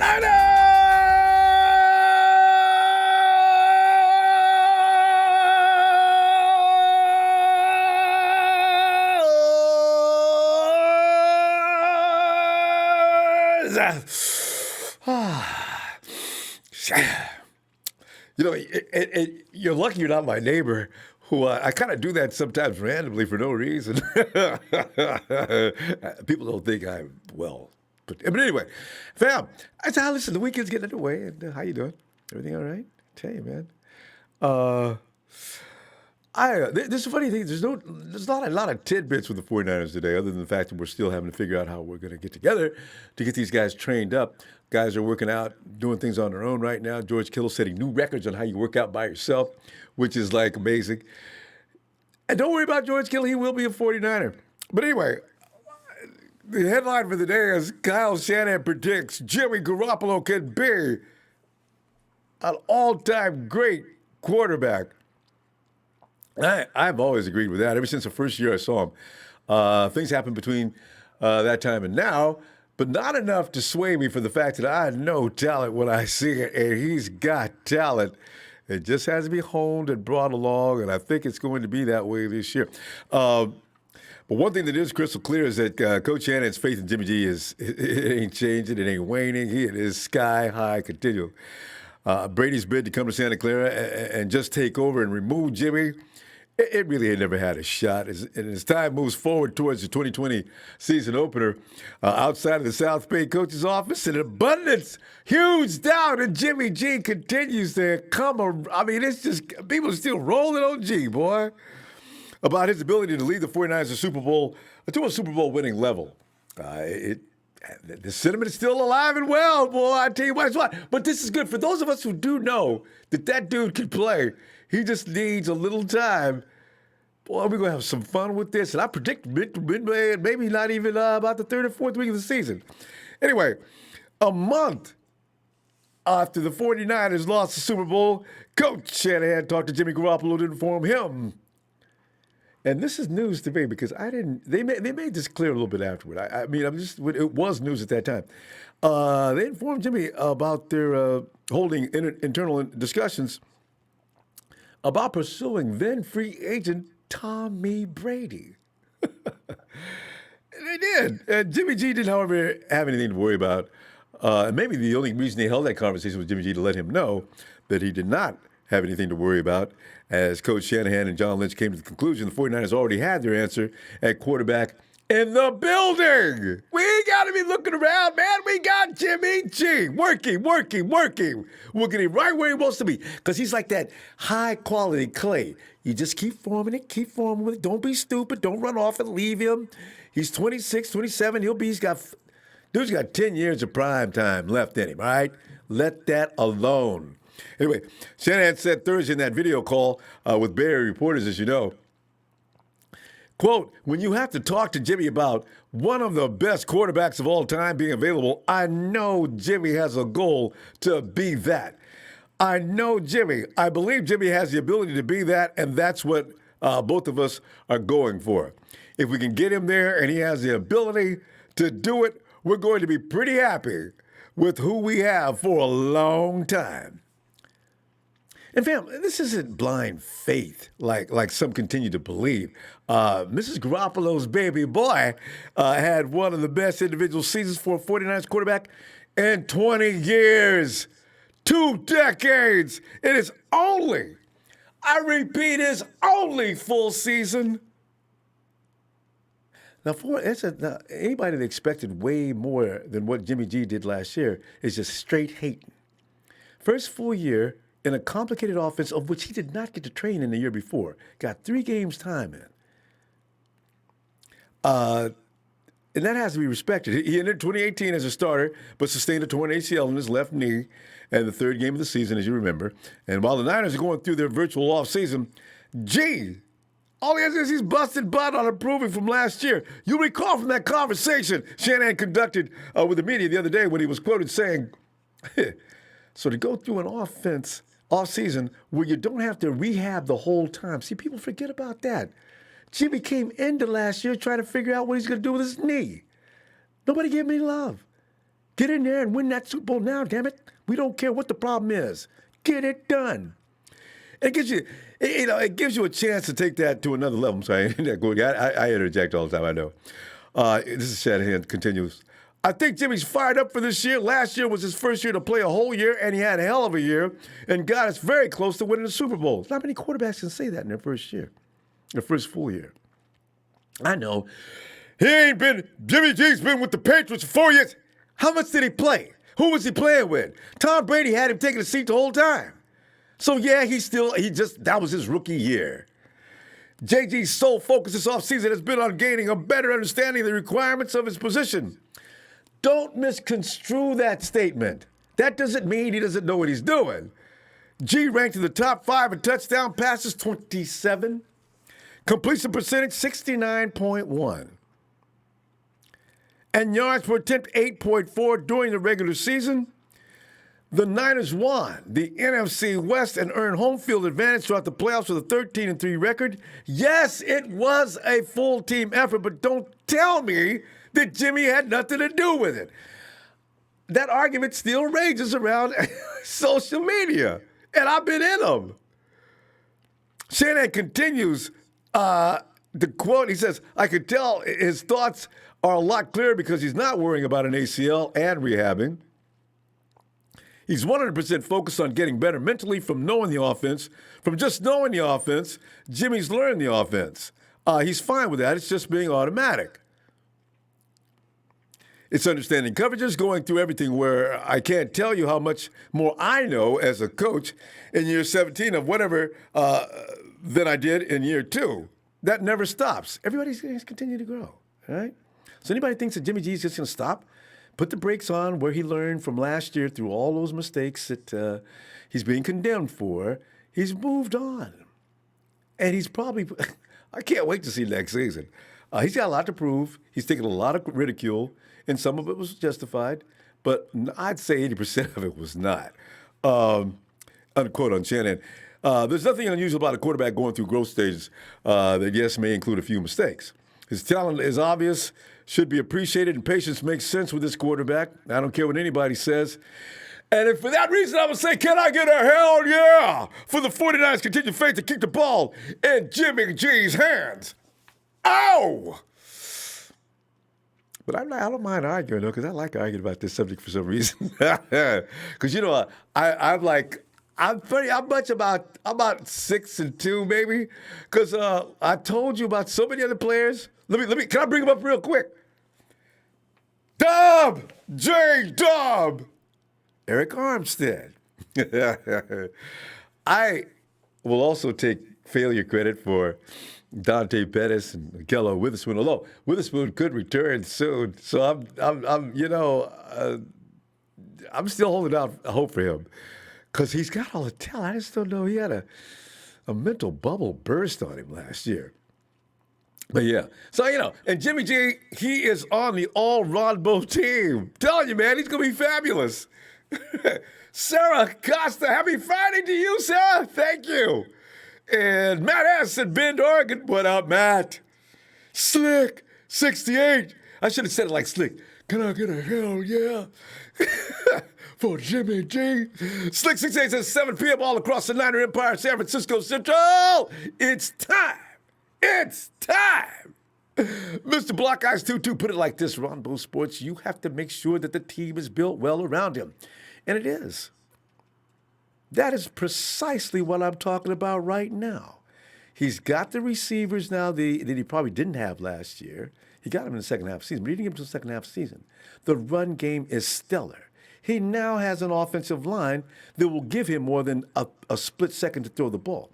You know, you're lucky you're not my neighbor, who I kind of do that sometimes randomly for no reason. People don't think I'm well. But anyway, fam, listen, the weekend's getting underway, and how you doing? Everything all right? Tell you, man. Uh, This is a funny thing. There's not a lot of tidbits with the 49ers today, other than the fact that we're still having to figure out how we're going to get together to get these guys trained up. Guys are working out, doing things on their own right now. George Kittle setting new records on how you work out by yourself, which is like amazing. And don't worry about George Kittle. He will be a 49er. But anyway, the headline for the day is Kyle Shanahan predicts Jimmy Garoppolo can be an all-time great quarterback. I've always agreed with that. Ever since the first year I saw him. Things happened between that time and now, but not enough to sway me for the fact that I know talent when I see it, and he's got talent. It just has to be honed and brought along, and I think it's going to be that way this year. But one thing that is crystal clear is that Coach Shanahan's faith in Jimmy G it ain't changing, it ain't waning. It is sky high continual. Brady's bid to come to Santa Clara and just take over and remove Jimmy, it really had never had a shot. And as time moves forward towards the 2020 season opener, outside of the South Bay coach's office, an abundance, huge doubt, and Jimmy G continues to come around. I mean, it's just, people are still rolling on G, boy, about his ability to lead the 49ers to a Super Bowl winning level. The sentiment is still alive and well, boy. I tell you what. But this is good for those of us who do know that dude can play. He just needs a little time. Boy, we're going to have some fun with this. And I predict midway, maybe not even about the third or fourth week of the season. Anyway, a month after the 49ers lost the Super Bowl, Coach Shanahan talked to Jimmy Garoppolo to inform him. And this is news to me because they made this clear a little bit afterward. It was news at that time. They informed Jimmy about their holding internal discussions about pursuing then free agent Tommy Brady. They did. And Jimmy G didn't, however, have anything to worry about. And maybe the only reason they held that conversation with Jimmy G to let him know that he did not have anything to worry about, as Coach Shanahan and John Lynch came to the conclusion the 49ers already had their answer at quarterback in the building. We got to be looking around, man. We got Jimmy G working. We're getting right where he wants to be because he's like that high-quality clay. You just keep forming it. Don't be stupid. Don't run off and leave him. He's 26, 27. Dude's got 10 years of prime time left in him, all right? Let that alone. Anyway, Shanahan said Thursday in that video call with Bay Area reporters, as you know, quote, when you have to talk to Jimmy about one of the best quarterbacks of all time being available, I know Jimmy has a goal to be that. I know Jimmy. I believe Jimmy has the ability to be that, and that's what both of us are going for. If we can get him there and he has the ability to do it, we're going to be pretty happy with who we have for a long time. And fam, this isn't blind faith like some continue to believe. Mrs. Garoppolo's baby boy had one of the best individual seasons for a 49ers quarterback in 20 years. 2 decades. It is only, I repeat, his only full season. Now, anybody that expected way more than what Jimmy G did last year is just straight hating. First full year in a complicated offense of which he did not get to train in the year before. Got 3 games time in. And that has to be respected. He entered 2018 as a starter, but sustained a torn ACL in his left knee in the 3rd game of the season, as you remember. And while the Niners are going through their virtual offseason, all he has is he's busted butt on improving from last year. You'll recall from that conversation Shanahan conducted with the media the other day when he was quoted saying, so to go through an off-season where you don't have to rehab the whole time. See, people forget about that. Jimmy came into last year trying to figure out what he's going to do with his knee. Nobody gave him any love. Get in there and win that Super Bowl now, damn it. We don't care what the problem is. Get it done. It gives you, it gives you a chance to take that to another level. I'm sorry, I interject all the time, I know. This is Shanahan continues. I think Jimmy's fired up for this year. Last year was his first year to play a whole year, and he had a hell of a year and got us very close to winning the Super Bowl. Not many quarterbacks can say that in their first year, their first full year. I know. Jimmy G's been with the Patriots for 4 years. How much did he play? Who was he playing with? Tom Brady had him taking a seat the whole time. So, yeah, that was his rookie year. JG's sole focus this offseason has been on gaining a better understanding of the requirements of his position. Don't misconstrue that statement. That doesn't mean he doesn't know what he's doing. G ranked in the top 5 in touchdown passes, 27. Completion percentage, 69.1. And yards per attempt, 8.4 during the regular season. The Niners won the NFC West and earned home field advantage throughout the playoffs with a 13-3 record. Yes, it was a full team effort, but don't tell me that Jimmy had nothing to do with it. That argument still rages around social media, and I've been in them. Shanahan continues the quote. He says, I could tell his thoughts are a lot clearer because he's not worrying about an ACL and rehabbing. He's 100% focused on getting better mentally from knowing the offense. From just knowing the offense, Jimmy's learned the offense. He's fine with that. It's just being automatic. It's understanding coverages, going through everything where I can't tell you how much more I know as a coach in year 17 of whatever than I did in year 2. That never stops. Everybody's going to continue to grow, all right? So anybody thinks that Jimmy G is just going to stop, put the brakes on where he learned from last year through all those mistakes that he's being condemned for, he's moved on. And he's probably, I can't wait to see next season. He's got a lot to prove. He's taken a lot of ridicule, and some of it was justified, but I'd say 80% of it was not. Unquote on Shanahan. There's nothing unusual about a quarterback going through growth stages that, yes, may include a few mistakes. His talent is obvious, should be appreciated, and patience makes sense with this quarterback. I don't care what anybody says. And if for that reason I would say, can I get a hell yeah for the 49ers' continued faith to keep the ball in Jimmy G's hands? Ow! But I don't mind arguing, though, because I like arguing about this subject for some reason. Because, I'm about 6-2, maybe. Because I told you about so many other players. Can I bring them up real quick? Dub! Eric Armstead. I will also take failure credit for Dante Pettis and Kello Witherspoon, although Witherspoon could return soon. So I'm still holding out hope for him because he's got all the talent. I just don't know. He had a mental bubble burst on him last year. But yeah, so and Jimmy G, he is on the all Ronbo team. Telling you, man, he's gonna be fabulous. Sarah Costa, happy Friday to you, Sarah. Thank you. And Matt S. in Bend, Oregon. What up, Matt? Slick 68. I should have said it like Slick. Can I get a hell yeah for Jimmy G? Slick 68 says 7 p.m. all across the Niner Empire, San Francisco Central. It's time. It's time. Mr. Block Eyes 22 put it like this, Ronbo Sports, you have to make sure that the team is built well around him. And it is. That is precisely what I'm talking about right now. He's got the receivers now that he probably didn't have last year. He got them in the second half of the season, but he didn't get them until the second half of the season. The run game is stellar. He now has an offensive line that will give him more than a split second to throw the ball.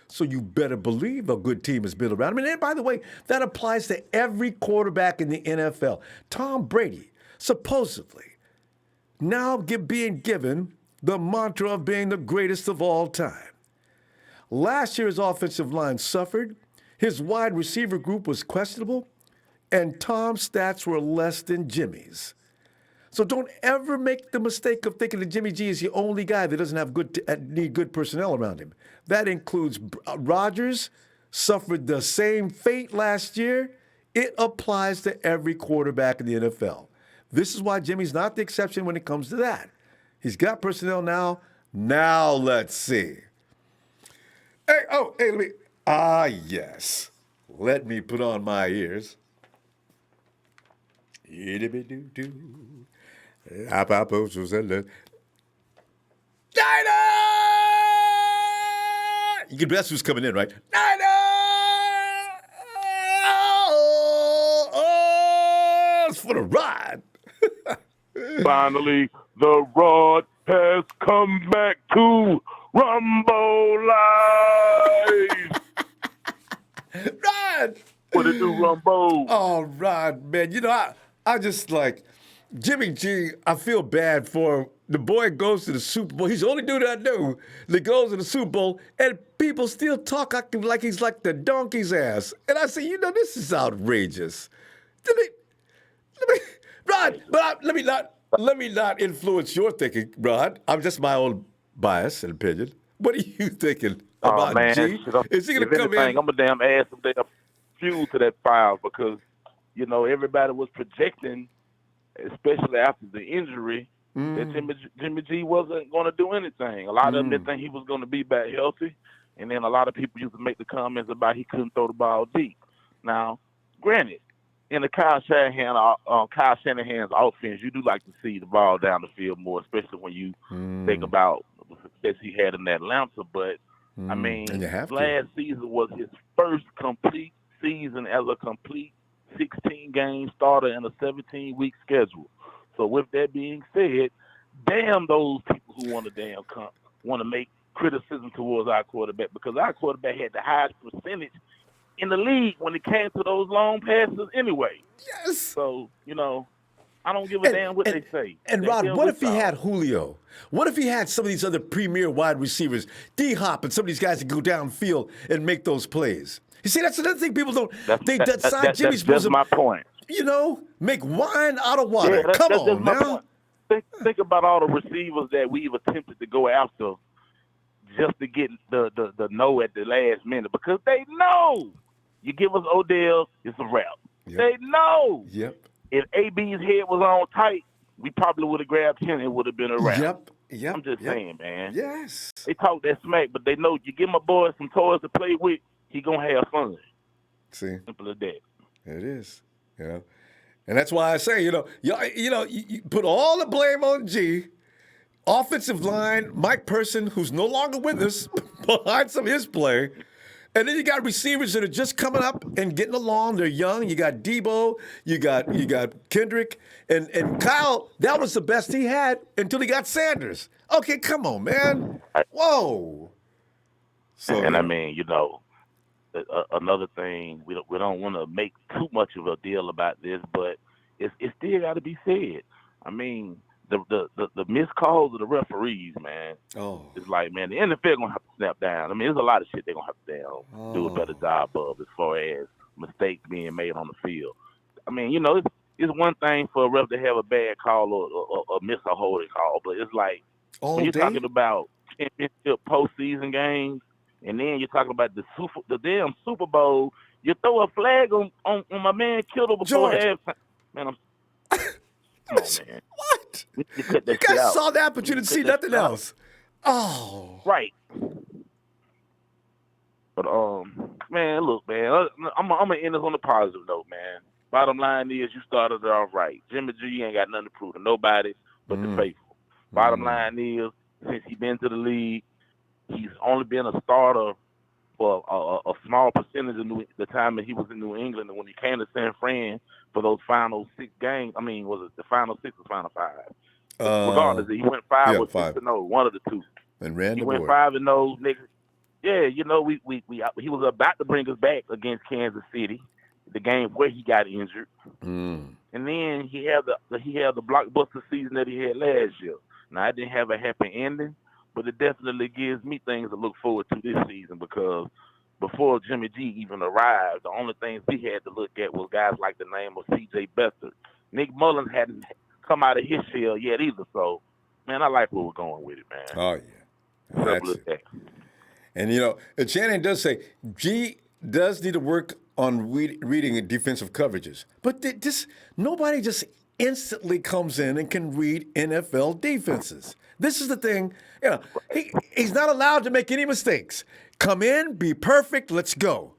So you better believe a good team is built around him. And by the way, that applies to every quarterback in the NFL. Tom Brady, supposedly, now being given the mantra of being the greatest of all time. Last year's offensive line suffered. His wide receiver group was questionable. And Tom's stats were less than Jimmy's. So don't ever make the mistake of thinking that Jimmy G is the only guy that doesn't have need good personnel around him. That includes Rodgers, suffered the same fate last year. It applies to every quarterback in the NFL. This is why Jimmy's not the exception when it comes to that. He's got personnel now. Now let's see. Let me. Yes. Let me put on my ears. You can guess who's coming in, right? It's for the ride. Finally, the rod has come back to Ronbo Live. Rod! What it do, Ronbo? Oh, Rod, man. You know, I just like Jimmy G. I feel bad for him. The boy goes to the Super Bowl. He's the only dude I know that goes to the Super Bowl, and people still talk like he's like the donkey's ass. And I say, this is outrageous. Rod, but let me not influence your thinking, Rod. I'm just my own bias and opinion. What are you thinking about man, G? Is he going to come in? I'm a damn add some damn fuel to that fire because, everybody was projecting, especially after the injury, that Jimmy G wasn't going to do anything. A lot of them didn't think he was going to be back healthy, and then a lot of people used to make the comments about he couldn't throw the ball deep. Now, granted, in the Kyle Shanahan's offense, you do like to see the ball down the field more, especially when you think about the success he had in Atlanta. But I mean, last season was his first complete season as a complete 16-game starter in a 17-week schedule. So with that being said, damn those people who want to make criticism towards our quarterback, because our quarterback had the highest percentage in the league when it came to those long passes anyway. Yes. So, I don't give a damn what they say. And Rod, what if he had Julio? What if he had some of these other premier wide receivers, D-Hop and some of these guys that go downfield and make those plays? You see, that's another thing people don't. That's Jimmy's just my point. Make wine out of water. Yeah, Come on now. Think about all the receivers that we've attempted to go after just to get the no at the last minute, because they know you give us Odell, it's a wrap. Yep. They know. Yep. If AB's head was on tight, we probably would have grabbed him. It would have been a wrap. Yep. I'm just saying, man. Yes. They talk that smack, but they know you give my boy some toys to play with, he gonna have fun. See, simple as that. It is. And that's why I say, you put all the blame on G. Offensive line, Mike Person, who's no longer with us, behind some of his play. And then you got receivers that are just coming up and getting along. They're young. You got Debo. You got Kendrick. And Kyle, that was the best he had until he got Sanders. Okay, come on, man. Whoa. So, and I mean, another thing, we don't want to make too much of a deal about this, but it still got to be said. I mean, the missed calls of the referees, man. Oh, it's like, man, the NFL gonna have to snap down. I mean, there's a lot of shit they're gonna have to do a better job of as far as mistakes being made on the field. I mean, it's one thing for a ref to have a bad call or miss a holding call, but it's like when you're talking about championship postseason games, and then you're talking about the damn Super Bowl, you throw a flag on my man Kittle before halftime. Man, come on, man. What? You guys saw that, but you didn't see nothing else. Oh. Right. But, man, look, man, I'm going to end this on a positive note, man. Bottom line is you started it off right. Jimmy G ain't got nothing to prove to nobody but the faithful. Bottom line is, since he's been to the league, he's only been a starter for a small percentage of the time that he was in New England, and when he came to San Fran for those final 6 games, I mean, was it the final 6 or final 5? Regardless, he went 5 or 6-0, one of the two. And ran he the went board. 5-0. Nigga. Yeah, he was about to bring us back against Kansas City, the game where he got injured, and then he had the blockbuster season that he had last year. Now, I didn't have a happy ending, but it definitely gives me things to look forward to this season, because before Jimmy G even arrived, the only things we had to look at was guys like the name of C.J. Beathard. Nick Mullins hadn't come out of his shell yet either, so, man, I like where we're going with it, man. Oh, yeah. That's it. And, and Shanahan does say G does need to work on reading defensive coverages. But nobody just instantly comes in and can read NFL defenses. This is the thing. He's not allowed to make any mistakes. Come in, be perfect, let's go.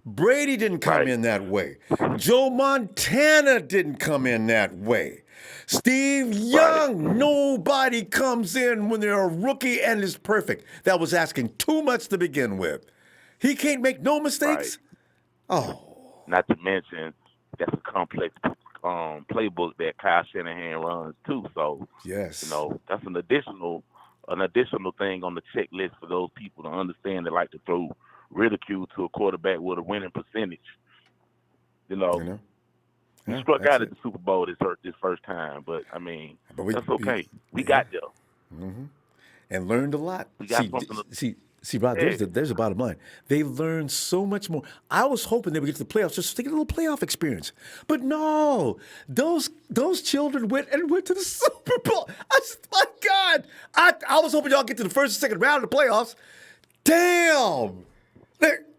Brady didn't come Right. in that way. Joe Montana didn't come in that way. Steve Right. Young, nobody comes in when they're a rookie and is perfect. That was asking too much to begin with. He can't make no Right. mistakes. Oh, Not to mention that's a complex playbook that Kyle Shanahan runs too. So, yes. that's an additional thing on the checklist for those people to understand that like to throw ridicule to a quarterback with a winning percentage. You You know, know? we Yeah, struck that's out at it. the Super Bowl this first time, but I mean, But that's okay. We yeah, got there. and learned a lot. We got something to See, Rod. yeah. There's the bottom line. They learned so much more. I was hoping they would get to the playoffs just to get a little playoff experience, but no. Those children went to the Super Bowl. My God, I was hoping y'all get to the first and second round of the playoffs. Damn.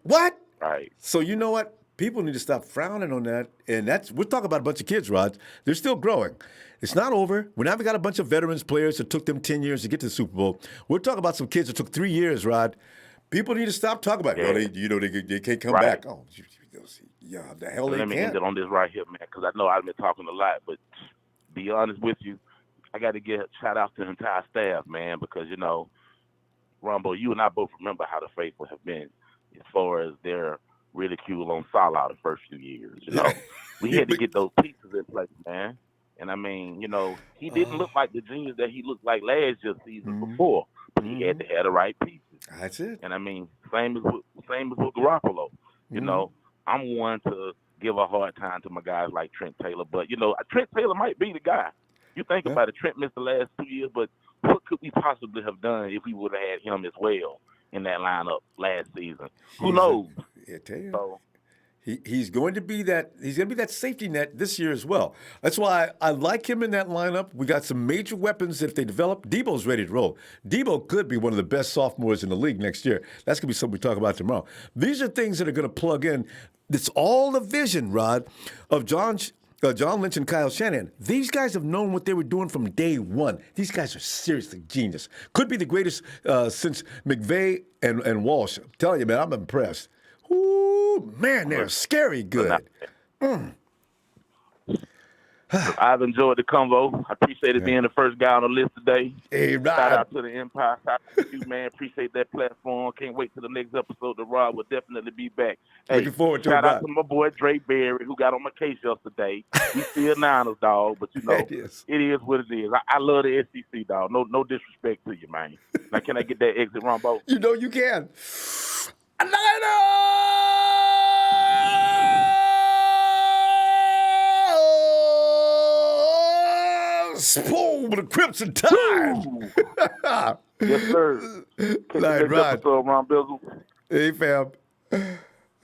What? Right. So you know what? People need to stop frowning on that. And we're talking about a bunch of kids, Rod. They're still growing. It's not over. We now got a bunch of veterans players that took them 10 years to get to the Super Bowl. We're talking about some kids that took 3 years, Rod. People need to stop talking about it. Yeah. Well, they can't come Right. back. Oh, yeah, the hell And they let me end can't. it on this right here, man, because I know I've been talking a lot, but be honest with you, I got to give a shout out to the entire staff, man, because Ronbo, you and I both remember how the faithful have been as far as their ridicule on Salah the first few years. Yeah. We had to get those pieces in place, man. And I mean, he didn't look like the genius that he looked like last year's season before, but he had to have the right pieces. That's it. And I mean, same as with Garoppolo. You know, I'm one to give a hard time to my guys like Trent Taylor, but Trent Taylor might be the guy. You think Yeah. about it, Trent missed the last 2 years, but what could we possibly have done if we would have had him as well in that lineup last season? Who knows? I tell you. So He's going to be that. He's going to be that safety net this year as well. That's why I like him in that lineup. We got some major weapons if they develop. Debo's ready to roll. Debo could be one of the best sophomores in the league next year. That's going to be something we talk about tomorrow. These are things that are going to plug in. It's all the vision, Rod, of John Lynch and Kyle Shanahan. These guys have known what they were doing from day one. These guys are seriously genius. Could be the greatest since McVay and Walsh. I'm telling you, man, I'm impressed. Ooh, man, they're scary good. I've enjoyed the convo. I appreciate it being the first guy on the list today. Hey, Shout Rod. out to the Empire. Shout out to you, man. Appreciate that platform. Can't wait till the next episode. The Rod will definitely be back. Hey, Looking forward to it, shout out Rod. to my boy Dre Berry, who got on my case yesterday. He's still Niners, dog, but It is. it is what it is. I love the SEC, dog. No disrespect to you, man. Now, can I get that exit, Ronbo? You know you can. Boom, the Crimson Tide. Yes, sir. Catch the Night, next Rod. episode, Ron Bizzle. Hey, fam.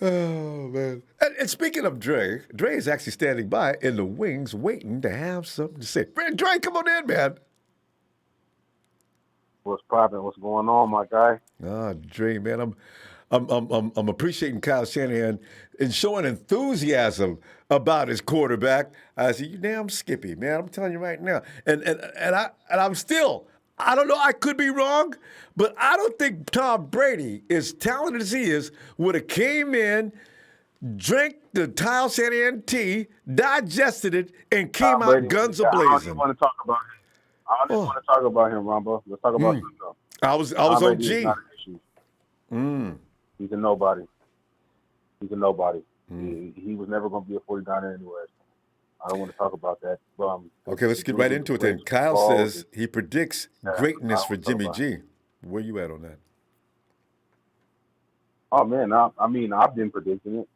Oh, man. And speaking of Dre is actually standing by in the wings waiting to have something to say. Dre, come on in, man. What's poppin'? What's going on, my guy? Dre, man, I'm appreciating Kyle Shanahan and showing enthusiasm about his quarterback. I said, you damn Skippy, man. I'm telling you right now. And I'm still, I don't know, I could be wrong, but I don't think Tom Brady, as talented as he is, would have came in, drank the Kyle Shanahan tea, digested it, and came out Brady, guns I don't even a-blazing. want to talk about him. I don't even want to talk about him, Rambo. Let's talk about something else. I was Tom Brady is OG. not an issue. He's a nobody. He was never going to be a 49er anyway. I don't want to talk about that. Okay, let's get right into it then. Kyle says he predicts greatness for Jimmy G. Where you at on that? Oh, man. I mean, I've been predicting it.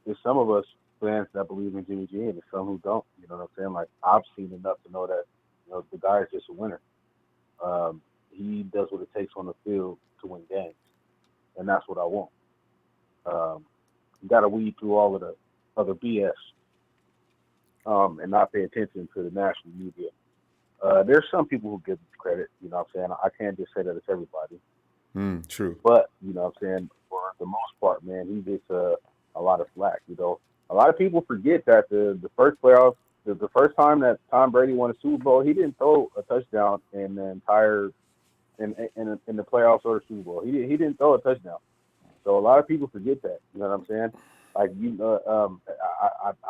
It's some of us fans that believe in Jimmy G and there's some who don't. You know what I'm saying? Like, I've seen enough to know that the guy is just a winner. He does what it takes on the field to win games, and that's what I want. You got to weed through all of the other BS and not pay attention to the national media. There's some people who give credit, you know what I'm saying? I can't just say that it's everybody. True. But, you know what I'm saying, for the most part, man, he gets a lot of flack, A lot of people forget that the first playoff the first time that Tom Brady won a Super Bowl, he didn't throw a touchdown in the entire in the playoffs or the Super Bowl. He didn't throw a touchdown. So a lot of people forget that. You know what I'm saying? Like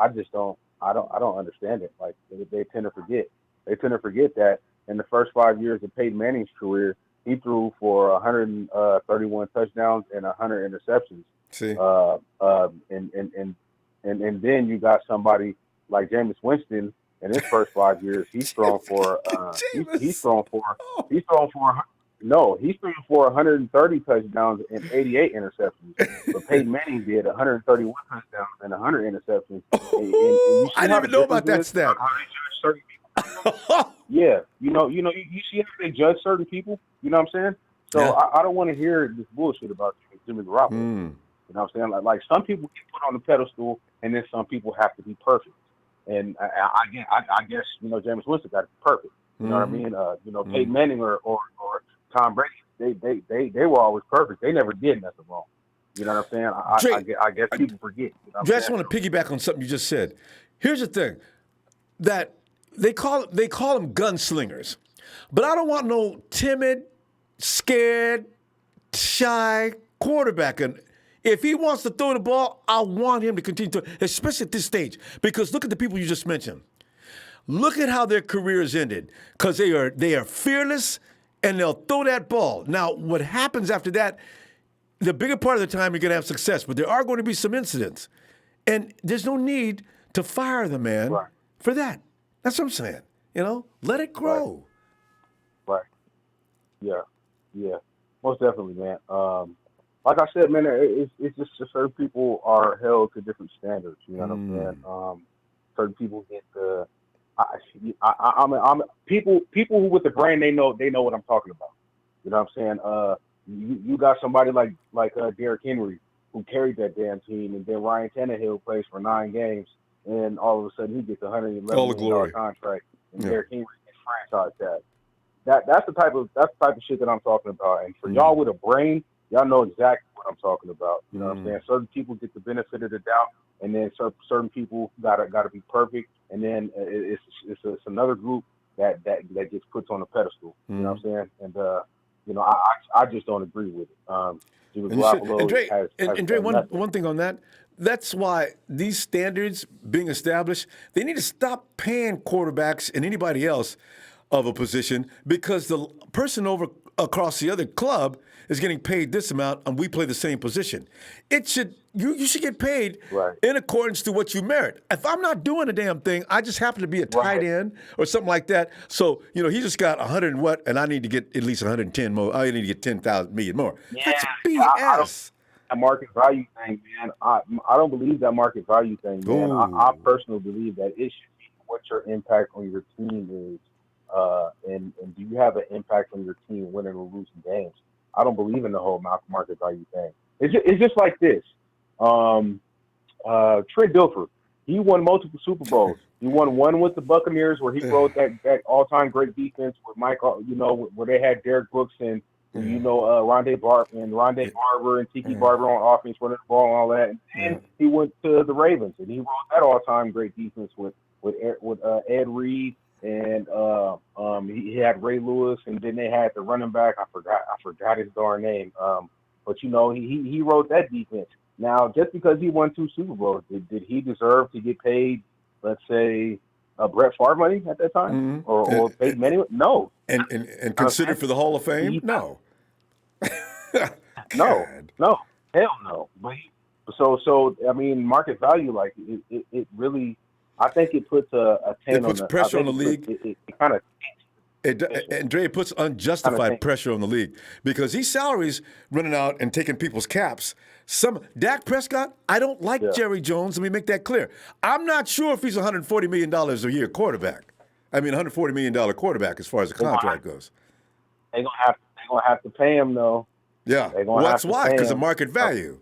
I just don't understand it. Like they tend to forget. They tend to forget that in the first 5 years of Peyton Manning's career, he threw for 131 touchdowns and 100 interceptions. See, and then you got somebody like Jameis Winston in his first 5 years. He's thrown for he's thrown for 130 touchdowns and 88 interceptions. But Peyton Manning did 131 touchdowns and 100 interceptions. And you I didn't even know about that stat. Yeah, you see how they judge certain people. You know what I'm saying? So Yeah. I don't want to hear this bullshit about Jimmy Garoppolo. You know what I'm saying? Like some people get put on the pedestal, and then some people have to be perfect. And I guess Jameis Winston got to be perfect. You know what I mean? Peyton Manning or Tom Brady, they were always perfect. They never did nothing wrong. You know what I'm saying? I guess people forget. You know I just want to piggyback on something you just said. Here's the thing, that they call them gunslingers, but I don't want no timid, scared, shy quarterback. And if he wants to throw the ball, I want him to continue to, especially at this stage, because look at the people you just mentioned. Look at how their careers ended, because they are fearless and they'll throw that ball. Now, what happens after that? The bigger part of the time you're going to have success, but there are going to be some incidents, and there's no need to fire the man for that. That's what I'm saying. Let it grow. Right. Yeah. Most definitely, man. Like I said, man, it's just certain people are held to different standards. You know what I'm saying? Certain people get the. People who with the brain, they know what I'm talking about. You know what I'm saying? You got somebody like Derrick Henry who carried that damn team, and then Ryan Tannehill plays for 9 games, and all of a sudden he gets a $111 million contract, and Derrick Henry gets franchise tag. That's the type of shit that I'm talking about. And for y'all with a brain, y'all know exactly what I'm talking about. You know what I'm saying? Certain people get the benefit of the doubt, and then certain people gotta be perfect, and then it's another group that gets put on a pedestal. You know what I'm saying? And I just don't agree with it. Jimmy Garoppolo Dre, one thing on that. That's why these standards being established, they need to stop paying quarterbacks and anybody else of a position, because the person over across the other club is getting paid this amount and we play the same position. You should get paid in accordance to what you merit. If I'm not doing a damn thing, I just happen to be a tight end or something like that. So, he just got 100 and what, and I need to get at least 110 more. I need to get 10,000 million more. Yeah, that's BS. That market value thing, man. I don't believe that market value thing, man. I personally believe that it should be what your impact on your team is. And do you have an impact on your team winning or losing games? I don't believe in the whole market value thing. It's just like this. Trent Dilfer, he won multiple Super Bowls. He won one with the Buccaneers where he rode that all-time great defense with Mike, where they had Derek Brooks and Rondé Barber and Tiki Barber on offense, running the ball and all that. And then he went to the Ravens and he rode that all-time great defense with Ed Reed. And he had Ray Lewis, and then they had the running back. I forgot his darn name. But he wrote that defense. Now, just because he won 2 Super Bowls, did he deserve to get paid, let's say, Brett Favre money at that time, or Peyton Manning? No. And considered for the Hall of Fame? No. No, hell no. But so I mean, market value, like it really. I think it puts a taint on the. It puts pressure on the league. It kind of. And Dre, it puts unjustified pressure on the league, because these salaries running out and taking people's caps. Dak Prescott, I don't like Jerry Jones. Let me make that clear. I'm not sure if he's $140 million a year quarterback. I mean, $140 million quarterback as far as the contract goes. They're gonna have to pay him though. Yeah. That's why, because of market value.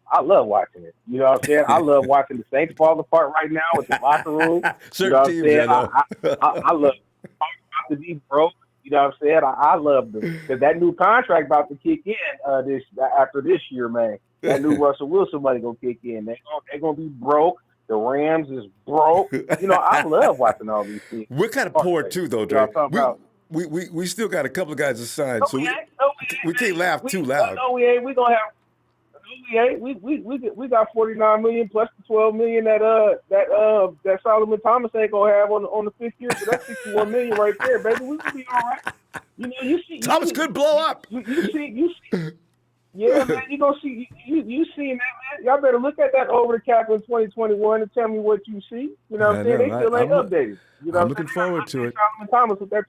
I love watching it. You know what I'm saying? I love watching the Saints fall apart right now with the locker room. You know what I'm saying? I love about to be broke. You know what I'm saying? I love them because that new contract about to kick in after this year, man. That new Russell Wilson money gonna kick in. They're gonna be broke. The Rams is broke. I love watching all these things. We're kind of poor too, though, Dre. I'm talking about. We still got a couple of guys assigned, No, so we ain't. No, we we ain't, can't man. laugh too loud. No, we ain't. We gonna have. No, we ain't. We got 49 million plus the 12 million that Solomon Thomas ain't gonna have on the 5th year. So that's 61 million right there, baby. We gonna be all right. You see. Thomas could blow up. You see. Yeah, man, you gonna see you seeing that, man. Y'all better look at that over the cap in 2021 and tell me what you see. You know what I'm saying? They still ain't updated. I'm looking forward to it. Solomon Thomas with that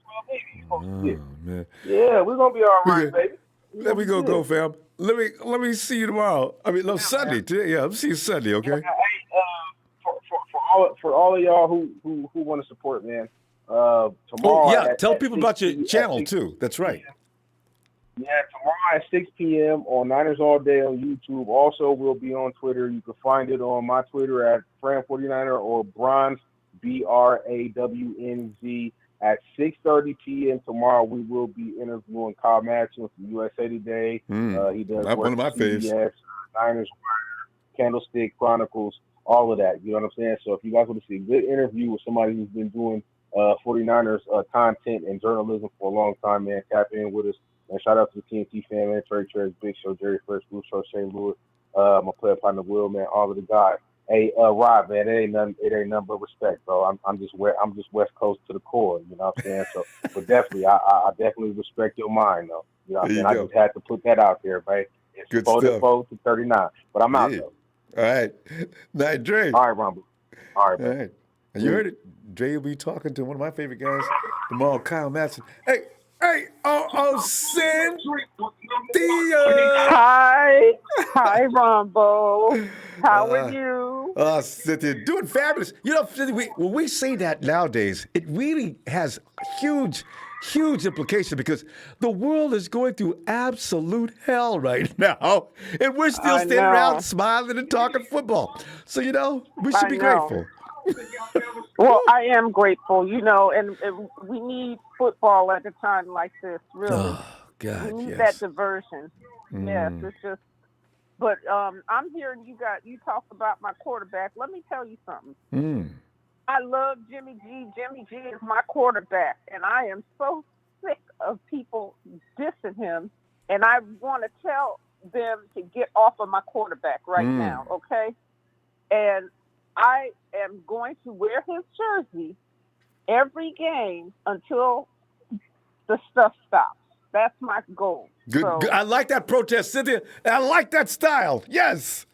12 million. Oh man. Yeah, we're gonna be all right, baby. Let me go, fam. Let me see you tomorrow. I mean, no, Sunday. Today, yeah, I'll see you Sunday, okay? For all of y'all who want to support, man. Tomorrow. Tell people about your channel too. That's right. Yeah, tomorrow at 6 p.m. on Niners All Day on YouTube. Also, we'll be on Twitter. You can find it on my Twitter at Fran49er or Bronze, BRAWNZ. At 6:30 p.m. tomorrow, we will be interviewing Kyle Madsen from USA Today. He does one of my faves. CBS, Niners Wire, Candlestick Chronicles, all of that. You know what I'm saying? So if you guys want to see a good interview with somebody who's been doing 49ers content and journalism for a long time, man, tap in with us. And shout out to the TNT fan, man, Trey Trez, Big Show, Jerry Fresh, Blue Show, Shane Lewis, my player partner Will, man, all of the guys. Hey, Rob, man, it ain't nothing but respect, bro. I'm just West Coast to the core, you know what I'm saying? So, but definitely, I definitely respect your mind, though. You know what I'm saying? I just had to put that out there, man. It's Good 44 to 39, but I'm out though. All right, night, Dre. All right, Ronbo. All right, all right. And you heard it. Dre will be talking to one of my favorite guys tomorrow, Kyle Madsen. Hey, Cynthia. Hi, Ronbo. How are you? Cynthia, doing fabulous. You know, when we say that nowadays, it really has huge implications because the world is going through absolute hell right now, and we're still standing around smiling and talking football. So, we should be grateful. Well, I am grateful, and we need football at a time like this, really. Oh, God, we need yes. that diversion. Yes, it's just. But I'm hearing you talk about my quarterback. Let me tell you something. I love Jimmy G. Jimmy G is my quarterback, and I am so sick of people dissing him. And I want to tell them to get off of my quarterback right now, okay? And I am going to wear his jersey every game until the stuff stops. That's my goal. Good. So, I like that protest, Cynthia. I like that style. Yes.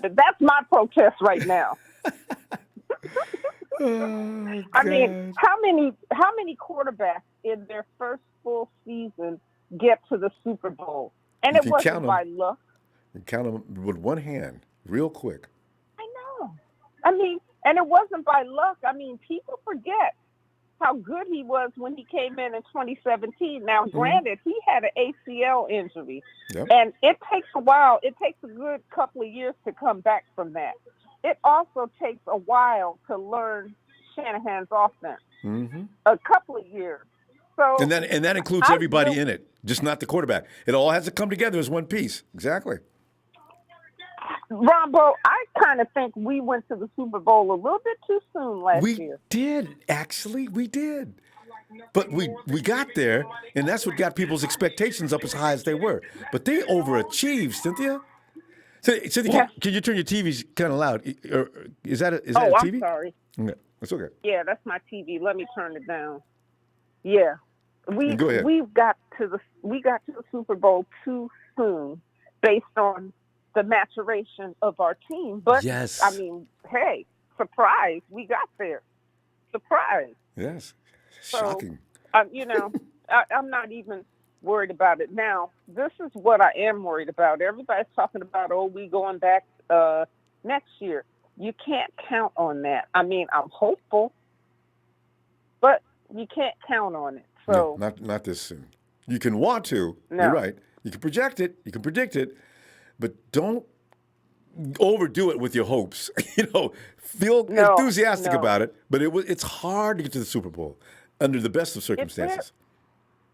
That's my protest right now. I mean, how many quarterbacks in their first full season get to the Super Bowl? And it wasn't by luck. You count them with one hand, real quick. I know. I mean, and it wasn't by luck. I mean, people forget how good he was when he came in 2017. Now, granted, he had an ACL injury, and it takes a while. It takes a good couple of years to come back from that. It also takes a while to learn Shanahan's offense. A couple of years. So, and that includes everybody in it, just not the quarterback. It all has to come together as one piece. Exactly. Ronbo, I kind of think we went to the Super Bowl a little bit too soon last year. We did, actually. We did. But we got there, and that's what got people's expectations up as high as they were. But they overachieved, Cynthia. Cynthia, can you turn your TVs kind of loud? Is that a TV? I'm sorry. Okay. That's okay. Yeah, that's my TV. Let me turn it down. Yeah. Go ahead. We got to the Super Bowl too soon based on the maturation of our team. But, yes. I mean, hey, surprise, we got there. Surprise. Yes. So, shocking. I'm not even worried about it. Now, this is what I am worried about. Everybody's talking about, we going back next year. You can't count on that. I mean, I'm hopeful, but you can't count on it. So no, not this soon. You can want to. No. You're right. You can project it. You can predict it. But don't overdo it with your hopes. Feel enthusiastic about it. But it's hard to get to the Super Bowl under the best of circumstances.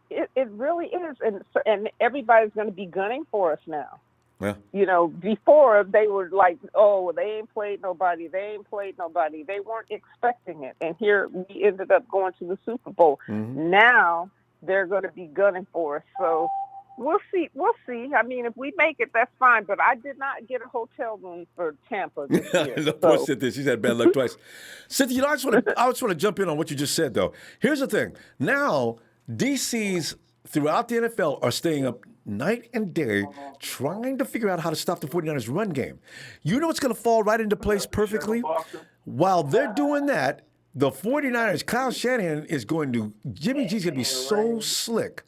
It really is, and everybody's going to be gunning for us now. Yeah. You know, before they were like, oh, they ain't played nobody. They ain't played nobody. They weren't expecting it. And here we ended up going to the Super Bowl. Mm-hmm. Now they're going to be gunning for us. So we'll see. We'll see. I mean, if we make it, that's fine. But I did not get a hotel room for Tampa this year. No, poor Cynthia. She's had bad luck twice. Cynthia, you know, I just want to jump in on what you just said, though. Here's the thing. Now, DCs throughout the NFL are staying up night and day trying to figure out how to stop the 49ers run game. You know it's going to fall right into place perfectly? While they're doing that, the 49ers, Kyle Shanahan is going to, Jimmy G's going to be so slick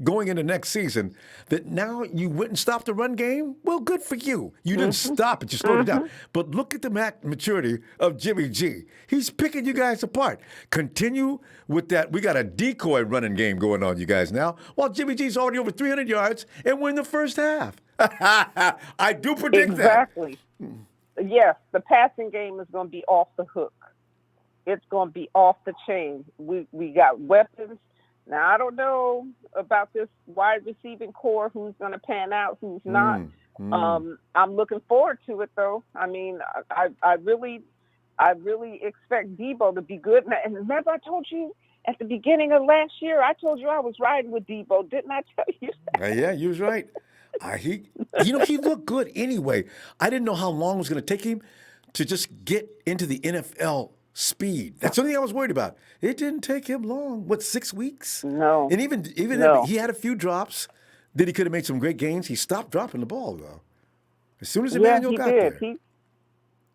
going into next season that now you wouldn't stop the run game? Well, good for you. You didn't stop it. You slowed it down. But look at the maturity of Jimmy G. He's picking you guys apart. Continue with that. We got a decoy running game going on, you guys, now, while Jimmy G's already over 300 yards and we're in the first half. I do predict that. Exactly. Yes, the passing game is going to be off the hook. It's going to be off the chain. We got weapons. Now, I don't know about this wide receiving core, who's going to pan out, who's not. I'm looking forward to it, though. I mean, I really expect Debo to be good. And remember, I told you at the beginning of last year, I told you I was riding with Debo. Didn't I tell you that? Yeah, you was right. He looked good anyway. I didn't know how long it was going to take him to just get into the NFL speed. That's the only thing I was worried about. It didn't take him long. What, 6 weeks? No. And even No. he had a few drops. Then he could have made some great gains. He stopped dropping the ball, though. As soon as Emmanuel got there.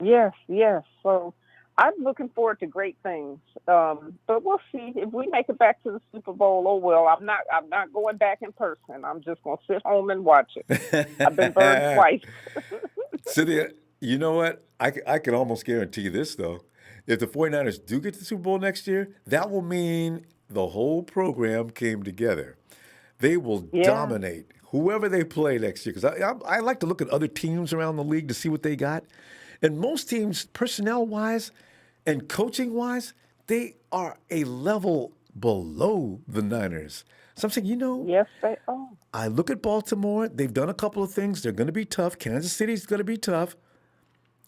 Yes. So I'm looking forward to great things. But we'll see if we make it back to the Super Bowl. Oh well, I'm not going back in person. I'm just gonna sit home and watch it. I've been burned twice. Cynthia, you know what? I can almost guarantee this, though. If the 49ers do get to the Super Bowl next year, that will mean the whole program came together. They will dominate whoever they play next year. Because I like to look at other teams around the league to see what they got. And most teams, personnel-wise and coaching-wise, they are a level below the Niners. So I'm saying, yes, they are. I look at Baltimore. They've done a couple of things. They're going to be tough. Kansas City's going to be tough.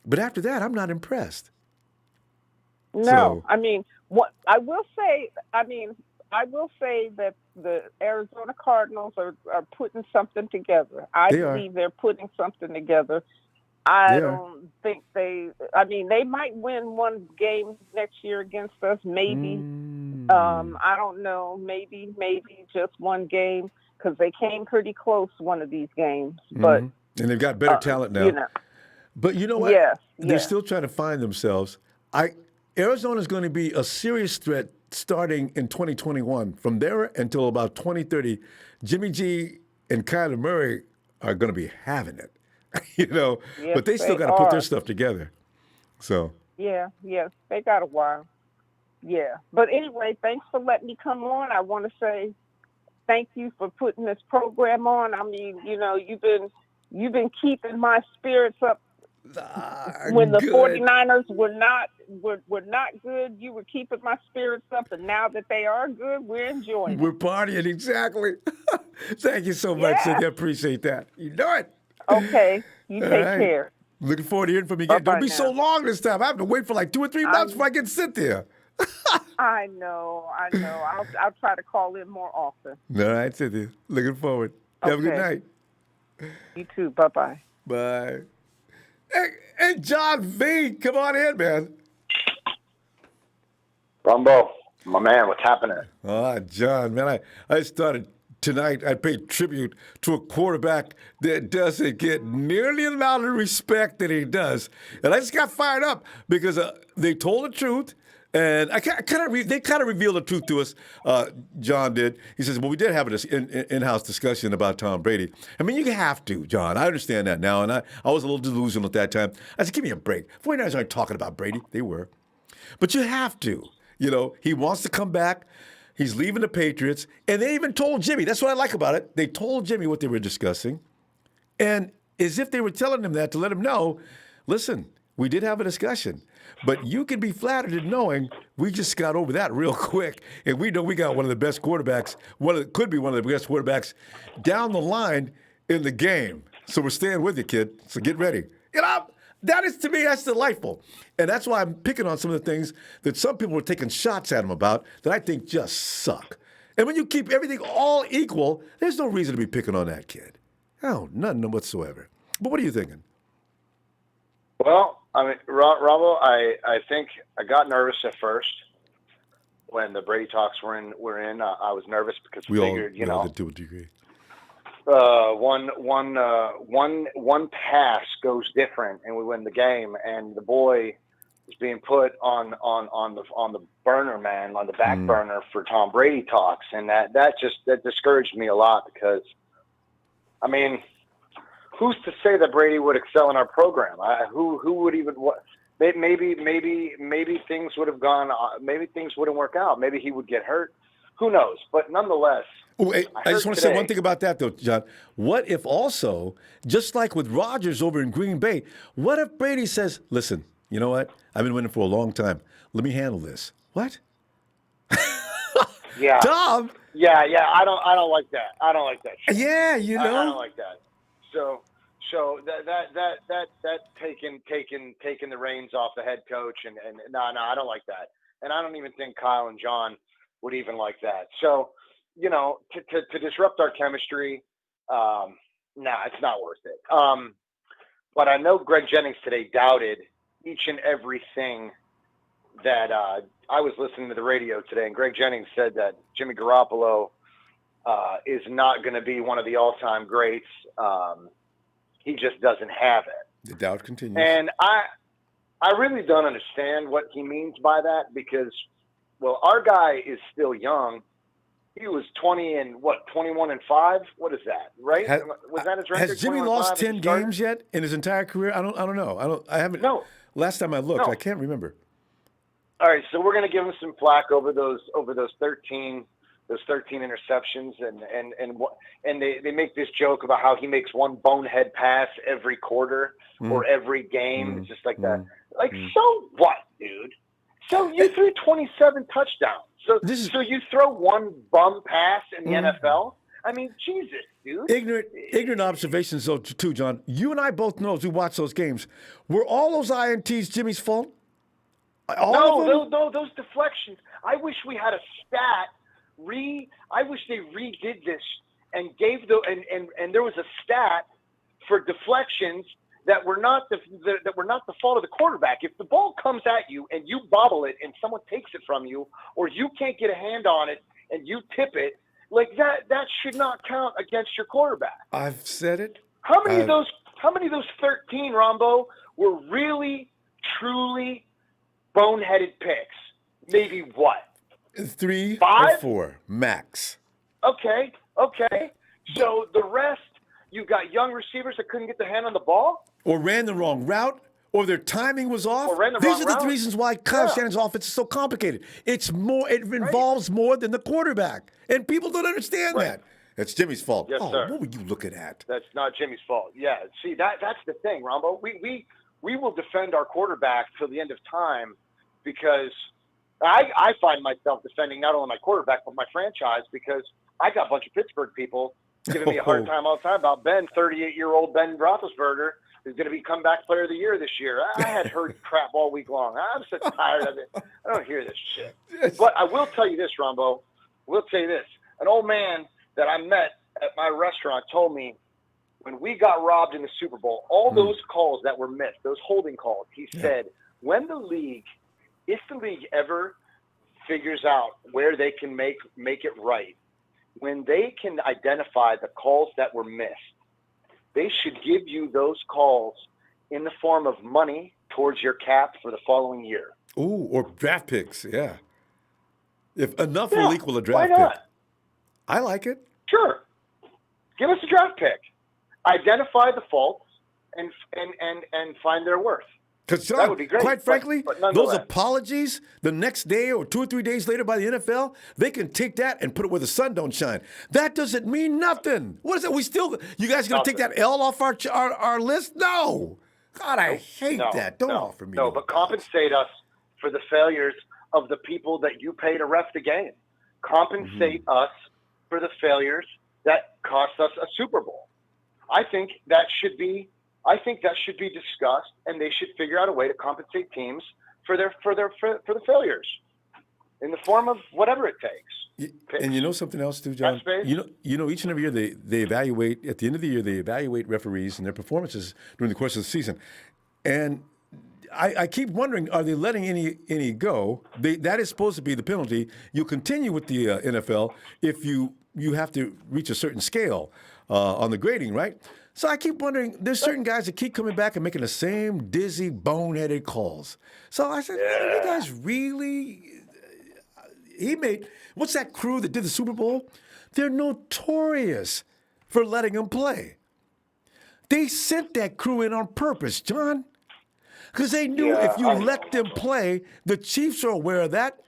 But after that, I'm not impressed. No, I mean, what I will say that the Arizona Cardinals are putting something together. I believe they're putting something together. I don't think they might win one game next year against us, maybe. I don't know, maybe just one game, because they came pretty close one of these games. But and they've got better talent now. But you know what? They're still trying to find themselves. Arizona's going to be a serious threat starting in 2021. From there until about 2030, Jimmy G and Kyler Murray are going to be having it, but they still got to put their stuff together. So. Yeah, they got a while. Yeah. But anyway, thanks for letting me come on. I want to say thank you for putting this program on. I mean, you've been keeping my spirits up. When the 49ers were not good, you were keeping my spirits up, and now that they are good, we're enjoying it. We're partying, exactly. Thank you so much, Cynthia. I appreciate that. You know it. Okay. You take care. Looking forward to hearing from you again. Don't be so long this time. I have to wait for like 2 or 3 months before I get Cynthia. I know. I'll try to call in more often. All right, Cynthia. Looking forward. Have a good night. You too. Bye-bye. Bye. Hey, John V, come on in, man. Ronbo, my man, what's happening? John, man, I started tonight. I paid tribute to a quarterback that doesn't get nearly the amount of respect that he does. And I just got fired up because they told the truth. And they kind of revealed the truth to us. John did. He says, well, we did have an in-house discussion about Tom Brady. I mean, you have to, John. I understand that now. And I was a little delusional at that time. I said, give me a break. 49ers aren't talking about Brady. They were. But you have to. He wants to come back. He's leaving the Patriots. And they even told Jimmy. That's what I like about it. They told Jimmy what they were discussing. And as if they were telling him that to let him know, listen, we did have a discussion. But you can be flattered in knowing we just got over that real quick. And we know we got one of the best quarterbacks, could be one of the best quarterbacks down the line in the game. So we're staying with you, kid. So get ready. That is, to me, that's delightful. And that's why I'm picking on some of the things that some people are taking shots at him about that I think just suck. And when you keep everything all equal, there's no reason to be picking on that kid. Oh, none whatsoever. But what are you thinking? Well, I mean, Ronbo, I think I got nervous at first when the Brady talks were in. I was nervous because We figured, all did to a degree. One pass goes different, and we win the game. And the boy is being put on the burner, man, on the back burner for Tom Brady talks, and that discouraged me a lot because, I mean, who's to say that Brady would excel in our program? Who would even what? Maybe things would have gone. Maybe things wouldn't work out. Maybe he would get hurt. Who knows? But nonetheless. Oh, hey, I just want to say one thing about that, though, John. What if also, just like with Rodgers over in Green Bay, what if Brady says, listen, you know what? I've been winning for a long time. Let me handle this. What? Yeah. Tom? Yeah. I don't like that. I don't like that shit. Yeah, I don't like that. So that taking the reins off the head coach and no, I don't like that. And I don't even think Kyle and John would even like that. So, to disrupt our chemistry, it's not worth it. But I know Greg Jennings today doubted each and everything that I was listening to the radio today, and Greg Jennings said that Jimmy Garoppolo is not going to be one of the all-time greats. He just doesn't have it. The doubt continues. And I really don't understand what he means by that because, well, our guy is still young. He was 21-5. What is that? Right? Was that his record? Has Jimmy lost 10 games yet in his entire career? I don't know. I haven't. No. Last time I looked, I can't remember. All right, so we're going to give him some flack over those 13 interceptions, and they make this joke about how he makes one bonehead pass every quarter or every game. It's just like that. Like, so what, dude? So you threw 27 touchdowns. So you throw one bum pass in the NFL? I mean, Jesus, dude. Ignorant observations, though, too, John. You and I both know as we watch those games, were all those INTs Jimmy's fault? No, those deflections. I wish we had a stat. I wish they redid this and gave and there was a stat for deflections that were not the fault of the quarterback. If the ball comes at you and you bobble it and someone takes it from you, or you can't get a hand on it and you tip it, like that should not count against your quarterback. I've said it. How many of those 13, Ronbo, were really, truly boneheaded picks? Maybe what? 3 5? or 4 max. Okay. So the rest, you got young receivers that couldn't get their hand on the ball, or ran the wrong route, or their timing was off. These are the reasons why Kyle Shanahan's offense is so complicated. It involves more than the quarterback, and people don't understand that. It's Jimmy's fault. Yes, sir. What were you looking at? That's not Jimmy's fault. Yeah. See, that's the thing, Ronbo. We will defend our quarterback till the end of time because I find myself defending not only my quarterback but my franchise because I got a bunch of Pittsburgh people giving me a hard time all the time about 38-year-old Ben Roethlisberger is going to be comeback player of the year this year. I had heard crap all week long. I'm so tired of it. I don't hear this shit. But I will tell you this, Ronbo. We'll tell you this. An old man that I met at my restaurant told me when we got robbed in the Super Bowl, all those calls that were missed, those holding calls, he said, if the league ever figures out where they can make it right, when they can identify the calls that were missed, they should give you those calls in the form of money towards your cap for the following year. Ooh, or draft picks, yeah. If enough will equal a draft why not? pick. I like it. Sure. Give us a draft pick. Identify the faults and find their worth. Because, that would be great. Quite frankly, but those apologies the next day or 2 or 3 days later by the NFL, they can take that and put it where the sun don't shine. That doesn't mean nothing. What is it? You guys going to take that L off our list? No. God, I hate that. Don't offer me. No, but compensate us for the failures of the people that you pay to ref the game. Compensate us for the failures that cost us a Super Bowl. I think that should be discussed, and they should figure out a way to compensate teams for the failures in the form of whatever it takes. And you know something else too, John? You know, each and every year they evaluate, at the end of the year, they evaluate referees and their performances during the course of the season. And I keep wondering, are they letting any go? That is supposed to be the penalty. You continue with the NFL if you have to reach a certain scale on the grading, right? So I keep wondering, there's certain guys that keep coming back and making the same dizzy, boneheaded calls. So I said, you guys really... what's that crew that did the Super Bowl? They're notorious for letting him play. They sent that crew in on purpose, John. Because they knew if you let them play, the Chiefs are aware of that.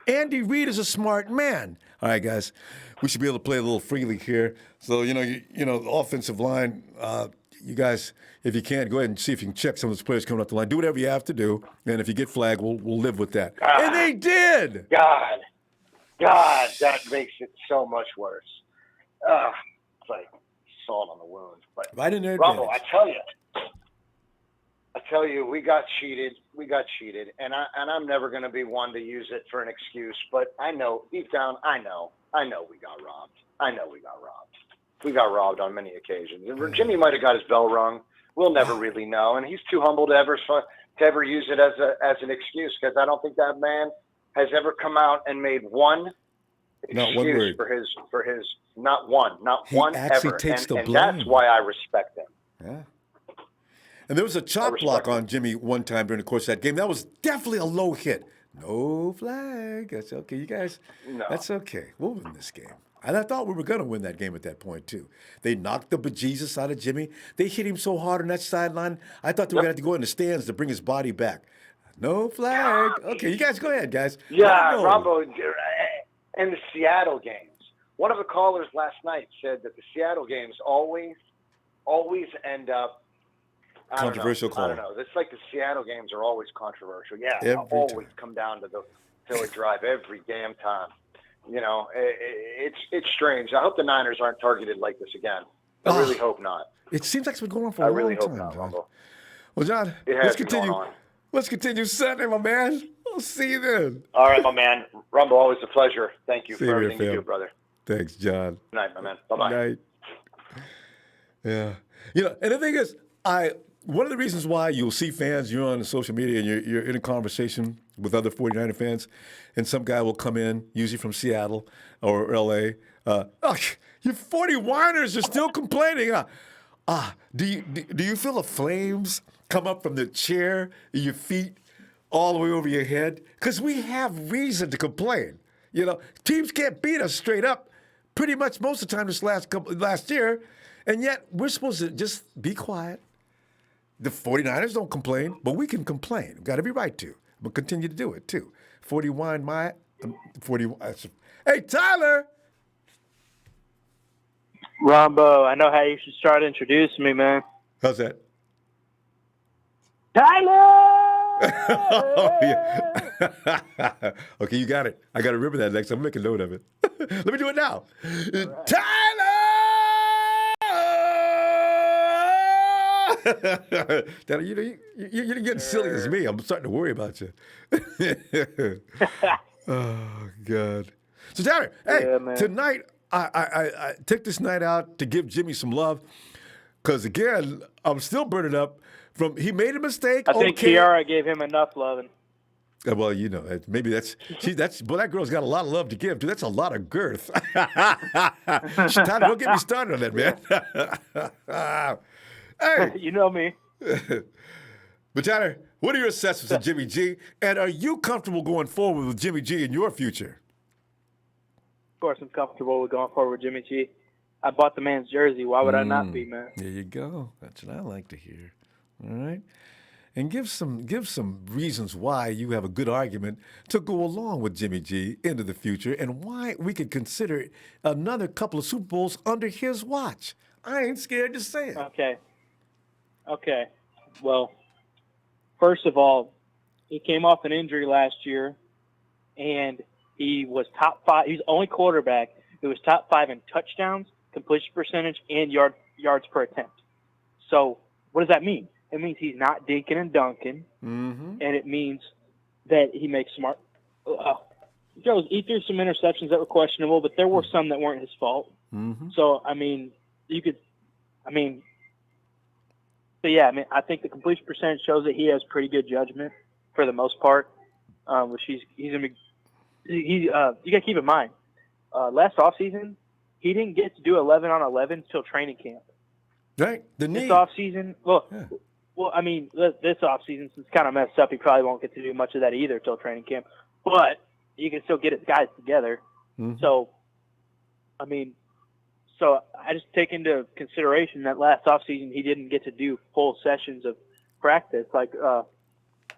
Andy Reid is a smart man. All right, guys, we should be able to play a little freely here. So, you know, the offensive line, you guys, if you can't, go ahead and see if you can check some of those players coming up the line. Do whatever you have to do, and if you get flagged, we'll live with that. And they did! God, that makes it so much worse. It's like salt on the wound. But right in there, Ronbo, I tell you, we got cheated, and I'm never going to be one to use it for an excuse. But I know deep down, I know we got robbed. We got robbed on many occasions. And Jimmy might have got his bell rung. We'll never really know, and he's too humble to ever use it as an excuse, because I don't think that man has ever come out and made one excuse for his not one ever. Takes the and blame. That's why I respect him. Yeah. And there was a chop block on Jimmy one time during the course of that game. That was definitely a low hit. No flag. That's okay, you guys. No. That's okay. We'll win this game. And I thought we were going to win that game at that point, too. They knocked the bejesus out of Jimmy. They hit him so hard on that sideline, I thought they were going to have to go in the stands to bring his body back. No flag. Okay, you guys go ahead, guys. Yeah, Ronbo, and the Seattle games. One of the callers last night said that the Seattle games always end up controversial call. I don't know. It's like the Seattle games are always controversial. Yeah, always come down to the Philly drive every damn time. You know, it's strange. I hope the Niners aren't targeted like this again. I really hope not. It seems like it's been going on for a long time. I really hope not, Ronbo. Well, John, let's continue. Let's continue Sunday, my man. I'll see you then. All right, my man. Rumble, always a pleasure. Thank you for everything you do, brother. Thanks, John. Good night, my man. Bye-bye. Good night. Yeah. You know, and the thing is, one of the reasons why you'll see fans, you're on social media and you're in a conversation with other 49er fans, and some guy will come in, usually from Seattle or L.A., you 49ers are still complaining. Do you feel the flames come up from the chair, your feet, all the way over your head? Because we have reason to complain. You know, teams can't beat us straight up pretty much most of the time this last year, and yet we're supposed to just be quiet. The 49ers don't complain, but we can complain. We've got every right to. We'll continue to do it, too. 41, hey, Tyler! Ronbo, I know how you should start introducing me, man. How's that? Tyler! Oh, yeah. Okay, you got it. I got to remember that next time. I'm making a note of it. Let me do it now. Right. Tyler! Tyler, you're getting silly as me. I'm starting to worry about you. Oh, God. So, Tyler, hey, tonight, I took this night out to give Jimmy some love because, again, I'm still burning up from he made a mistake. I think Kiara gave him enough loving. Well, you know, maybe that girl's got a lot of love to give, dude. That's a lot of girth. Tyler, don't get me started on that, man. Hey. You know me. But, Tyler, what are your assessments of Jimmy G? And are you comfortable going forward with Jimmy G in your future? Of course, I'm comfortable with going forward with Jimmy G. I bought the man's jersey. Why would I not be, man? There you go. That's what I like to hear. All right. And give some reasons why you have a good argument to go along with Jimmy G into the future and why we could consider another couple of Super Bowls under his watch. I ain't scared to say it. Okay. Well, first of all, he came off an injury last year, and he was top 5. He's the only quarterback who was top 5 in touchdowns, completion percentage, and yards per attempt. So what does that mean? It means he's not dinking and dunking, and it means that he makes smart. He threw some interceptions that were questionable, but there were some that weren't his fault. So I mean, I think the completion percentage shows that he has pretty good judgment for the most part. Which you got to keep in mind. Last offseason, he didn't get to do 11 on 11 until training camp. Right. The knee. This offseason, this offseason, since it's kind of messed up, he probably won't get to do much of that either until training camp. But you can still get his guys together. So I just take into consideration that last offseason he didn't get to do full sessions of practice, like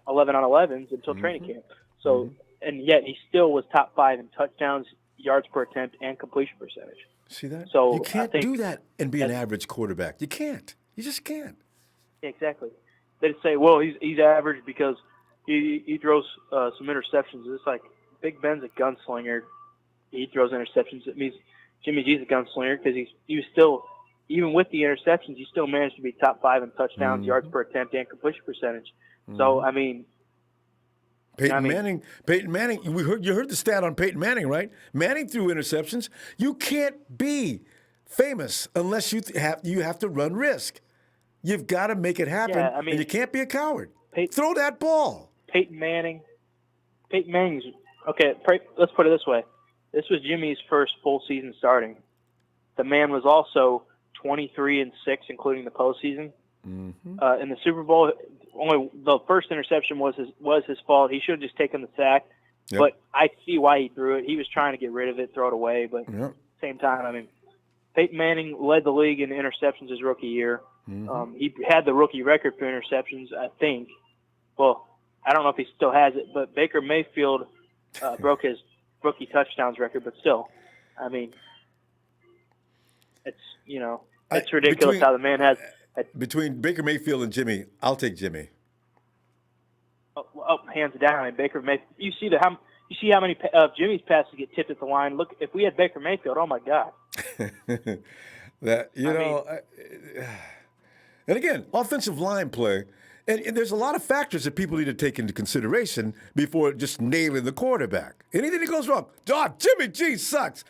11 on 11s until training camp. So, and yet he still was top 5 in touchdowns, yards per attempt, and completion percentage. See that? So you can't do that and be an average quarterback. You can't. You just can't. Exactly. They'd say, well, he's average because he throws some interceptions. It's like Big Ben's a gunslinger. He throws interceptions. It means Jimmy G's a gunslinger because he was still, even with the interceptions, he still managed to be top 5 in touchdowns, yards per attempt, and completion percentage. So, I mean, Peyton Manning, you heard the stat on Peyton Manning, right? Manning threw interceptions. You can't be famous unless you have to run risk. You've got to make it happen, and you can't be a coward. Throw that ball. Peyton Manning's okay. Let's put it this way: this was Jimmy's first full season starting. The man was also 23-6, including the postseason. In the Super Bowl, only the first interception was his fault. He should have just taken the sack. Yep. But I see why he threw it. He was trying to get rid of it, throw it away. But at the same time, Peyton Manning led the league in interceptions his rookie year. He had the rookie record for interceptions, I think. Well, I don't know if he still has it, but Baker Mayfield broke his rookie touchdowns record. But still, it's ridiculous how the man has. Between Baker Mayfield and Jimmy, I'll take Jimmy. Hands down. Baker Mayfield. You see how many of Jimmy's passes get tipped at the line. Look, if we had Baker Mayfield, oh my God. And again, offensive line play, and there's a lot of factors that people need to take into consideration before just nailing the quarterback. Anything that goes wrong, Jimmy G sucks.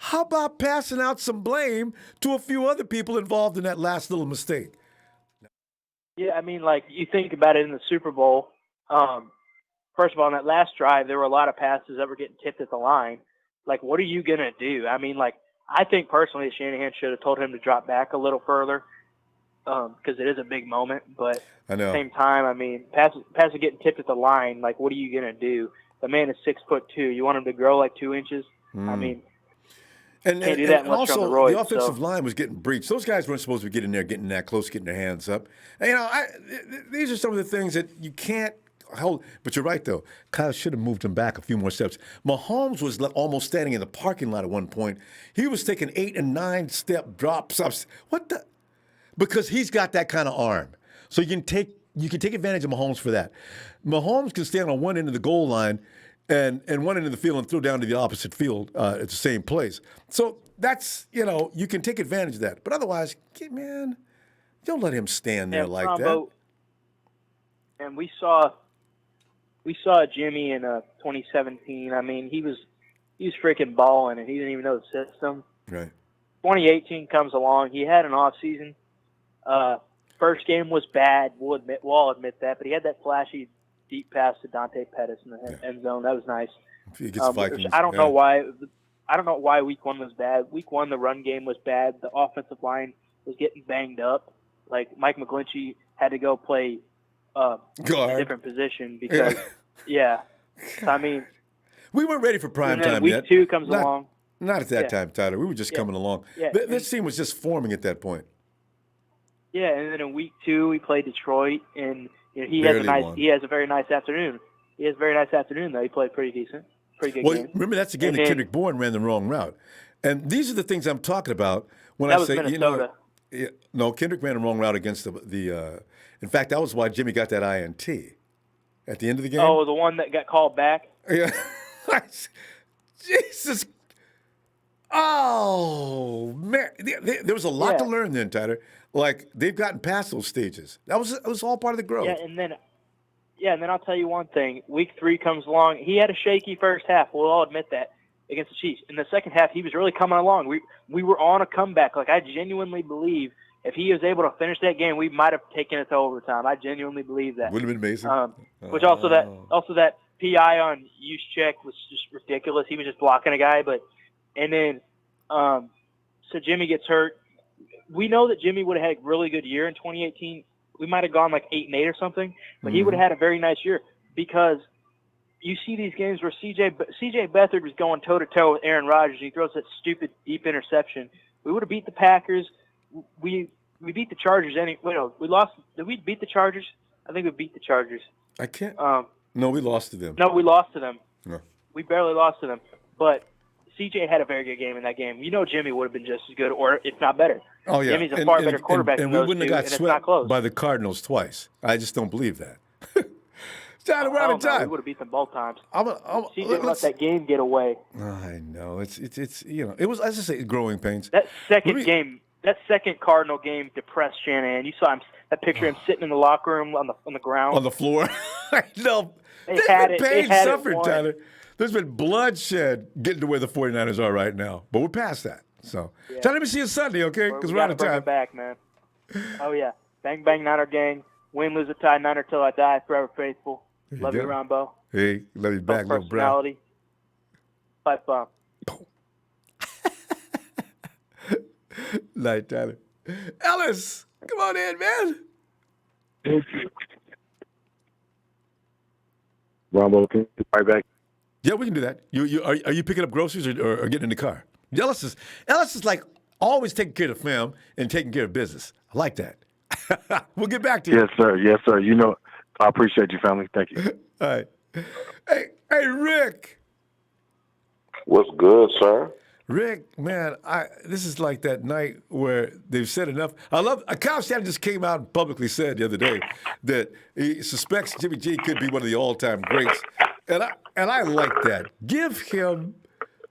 How about passing out some blame to a few other people involved in that last little mistake? Yeah, you think about it in the Super Bowl. First of all, on that last drive, there were a lot of passes that were getting tipped at the line. Like, what are you going to do? I think personally Shanahan should have told him to drop back a little further because it is a big moment. But at the same time, passes getting tipped at the line, like, what are you going to do? The man is 6'2". You want him to grow like 2 inches? And also, the offensive line was getting breached. Those guys weren't supposed to be getting there, getting that close, getting their hands up. And, these are some of the things that you can't hold. But you're right, though. Kyle should have moved him back a few more steps. Mahomes was almost standing in the parking lot at one point. He was taking 8 and 9 step drops. What the? Because he's got that kind of arm. So you can take advantage of Mahomes for that. Mahomes can stand on one end of the goal line and one end of the field and throw down to the opposite field at the same place. So that's, you can take advantage of that. But otherwise, man, don't let him stand there like that. And we saw Jimmy in 2017. He was freaking balling, and he didn't even know the system. Right. 2018 comes along. He had an off season. First game was bad. We'll all admit that. But he had that flashy deep pass to Dante Pettis in the end zone. That was nice. I don't know why. I don't know why Week 1 was bad. Week 1, the run game was bad. The offensive line was getting banged up. Like Mike McGlinchey had to go play a different position because, we weren't ready for prime time week yet. Week 2 comes along. Not at that time, Tyler. We were just coming along. Yeah. This team was just forming at that point. Yeah, and then in Week 2 we played Detroit, and he has a very nice afternoon. He has a very nice afternoon though. He played pretty decent, pretty good game. Remember that's the game that Kendrick Bourne ran the wrong route, and these are the things I'm talking about when I say Minnesota. No, Kendrick ran the wrong route against the. In fact, that was why Jimmy got that INT at the end of the game. Oh, the one that got called back. Yeah, Jesus. Oh man, there was a lot to Yeah, learn then, Tyler. Like they've gotten past those stages. It was all part of the yeah, growth. and then I'll tell you one thing. Week 3 comes along. He had a shaky first half. We'll all admit that against the Chiefs. In the second half, he was really coming along. We were on a comeback. Like I genuinely believe if he was able to finish that game, we might have taken it to overtime. I genuinely believe that. Would have been amazing. Which also that PI on Juszczyk was just ridiculous. He was just blocking a guy, and then so Jimmy gets hurt. We know that Jimmy would have had a really good year in 2018. We might have gone like 8-8 or something, but he would have had a very nice year because you see these games where CJ Beathard was going toe-to-toe with Aaron Rodgers. And he throws that stupid deep interception. We would have beat the Packers. We beat the Chargers. We lost. Did we beat the Chargers? I think we beat the Chargers. I can't. No, we lost to them. No, we lost to them. No. We barely lost to them. But CJ had a very good game in that game. You know Jimmy would have been just as good, or if not better. Oh, yeah. Jimmy's a far better quarterback and than we those wouldn't two, have got and it's not close. swept by the Cardinals twice. I just don't believe that. Tyler, we're out of time. We would have beat them both times. CJ let that game get away. I know. It's it was, as I say, growing pains. That second Cardinal game depressed Shanahan. You saw that picture of him sitting in the locker room on the ground. On the floor. I know. They had suffered, Tyler. There's been bloodshed getting to where the 49ers are right now. But we're past that. So, Tyler, let me see you Sunday, okay? Because we're out of time. Back, man. Oh, yeah. Bang, bang, Niner gang. Win, lose, or tie, Niner till I die. Forever faithful. Love you, Ronbo. Hey, love you back, little bro. Personality. Pipe bomb. Night, Tyler. Ellis, come on in, man. Ronbo, can you right back? Yeah, we can do that. Are you picking up groceries or getting in the car? Ellis is like always taking care of the fam and taking care of business. I like that. We'll get back to you. Yes, sir. Yes, sir. You know, I appreciate you, family. Thank you. All right. Hey, Rick. What's good, sir? Rick, man, this is like that night where they've said enough. Kyle Shanahan just came out and publicly said the other day that he suspects Jimmy G could be one of the all-time greats, and I like that. Give him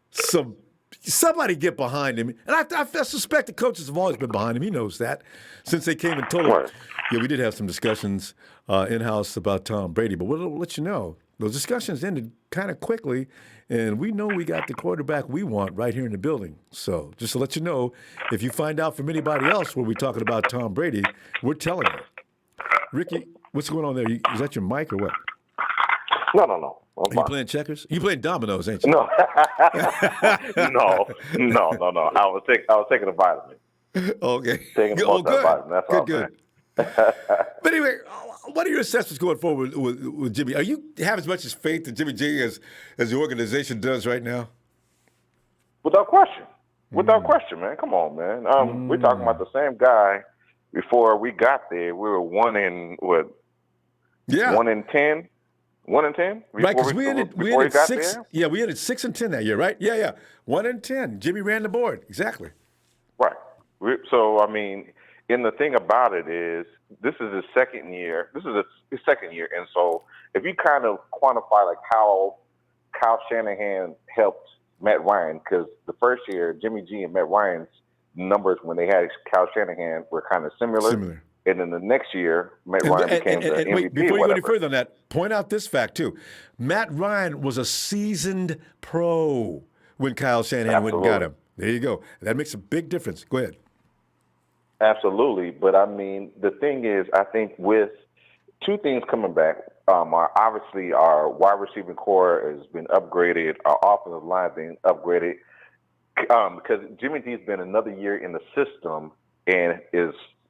somebody get behind him, and I suspect the coaches have always been behind him. He knows that since they came and told him. Right. Yeah, we did have some discussions in-house about Tom Brady, but we'll let you know. Those discussions ended kind of quickly, and we know we got the quarterback we want right here in the building. So just to let you know, if you find out from anybody else where we're talking about Tom Brady, we're telling you. Ricky, what's going on there? Is that your mic or what? No. Are you playing checkers? You playing dominoes, ain't you? No. No. I was taking a vitamin. Okay. Taking a multivitamin. That's all. Good. But anyway, what are your assessments going forward with Jimmy? Are you have as much as faith in Jimmy G as the organization does right now? Without question, man. Come on, man. We're talking about the same guy. Before we got there, we were 1 in 10. 1 in 10. Right, because we ended 6. There? Yeah, we ended 6-10 that year, right? Yeah. 1 in 10. Jimmy ran the board. Exactly. Right. So I mean. And the thing about it is, this is his second year. And so if you kind of quantify like how Kyle Shanahan helped Matt Ryan, because the first year, Jimmy G and Matt Ryan's numbers when they had Kyle Shanahan were kind of similar. And then the next year, Matt Ryan became the MVP. Wait, before you go any further on that, point out this fact, too. Matt Ryan was a seasoned pro when Kyle Shanahan went and got him. There you go. That makes a big difference. Go ahead. Absolutely. But, I mean, the thing is, I think with two things coming back, obviously our wide receiving core has been upgraded, our offensive line has been upgraded, because Jimmy G's been another year in the system and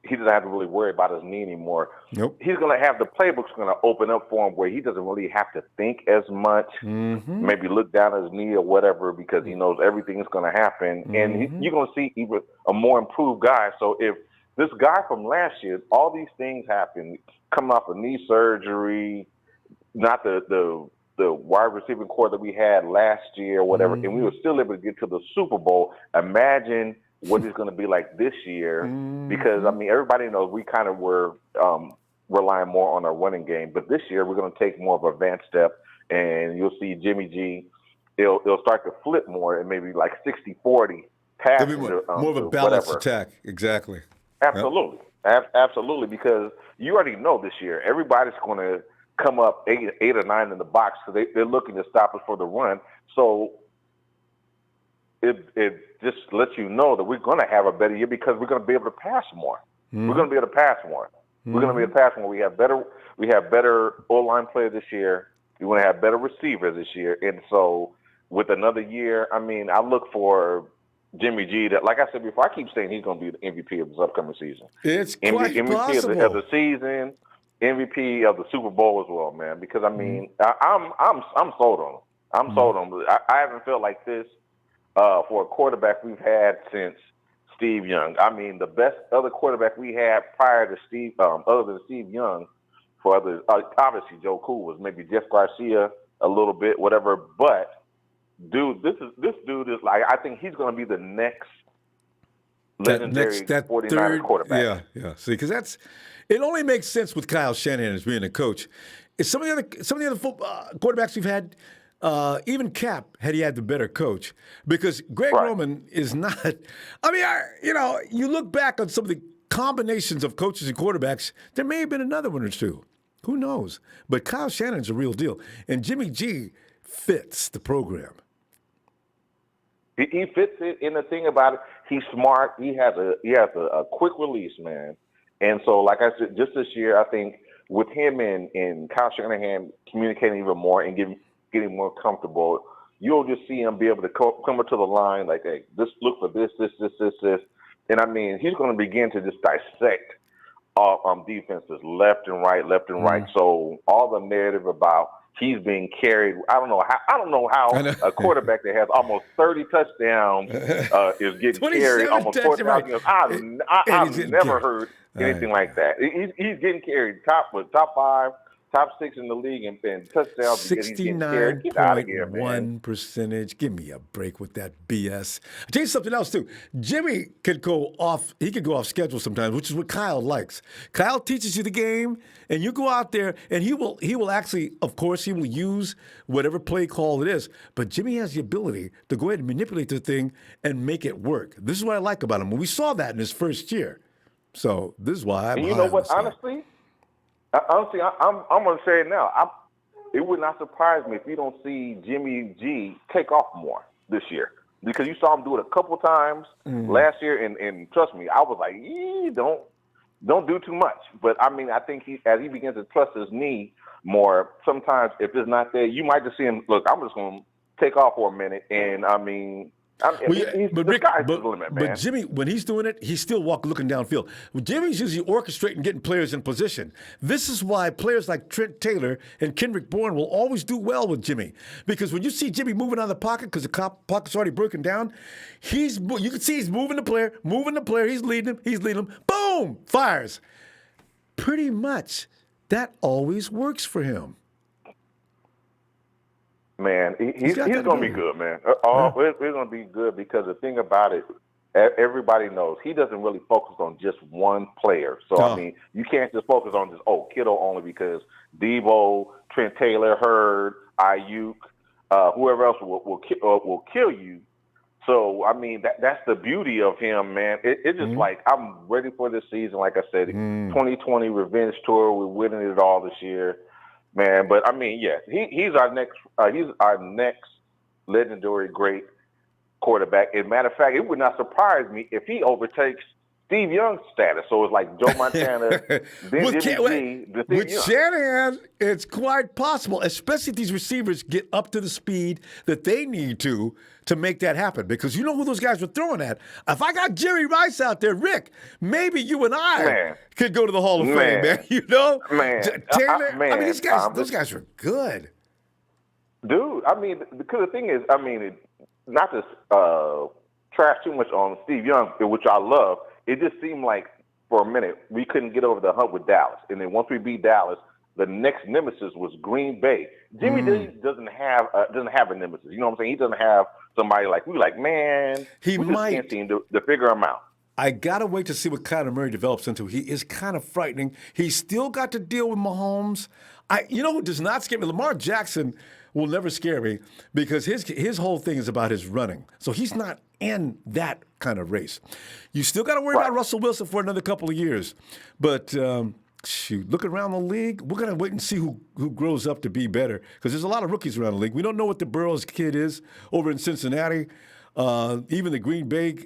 he doesn't have to really worry about his knee anymore. Nope. He's going to have the playbook's going to open up for him where he doesn't really have to think as much, maybe look down at his knee or whatever, because he knows everything's going to happen. And you're going to see even a more improved guy. So if this guy from last year, all these things happen, coming off of knee surgery, not the wide receiving core that we had last year or whatever, and we were still able to get to the Super Bowl. Imagine what it's going to be like this year, because, I mean, everybody knows we kind of were relying more on our running game. But this year, we're going to take more of an advanced step, and you'll see Jimmy G it'll start to flip more and maybe like 60-40 There'll passing be to, more of a to balanced whatever. attack. Exactly. Absolutely. Absolutely, because you already know this year everybody's going to come up eight or nine in the box because they're looking to stop us for the run. So it just lets you know that we're going to have a better year because we're going to be able to pass more. We're going to be able to pass more. We're going to be able to pass more. We have better O-line play this year. We're going to have better receivers this year. And so with another year, I mean, I look for Jimmy G. That, like I said before, I keep saying he's going to be the MVP of this upcoming season. It's quite MVP possible. of the season, MVP of the Super Bowl as well, man. Because I mean, I'm sold on him. I'm sold on him. I haven't felt like this for a quarterback we've had since Steve Young. I mean, the best other quarterback we had prior to Steve, other than Steve Young, for others, obviously Joe Cool was maybe Jeff Garcia a little bit, whatever. But dude, this dude is like, I think he's going to be the next legendary 49ers quarterback. Yeah. See, because it only makes sense with Kyle Shanahan as being a coach. It's some of the other quarterbacks we've had. Even Cap, had he had the better coach, because Greg Roman is not. I mean, you look back on some of the combinations of coaches and quarterbacks, there may have been another one or two. Who knows? But Kyle Shanahan's a real deal, and Jimmy G fits the program. He fits it. And the thing about it, he's smart. He has a quick release, man. And so, like I said, just this year, I think with him and Kyle Shanahan communicating even more and getting more comfortable, you'll just see him be able to come up to the line like, hey, just look for this. And I mean, he's going to begin to just dissect defenses left and right. So all the narrative about he's being carried, I don't know how a quarterback that has almost 30 touchdowns is getting carried almost 4,000 yards. I've never heard anything like that. He's getting carried top 5, top 6 in the league and touchdowns. 69.1 percentage. Give me a break with that BS. I'll tell you something else too. Jimmy could go off. He could go off schedule sometimes, which is what Kyle likes. Kyle teaches you the game, and you go out there, and he will actually, of course, he will use whatever play call it is. But Jimmy has the ability to go ahead and manipulate the thing and make it work. This is what I like about him. We saw that in his first year. So this is why I'm. And you know what? Honestly, I'm going to say it now. It would not surprise me if you don't see Jimmy G take off more this year, because you saw him do it a couple times last year, and trust me, I was like, don't do too much. But I mean, I think as he begins to trust his knee more, sometimes if it's not there, you might just see him. Look, I'm just going to take off for a minute, and I mean. But Jimmy, when he's doing it, he's still looking downfield. Jimmy's usually orchestrating, getting players in position. This is why players like Trent Taylor and Kendrick Bourne will always do well with Jimmy, because when you see Jimmy moving out of the pocket because the pocket's already broken down, you can see he's moving the player. He's leading him. Boom, fires. Pretty much, that always works for him. Man, he's going to be good, man. We're going to be good, because the thing about it, everybody knows he doesn't really focus on just one player. So, I mean, you can't just focus on just, Kittle only, because Debo, Trent Taylor, Hurd, Ayuk, whoever else will kill you. So, I mean, that's the beauty of him, man. It's just like, I'm ready for this season. Like I said, 2020 revenge tour. We're winning it all this year. Man, but I mean, yeah, he's our next legendary great quarterback. As a matter of fact, it would not surprise me if he overtakes Steve Young's status. So it's like Joe Montana, then Jimmy G, with Shanahan, it's quite possible, especially if these receivers get up to the speed that they need to make that happen. Because you know who those guys were throwing at. If I got Jerry Rice out there, Rick, maybe you and I could go to the Hall of Fame, man. You know? Taylor, I mean, those guys are good. Dude, I mean, because the thing is, I mean, not to trash too much on Steve Young, which I love, it just seemed like for a minute we couldn't get over the hump with Dallas. And then once we beat Dallas, the next nemesis was Green Bay. Jimmy doesn't have a nemesis. You know what I'm saying? He doesn't have somebody like, man, we just can't seem to figure him out. I got to wait to see what Kyler Murray develops into. He is kind of frightening. He's still got to deal with Mahomes. You know who does not scare me? Lamar Jackson will never scare me because his whole thing is about his running. So he's not in that kind of race. You still got to worry about Russell Wilson for another couple of years. But shoot, looking around the league, we're going to wait and see who grows up to be better because there's a lot of rookies around the league. We don't know what the Burrows kid is over in Cincinnati. Even the Green Bay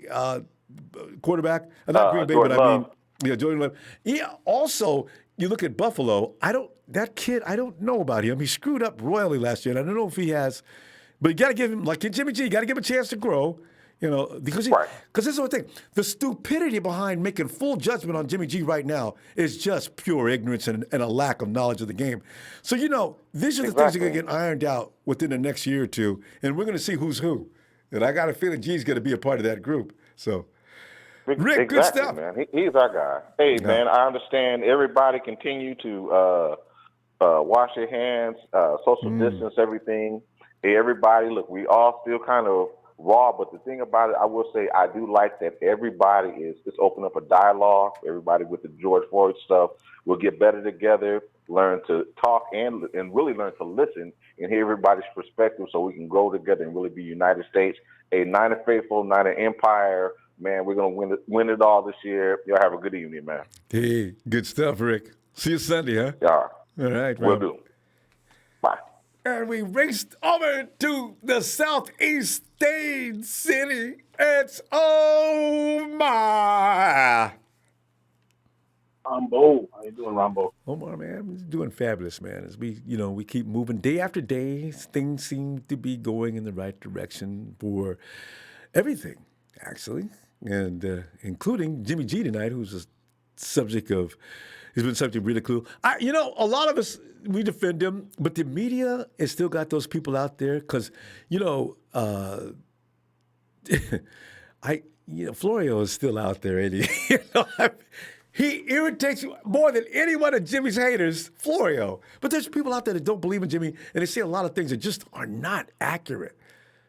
quarterback, not Green Bay, Jordan but Love. Jordan Love. Yeah. Also, you look at Buffalo. That kid. I don't know about him. He screwed up royally last year, and I don't know if he has. But you got to give him, like Jimmy G, you got to give him a chance to grow. You know, because this is the thing. The stupidity behind making full judgment on Jimmy G right now is just pure ignorance and a lack of knowledge of the game. So these are the things that are going to get ironed out within the next year or two, and we're going to see who's who. And I got a feeling G's going to be a part of that group. So. Rick, good stuff. Man. He's our guy. Hey, man, I understand everybody continue to wash their hands, social distance, everything. Hey, everybody, look, we all still kind of raw, but the thing about it, I will say I do like that everybody is open up a dialogue. Everybody with the George Floyd stuff will get better together, learn to talk and really learn to listen and hear everybody's perspective so we can grow together and really be United States, a Niner faithful, Niner empire. Man, we're going to win it all this year. Y'all have a good evening, man. Hey, good stuff, Rick. See you Sunday, huh? Yeah. All right, Will do. Bye. And we raced over to the Southeast State City. It's Omar. Ronbo. How you doing, Ronbo? Omar, man, he's doing fabulous, man. As we keep moving day after day, things seem to be going in the right direction for everything, actually. And including Jimmy G tonight, who's a subject of, he's been subject of ridicule. A lot of us, we defend him, but the media has still got those people out there because, Florio is still out there, and he irritates you more than any one of Jimmy's haters, Florio. But there's people out there that don't believe in Jimmy, and they say a lot of things that just are not accurate,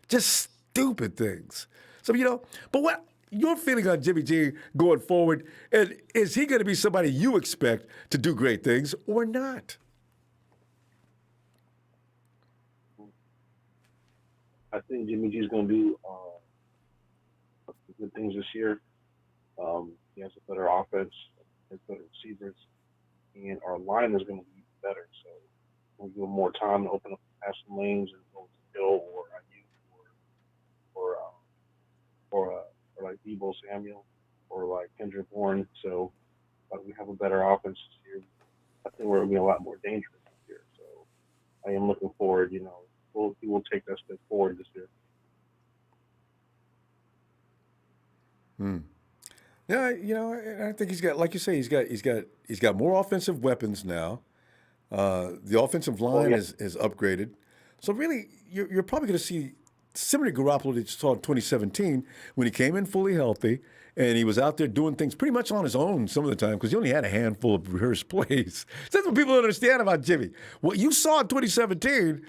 just stupid things. So, but what your feeling on Jimmy G going forward, and is he going to be somebody you expect to do great things or not? I think Jimmy G is going to do good things this year. He has a better offense, has better receivers, and our line is going to be better. So we'll give him more time to open up the passing lanes and go to Bill or IU or like Debo Samuel or like Kendrick Bourne. So we have a better offense this year. I think we're going to be a lot more dangerous this year. So I am looking forward. He will take that step forward this year. Yeah, I think he's got, like you say, he's got more offensive weapons now. The offensive line is upgraded. So really, you're probably going to see similar to Garoppolo that you saw in 2017 when he came in fully healthy and he was out there doing things pretty much on his own some of the time because he only had a handful of rehearsed plays. That's what people don't understand about Jimmy. What you saw in 2017,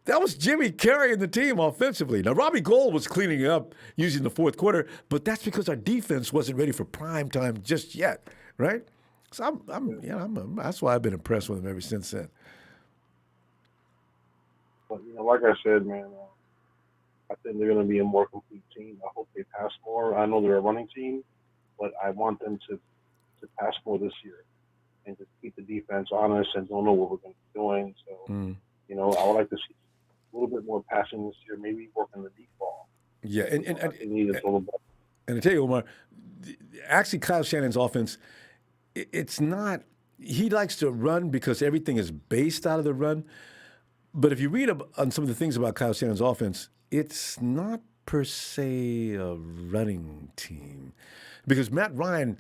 that was Jimmy carrying the team offensively. Now, Robbie Gould was cleaning up using the fourth quarter, but that's because our defense wasn't ready for prime time just yet, right? So that's why I've been impressed with him ever since then. But like I said, man, I think they're going to be a more complete team. I hope they pass more. I know they're a running team, but I want them to pass more this year and just keep the defense honest and don't know what we're going to be doing. So, I would like to see a little bit more passing this year, maybe working the deep ball. Yeah, and I need a little bit. And I tell you, Omar, actually Kyle Shanahan's offense, it's not, he likes to run because everything is based out of the run. But if you read on some of the things about Kyle Shanahan's offense, it's not per se a running team. Because Matt Ryan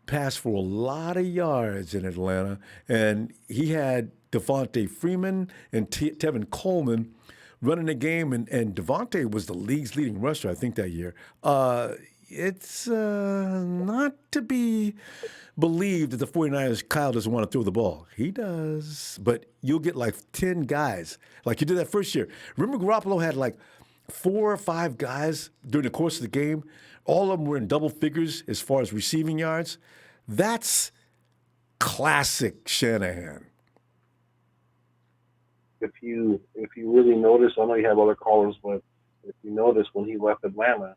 passed for a lot of yards in Atlanta, and he had Devontae Freeman and Tevin Coleman running the game, and Devontae was the league's leading rusher, I think, that year. It's not to be believed that the 49ers, Kyle doesn't want to throw the ball. He does. But you'll get like 10 guys, like you did that first year. Remember Garoppolo had like 4 or 5 guys during the course of the game. All of them were in double figures as far as receiving yards. That's classic Shanahan. If you really notice, I know you have other callers, but if you notice when he left Atlanta,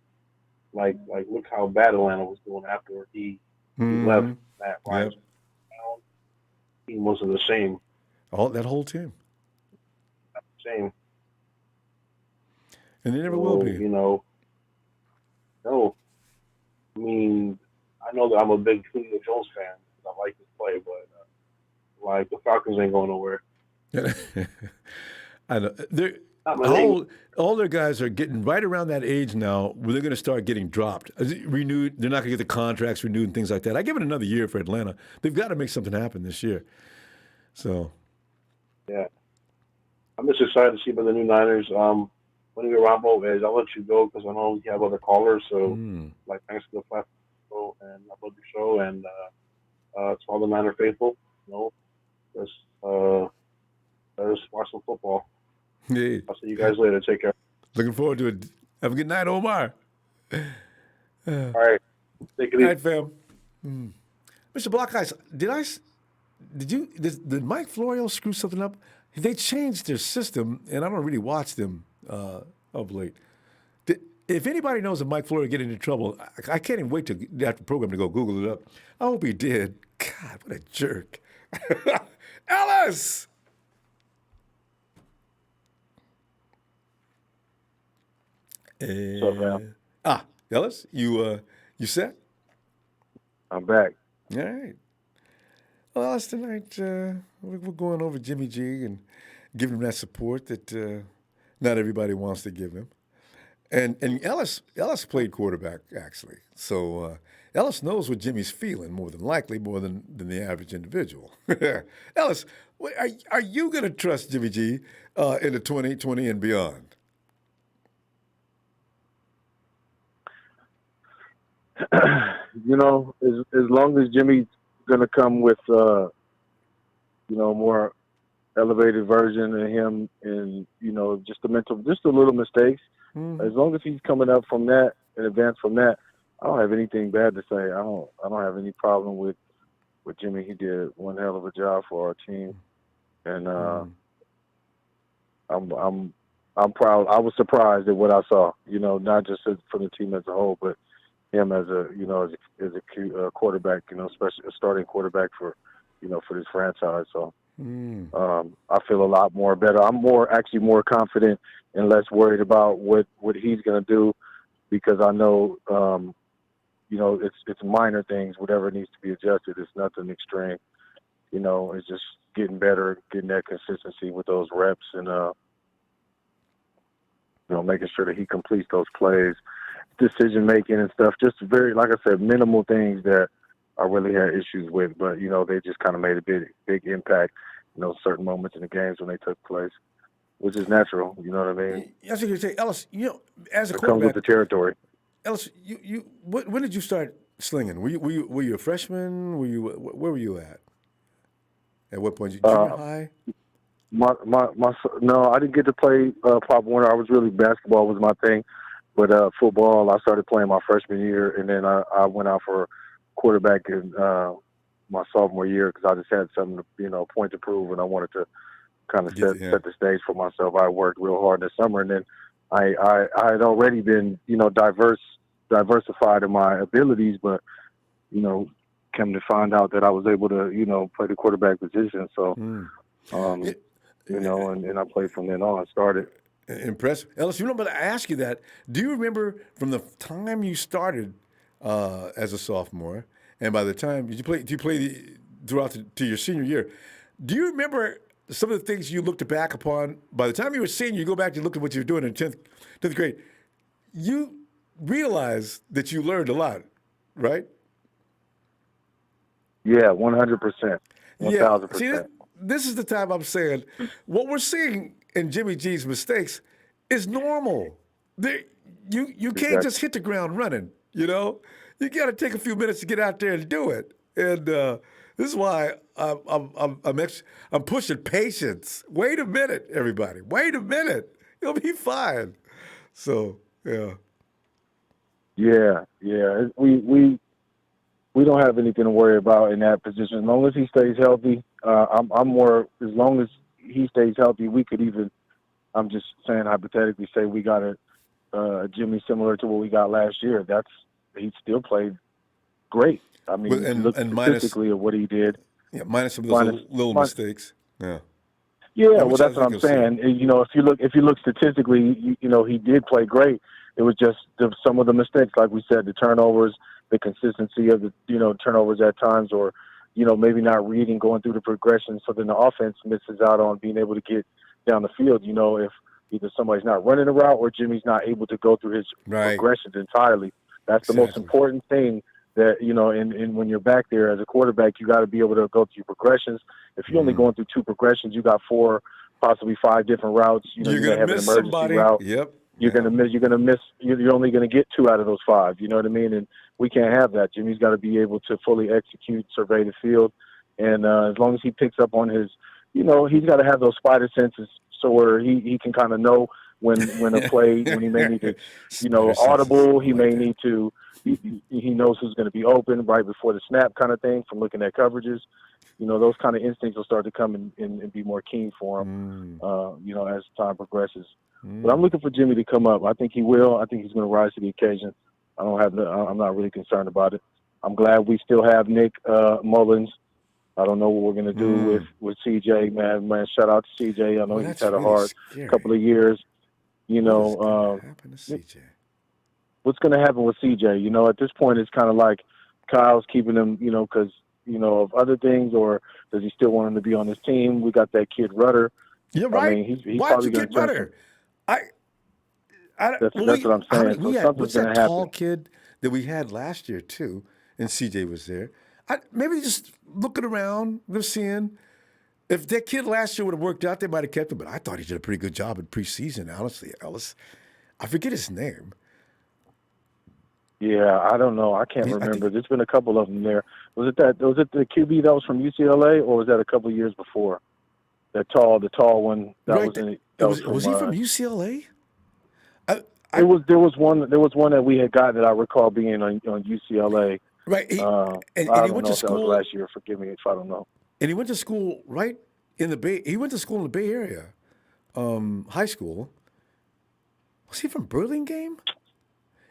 like look how bad Atlanta was doing after he left Matt Ryan. Yep. He wasn't the same. That whole team. Same. And they never will be. You know, no. I mean, I know that I'm a big Julio Jones fan. I like his play, but like the Falcons ain't going nowhere. I know. All their guys are getting right around that age now where they're going to start getting dropped. Renewed. They're not going to get the contracts renewed and things like that. I give it another year for Atlanta. They've got to make something happen this year. So. Yeah. I'm just excited to see about the new Niners. When you Ronbo is, I'll let you go because I know you have other callers. So, thanks for the platform, and I love your show. And to all the Niner faithful, let's watch some football. Hey. I'll see you guys later. Take care. Looking forward to it. Have a good night, Omar. All right. Take it easy. All right, fam. Mr. Blockeyes, did Mike Florio screw something up? They changed their system, and I don't really watch them of late. If anybody knows that Mike Florio get into trouble, I can't even wait till after the program to go Google it up. I hope he did. God, what a jerk. Ellis! What's up, man? Ellis, you set? I'm back. All right. Well, Ellis, tonight we're going over Jimmy G and giving him that support that not everybody wants to give him. And Ellis played quarterback, actually. So Ellis knows what Jimmy's feeling, more than likely, more than the average individual. Ellis, are you going to trust Jimmy G into 2020 and beyond? As long as Jimmy's going to come with, more elevated version of him and, just a little mistakes. As long as he's coming up from that and advance from that, I don't have anything bad to say. I don't have any problem with Jimmy. He did one hell of a job for our team. And I'm proud. I was surprised at what I saw, not just for the team as a whole, but him as a quarterback, especially a starting quarterback for this franchise. So I feel a lot more better. I'm actually more confident and less worried about what he's going to do because I know, it's minor things, whatever needs to be adjusted. It's nothing extreme. It's just getting better, getting that consistency with those reps and, making sure that he completes those plays, decision making and stuff. Just very, like I said, minimal things that I really had issues with, but they just kind of made a big impact. Certain moments in the games when they took place, which is natural. You know what I mean? That's what you say, Ellis. As a it quarterback, comes with the territory. Ellis, when did you start slinging? Were you a freshman? Where were you at? At what point? Junior high? No, I didn't get to play Pop Warner. I was really basketball was my thing. But football, I started playing my freshman year, and then I went out for quarterback in my sophomore year because I just had something to, point to prove, and I wanted to kind of set the stage for myself. I worked real hard this summer, and then I had already been, diversified in my abilities, but, came to find out that I was able to, play the quarterback position. So, and I played from then on. Started. Impressive. Ellis, but I ask you that. Do you remember from the time you started as a sophomore, and by the time you play throughout to your senior year, do you remember some of the things you looked back upon? By the time you were senior, you go back and look at what you were doing in 10th grade. You realize that you learned a lot, right? Yeah, 100%. 1,000%. See, this is the time I'm saying what we're seeing in Jimmy G's mistakes is normal. You can't just hit the ground running, You got to take a few minutes to get out there and do it. And this is why I'm pushing patience. Wait a minute, everybody. Wait a minute. You'll be fine. So yeah. Yeah. We don't have anything to worry about in that position as long as he stays healthy. I'm more as long as he stays healthy. We could even. I'm just saying hypothetically, say we got a Jimmy similar to what we got last year. He still played great. I mean, if you look And statistically at what he did, minus some of those minus, little mistakes. Yeah. yeah, well, Which I that's what think I'm you'll see. saying. If you look statistically, he did play great. It was just some of the mistakes, like we said, the turnovers, the consistency of the turnovers at times, or maybe not reading, going through the progression, so then the offense misses out on being able to get down the field. If either somebody's not running a route or Jimmy's not able to go through his Right. progressions entirely. That's the most important thing. That and when you're back there as a quarterback, you got to be able to go through your progressions. If you're only going through 2 progressions, you got 4, possibly 5 different routes. You You're may have an miss emergency somebody. route. Yep. You're gonna miss. You're only gonna get 2 out of those 5. You know what I mean? And we can't have that. Jimmy's got to be able to fully execute, survey the field, and as long as he picks up on his, he's got to have those spider senses, so where he can kind of know when a play, when he may need to, audible. He may need to. He knows who's going to be open right before the snap, kind of thing, from looking at coverages. Those kind of instincts will start to come and be more keen for him, as time progresses. But I'm looking for Jimmy to come up. I think he will. I think he's going to rise to the occasion. I'm not really concerned about it. I'm glad we still have Nick Mullins. I don't know what we're going to do with CJ, man. Shout out to CJ. I know he's had a hard couple of years. What's going to happen to CJ? What's going to happen with CJ? At this point, it's kind of like Kyle's keeping him, because, of other things, or does he still want him to be on his team? We got that kid Rudder. You're right. I mean, he's Why'd probably you going get to Rudder? That's what I'm saying. So something's what's going that to happen. tall kid that we had last year too, and CJ was there? Maybe just looking around, they're seeing if that kid last year would have worked out, they might have kept him. But I thought he did a pretty good job in preseason. Honestly, Ellis, I forget his name. Yeah, I don't know. I can't remember. There's been a couple of them there. Was it the QB that was from UCLA, or was that a couple of years before? The tall one that right. was in. Was he from UCLA? There was one that we had got that I recall being on UCLA. Right. He went to school that was last year. Forgive me if I don't know. And he went to school right in the Bay. He went to school in the Bay Area, high school. Was he from Burlingame?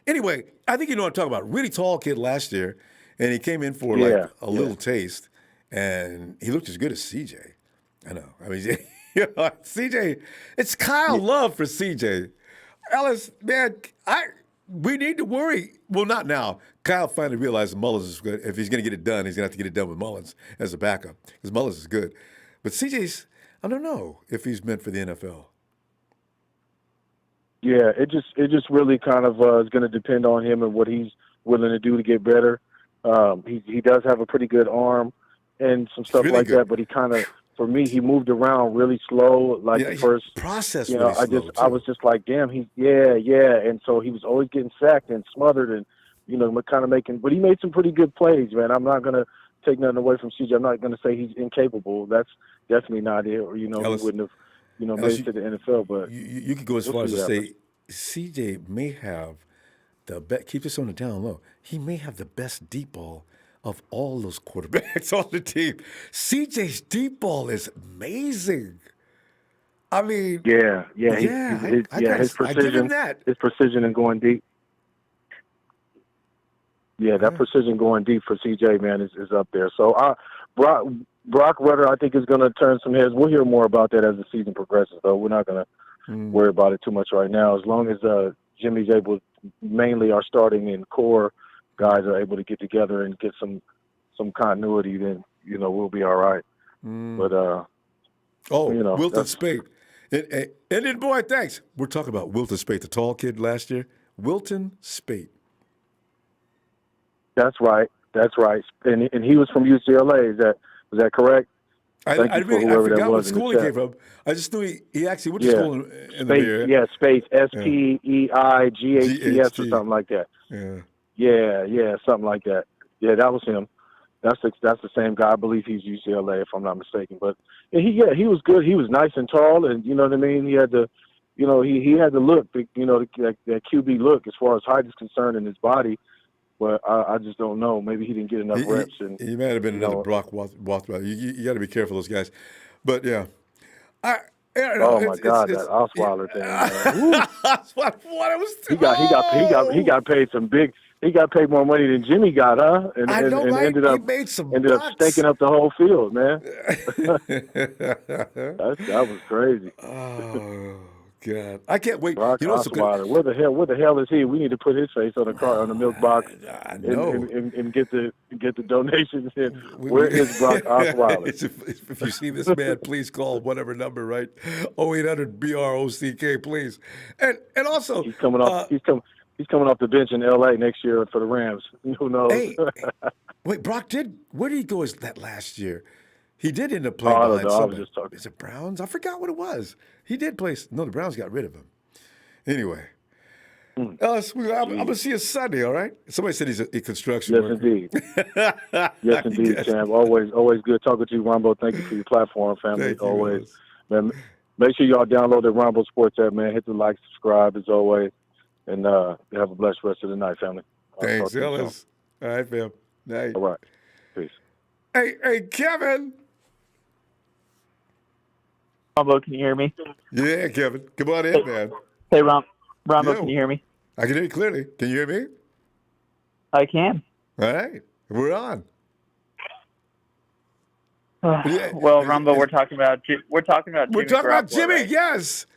Anyway, I think you know what I'm talking about. Really tall kid last year, and he came in for a little taste, and he looked as good as CJ. I know. I mean, CJ. It's Kyle love for CJ. Ellis, man, we need to worry. Well, not now. Kyle finally realized Mullins is good. If he's going to get it done, he's going to have to get it done with Mullins as a backup because Mullins is good. But CJ's, I don't know if he's meant for the NFL. Yeah, it just really kind of is going to depend on him and what he's willing to do to get better. He does have a pretty good arm and some stuff really like good. That, but he kind of, for me, he moved around really slow. Like the first process, really slow I was just like, damn, and so he was always getting sacked and smothered and kind of making. But he made some pretty good plays, man. I'm not gonna take nothing away from CJ. I'm not gonna say he's incapable. That's definitely not it. Or Ellis, he wouldn't have made it to the NFL. But you could go as far as to say CJ may have the best. Keep this on the down low. He may have the best deep ball of all those quarterbacks on the team. CJ's deep ball is amazing. I mean, his precision, I give him that. His precision in going deep. Yeah, that precision going deep for CJ, man, is up there. So Brock Rudder, I think, is going to turn some heads. We'll hear more about that as the season progresses, though. We're not going to worry about it too much right now. As long as Jimmy's able, mainly our starting and core guys are able to get together and get some continuity, then we'll be all right. But Wilton Spate, and then boy, thanks. We're talking about Wilton Spate, the tall kid last year. Wilton Spate. That's right. And he was from UCLA. Was that correct? I forgot what school he came from. I just knew he actually went to school in the Bay Area. Yeah, Space, SPEIGHTS or something like that. Yeah, something like that. Yeah, that was him. That's the same guy. I believe he's UCLA, if I'm not mistaken. But he was good. He was nice and tall, and you know what I mean. He had the you know, he had the look, you know, that QB look as far as height is concerned in his body. But I just don't know. Maybe he didn't get enough reps. And he might have been another Brock Rothwell. You got to be careful of those guys. But yeah, I don't know. Oh my God, that Osweiler thing, man. Woo. What it was. He got paid some big. He got paid more money than Jimmy got, huh? And I know, right? ended He up made some ended up bucks. stinking up the whole field, man. that was crazy. Oh God, I can't wait. Brock You know what's so good? Osweiler. Where the hell is he? We need to put his face on the milk box. I know. And get the donations in. Where is Brock Osweiler? If you see this man, please call whatever number, right? 0800 BROCK, please. And also he's coming off he's coming off the bench in LA next year for the Rams. Who knows? Hey, wait, Brock where did he go that last year? He did end up playing I don't behind know. somebody. I was just talking. Is it Browns? I forgot what it was. He did play. No, the Browns got rid of him. Anyway. I'm going to see you Sunday, all right? Somebody said he's a construction worker. Indeed. Yes, indeed, Sam. Always good talking to you, Ronbo. Thank you for your platform, family. Thank you, always. Man, make sure y'all download the Ronbo Sports app, man. Hit the like, subscribe, as always. And have a blessed rest of the night, family. Thanks, Ellis. All right, fam. Night. All right. Peace. Hey, Kevin. Ronbo, can you hear me? Yeah, Kevin. Come on in, man. Hey, Ronbo, can you hear me? I can hear you clearly. Can you hear me? I can. All right. We're on. Well, Ronbo, we're talking about Jimmy Jimmy, right? yes.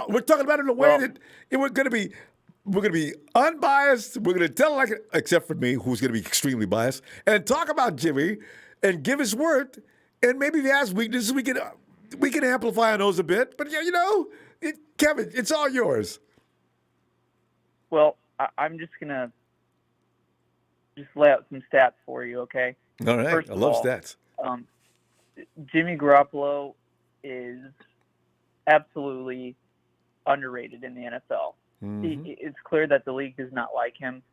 We're talking about it in a way that we're going to be unbiased. We're going to tell except for me, who's going to be extremely biased, and talk about Jimmy and give his word. And maybe if he has weaknesses, we can amplify on those a bit. But Kevin, it's all yours. Well, I'm just gonna lay out some stats for you, okay? All right. First I love stats. Jimmy Garoppolo is absolutely underrated in the NFL. Mm-hmm. It's clear that the league does not like him,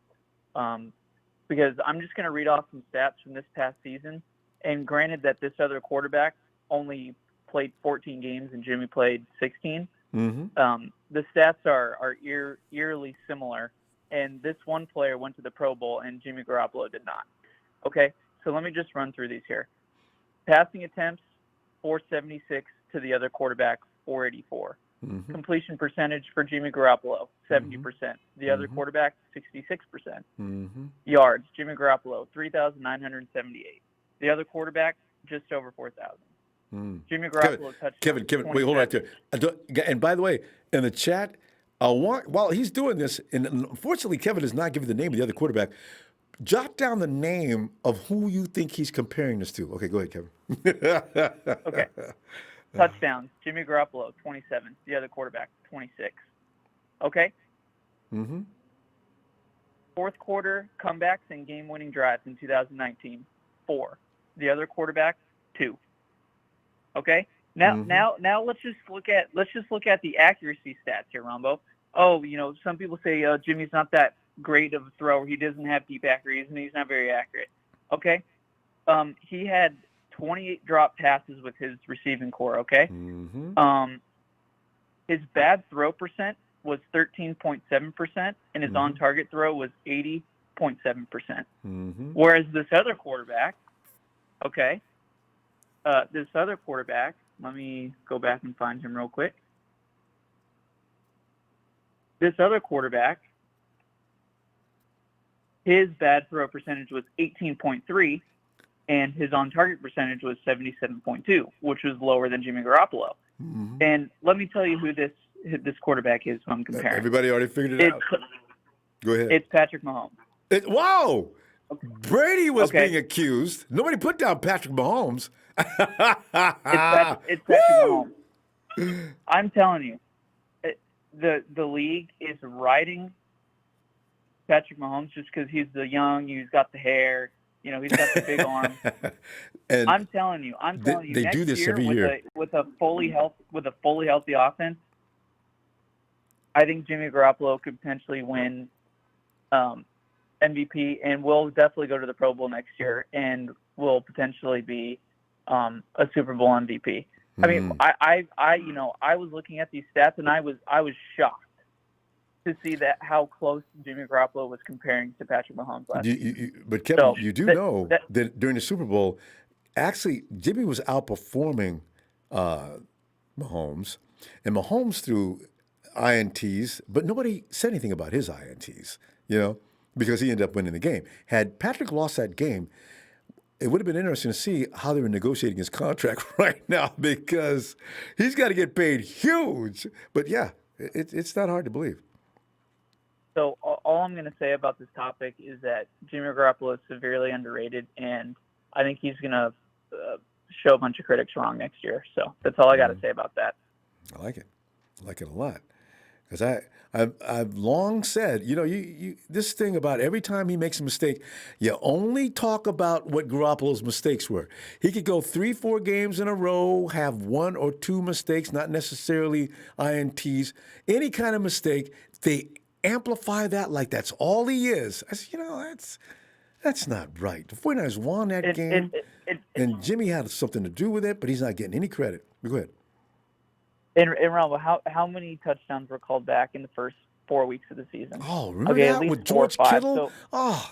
because I'm just going to read off some stats from this past season. And granted that this other quarterback only played 14 games and Jimmy played 16, mm-hmm. The stats are eerily similar. And this one player went to the Pro Bowl and Jimmy Garoppolo did not. Okay, so let me just run through these here. Passing attempts, 476 to the other quarterback, 484. Mm-hmm. Completion percentage for Jimmy Garoppolo, 70%. Mm-hmm. The other quarterback, 66%. Mm-hmm. Yards, Jimmy Garoppolo, 3,978. The other quarterback, just over 4,000. Jimmy Garoppolo touched. Kevin, wait, hold on right there. And by the way, in the chat, while he's doing this, and unfortunately Kevin does not give you the name of the other quarterback, jot down the name of who you think he's comparing this to. Okay, go ahead, Kevin. Okay. Touchdowns, Jimmy Garoppolo, 27. The other quarterback, 26. Okay? Mm-hmm. Fourth quarter comebacks and game-winning drives in 2019, 4. The other quarterback, 2. Okay? Now let's just look at the accuracy stats here, Ronbo. Oh, some people say Jimmy's not that great of a thrower. He doesn't have deep accuracy, and he's not very accurate. Okay? He had 28 drop passes with his receiving core, okay? Mm-hmm. His bad throw percent was 13.7%, and his on-target throw was 80.7%. Mm-hmm. Whereas this other quarterback, let me go back and find him real quick. This other quarterback, his bad throw percentage was 18.3%, and his on-target percentage was 77.2%, which was lower than Jimmy Garoppolo. Mm-hmm. And let me tell you who this quarterback is who I'm comparing. Everybody already figured it out. Go ahead. It's Patrick Mahomes. Wow! Okay. Brady was being accused. Nobody put down Patrick Mahomes. It's Patrick Mahomes. I'm telling you, the league is riding Patrick Mahomes just because he's he's got the hair, he's got the big arms. And I'm telling you, they do this every year with a fully healthy offense. I think Jimmy Garoppolo could potentially win MVP, and will definitely go to the Pro Bowl next year, and will potentially be a Super Bowl MVP. I mean, I was looking at these stats and I was shocked to see that how close Jimmy Garoppolo was comparing to Patrick Mahomes last season. But Kevin, So you do know that during the Super Bowl, actually Jimmy was outperforming Mahomes, and Mahomes threw INTs, but nobody said anything about his INTs, because he ended up winning the game. Had Patrick lost that game, it would have been interesting to see how they were negotiating his contract right now, because he's got to get paid huge. But yeah, it's not hard to believe. So all I'm going to say about this topic is that Jimmy Garoppolo is severely underrated, and I think he's going to show a bunch of critics wrong next year. So that's all I got to say about that. I like it. I like it a lot. Because I've long said, you this thing about every time he makes a mistake, you only talk about what Garoppolo's mistakes were. He could go 3-4 games in a row, have 1 or 2 mistakes, not necessarily INTs. Any kind of mistake, they amplify that like that's all he is. I said, that's not right. The 49ers won that game, and Jimmy had something to do with it, but he's not getting any credit. Go ahead. And Ronbo, how many touchdowns were called back in the first 4 weeks of the season? Oh, remember that with George Kittle?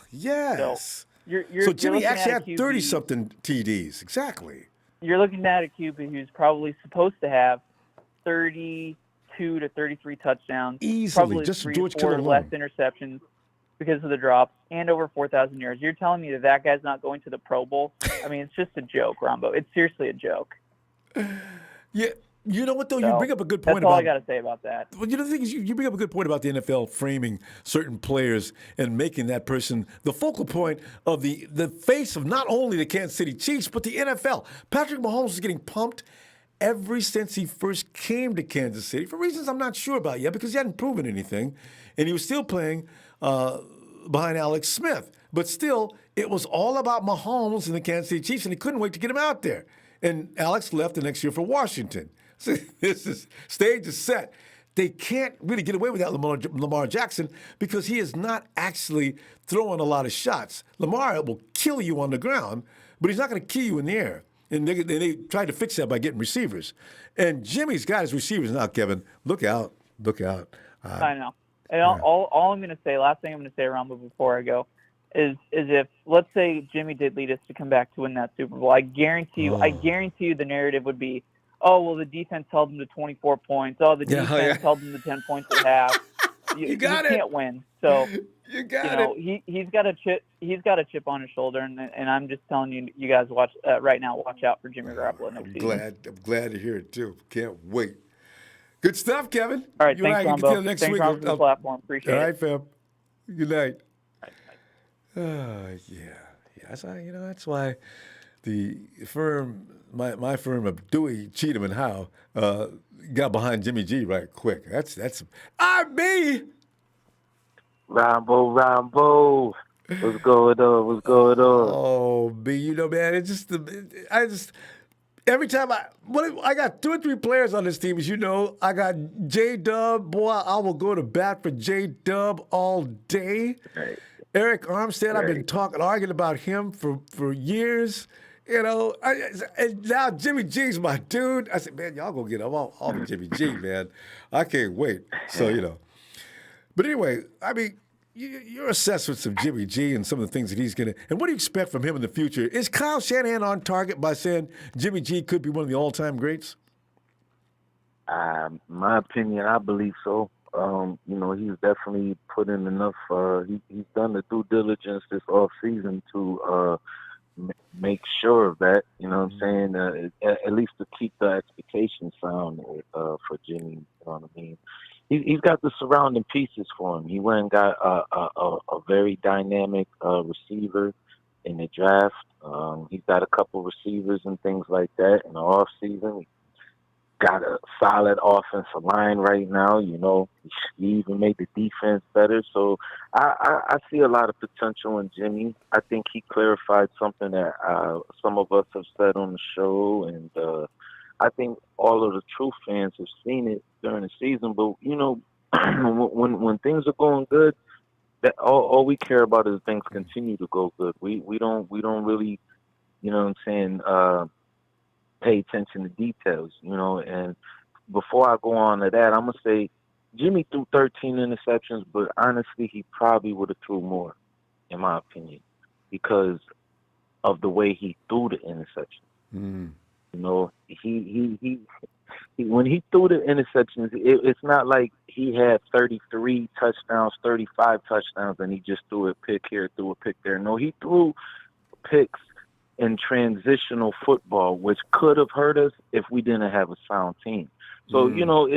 Yes. So Jimmy actually had 30-something TDs. Exactly. You're looking at a QB who's probably supposed to have 32 to 33 touchdowns. Easily, probably just 3 George or 4 Kittle less alone. interceptions because of the drops, and over 4,000 yards. You're telling me that guy's not going to the Pro Bowl? I mean, it's just a joke, Ronbo. It's seriously a joke. Yeah. You know what, though? You bring up a good point That's all I got to say about that. Well, the thing is, you bring up a good point about the NFL framing certain players and making that person the focal point of the face of not only the Kansas City Chiefs, but the NFL. Patrick Mahomes is getting pumped ever since he first came to Kansas City for reasons I'm not sure about yet, because he hadn't proven anything, and he was still playing behind Alex Smith. But still, it was all about Mahomes and the Kansas City Chiefs, and he couldn't wait to get him out there. And Alex left the next year for Washington. So this stage is set. They can't really get away without Lamar Jackson because he is not actually throwing a lot of shots. Lamar will kill you on the ground, but he's not going to kill you in the air. And they tried to fix that by getting receivers. And Jimmy's got his receivers now, Kevin. Look out. I know. And all I'm going to say, last thing I'm going to say, Ronbo, before I go, is if, let's say, Jimmy did lead us to come back to win that Super Bowl, I guarantee you the narrative would be, oh, well, the defense held them to 24 points. Oh, the defense held them to 10 points at half. You can't win. So he's got a chip. He's got a chip on his shoulder, and I'm just telling you guys watch right now. Watch out for Jimmy Garoppolo next season. I'm glad to hear it too. Can't wait. Good stuff, Kevin. All right, thanks, Ronbo. Thanks, Ron, for the platform. Appreciate it. All right, fam. Good night. Yeah. That's why the firm, my firm of Dewey, Cheatham, and Howe got behind Jimmy G right quick. That's me. Ronbo. What's going on? Oh, B, man, every time I got 2 or 3 players on this team, as you know. I got J-Dub. Boy, I will go to bat for J-Dub all day. Right. Eric Armstead, I've been arguing about him for years. And now Jimmy G's my dude. I said, man, y'all gonna get off of Jimmy G, man. I can't wait. So, But anyway, I mean, your assessments of Jimmy G and some of the things that he's going to – and what do you expect from him in the future? Is Kyle Shanahan on target by saying Jimmy G could be one of the all-time greats? My opinion, I believe so. He's definitely put in enough. He's done the due diligence this offseason to make sure of that. You know what I'm saying? At least to keep the expectations sound for Jimmy. You know what I mean? He's got the surrounding pieces for him. He went and got a very dynamic receiver in the draft. He's got a couple receivers and things like that in the offseason. Got a solid offensive line right now. He even made the defense better. So I see a lot of potential in Jimmy. I think he clarified something that some of us have said on the show, and I think all of the true fans have seen it during the season. But when things are going good, that all we care about is things continue to go good. We don't really, pay attention to details, you know. And before I go on to that, I'm gonna say Jimmy threw 13 interceptions, but honestly, he probably would have threw more, in my opinion, because of the way he threw the interceptions. You know, he when he threw the interceptions, it's not like he had 33 touchdowns, 35 touchdowns, and he just threw a pick here, threw a pick there. No, he threw picks in transitional football, which could have hurt us if we didn't have a sound team. So you know,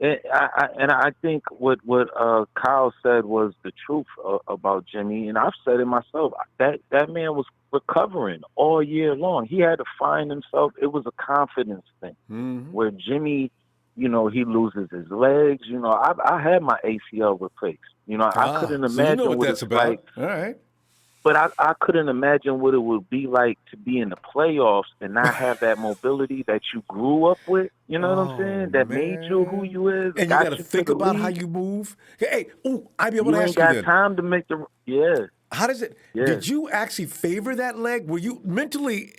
I think what Kyle said was the truth about Jimmy, and I've said it myself. That man was recovering all year long. He had to find himself. It was a confidence thing where Jimmy, you know, he loses his legs. You know, I had my ACL replaced. You know, I couldn't imagine so you know what that's it's about. like. All right. But I couldn't imagine what it would be like to be in the playoffs and not have that mobility that you grew up with. You know what I'm saying? That made you who you is. And you got to you think to the about league. how you move. Hey, I'd be able You to ain't ask you got then. time to make the How does it? Yeah. Did you actually favor that leg? Were you mentally?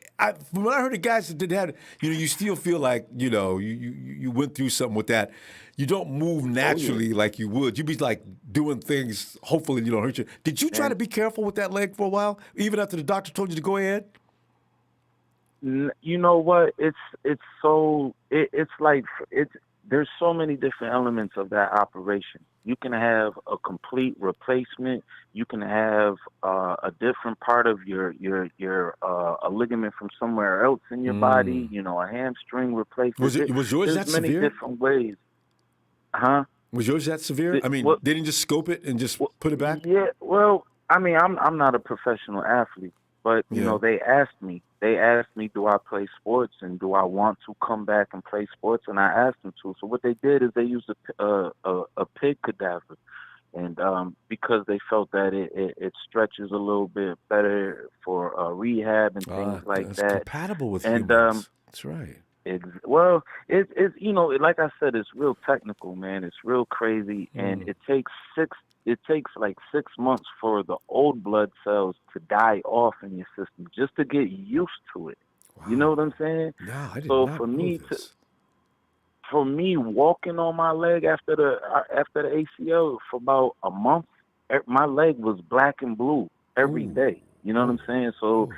From what I heard of guys that did that, you know, you still feel like you went through something with that. You don't move naturally like you would. You'd be like doing things. Hopefully, you don't hurt you. Did you try to be careful with that leg for a while, even after the doctor told you to go ahead? You know what? It's there's so many different elements of that operation. You can have a complete replacement. You can have a different part of your a ligament from somewhere else in your body. You know, a hamstring replacement. Was yours that severe? There's many different ways. Huh? Was yours that severe? I mean, they didn't just scope it and just put it back? Yeah. Well, I mean, I'm not a professional athlete, but you know, they asked me, do I play sports and do I want to come back and play sports? And I asked them to. So what they did is they used a pig cadaver, and because they felt that it stretches a little bit better for rehab and things like it's that. compatible with and humans. That's right. It's you know, like I said, it's real technical, man. It's real crazy, and it takes like 6 months for the old blood cells to die off in your system just to get used to it. Wow. You know what I'm saying? No, I did so not for know me this. for me walking on my leg after the ACL for about a month, my leg was black and blue every day. You know what I'm saying? So.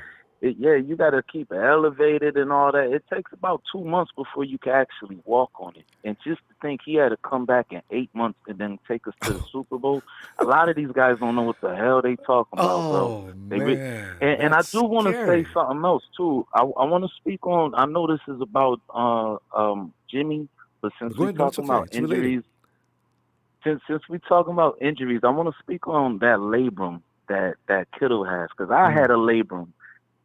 You got to keep it elevated and all that. It takes about 2 months before you can actually walk on it. And just to think he had to come back in 8 months and then take us to the Super Bowl. A lot of these guys don't know what the hell they talking about, bro. Man. And I do want to say something else, too. I want to speak on, I know this is about Jimmy, but since we're talking about injuries, since we're talking about injuries, I want to speak on that labrum that Kittle has. Because I had a labrum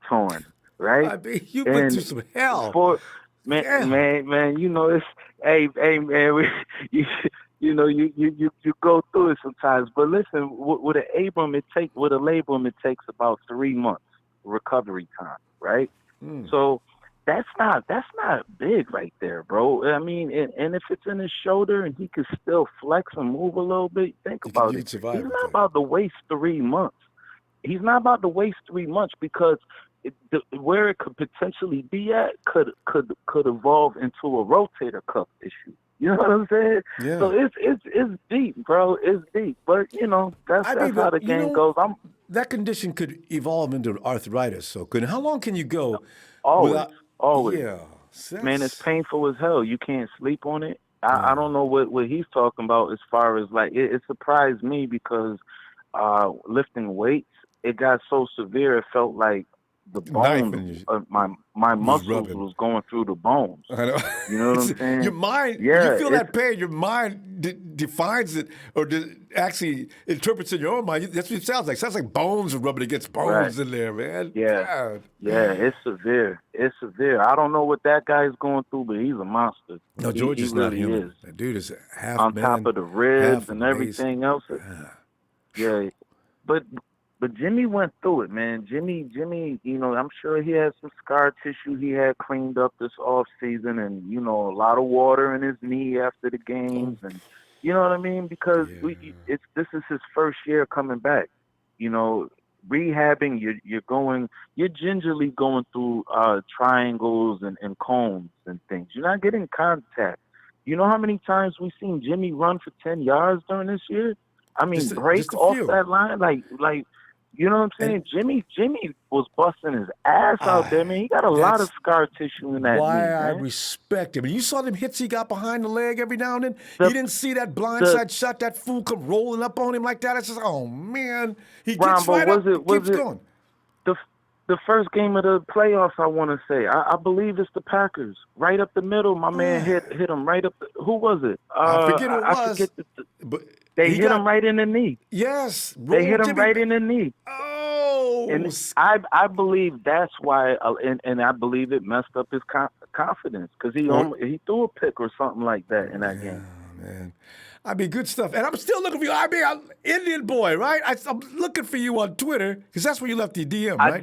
torn, right? I mean, you've been through some hell. Man, you know it's man, you go through it sometimes. But listen, with a labrum, it takes about 3 months recovery time, right? So that's not big right there, bro. I mean, and if it's in his shoulder and he can still flex and move a little bit, think about it. He's not about to waste 3 months. He's not about to waste 3 months because where it could potentially be at could evolve into a rotator cuff issue. You know what I'm saying? Yeah. So it's deep, bro. It's deep. But you know, that's how the game goes. That condition could evolve into arthritis. So how long can you go? Always. Yeah. Man, it's painful as hell. You can't sleep on it. I don't know what he's talking about as far as like it surprised me because lifting weights, it got so severe it felt like the bones, my muscles was going through the bones. I know. You know what I'm saying? Your mind, when you feel that pain, your mind defines it or actually interprets in your own mind. That's what it sounds like. It sounds like bones are rubbing against bones in there, man. Yeah. God. Yeah, it's severe. It's severe. I don't know what that guy's going through, but he's a monster. No, George is not really human. Is. That dude is half on man, top of the ribs and amazing. everything else. Yeah. But Jimmy went through it, man. Jimmy, you know, I'm sure he had some scar tissue he had cleaned up this off season, and you know, a lot of water in his knee after the games, and you know what I mean? Because this is his first year coming back. You know, rehabbing. You're gingerly going through triangles and cones and things. You're not getting contact. You know how many times we've seen Jimmy run for 10 yards during this year? I mean, Just break a off few. that line, like you know what I'm saying? Jimmy was busting his ass out there, man. He got a lot of scar tissue in that knee, why I man. respect him. And you saw them hits he got behind the leg every now and then? You didn't see that the- blindside shot, that fool come rolling up on him like that? I said, oh, man. He gets Ronbo, right up and keeps going. The first game of the playoffs, I want to say. I believe it's the Packers. Right up the middle, my man hit him right up. Who was it? I forget who it was. I forget but they hit him right in the knee. Yes. They hit him right in the knee. Oh. And I believe that's why, and I believe it messed up his confidence because he threw a pick or something like that in that game. Man. I mean, good stuff. And I'm still looking for you. I mean, I'm Indian boy, right? I'm looking for you on Twitter because that's where you left your DM, right?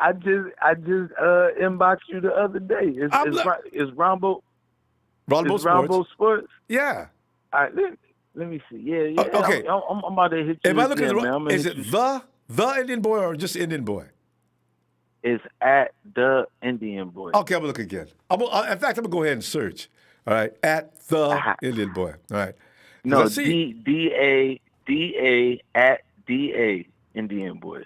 I just inboxed you the other day. Is Ronbo? Ronbo Sports? Yeah. All right, let me see. Yeah. Okay. I'm about to hit you. Am I looking again, at man. is it the Indian boy or just Indian boy? It's at the Indian boy. Okay, I'm gonna look again. In fact, I'm gonna go ahead and search. All right, at the Indian boy. All right. No, D-A at D-A Indian boy.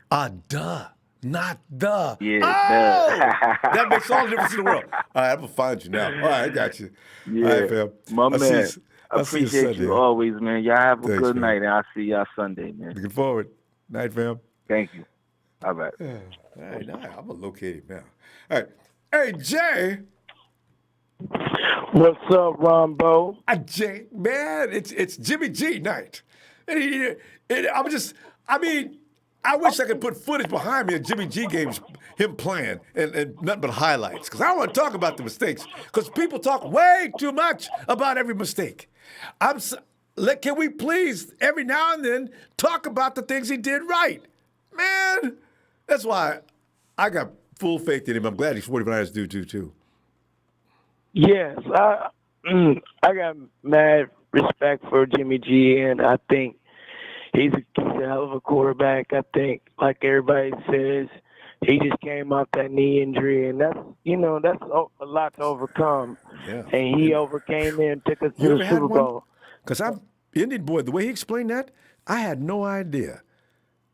Duh. Not the. Yeah, that makes all the difference in the world. All right, I'm going to find you now. All right, I got you. Yeah, all right, fam. My man. I'll see you appreciate Sunday. you always, man. Y'all have a Thanks, good man. night, and I'll see y'all Sunday, man. Looking forward. Night, fam. Thank you. All right. All right, now I'm going to locate him now. All right. Hey, Jay. What's up, Ronbo? Jay, man, it's Jimmy G night. I wish I could put footage behind me of Jimmy G games, him playing, and nothing but highlights. Because I don't want to talk about the mistakes. Because people talk way too much about every mistake. Can we please, every now and then, talk about the things he did right? Man, that's why I got full faith in him. I'm glad he's 49ers do too. Yes, I got mad respect for Jimmy G, and I think he's a hell of a quarterback. I think, like everybody says, he just came off that knee injury, and that's a lot to overcome. Yeah. And he overcame it and took us to the Super Bowl. Because I'm Indian boy. The way he explained that, I had no idea.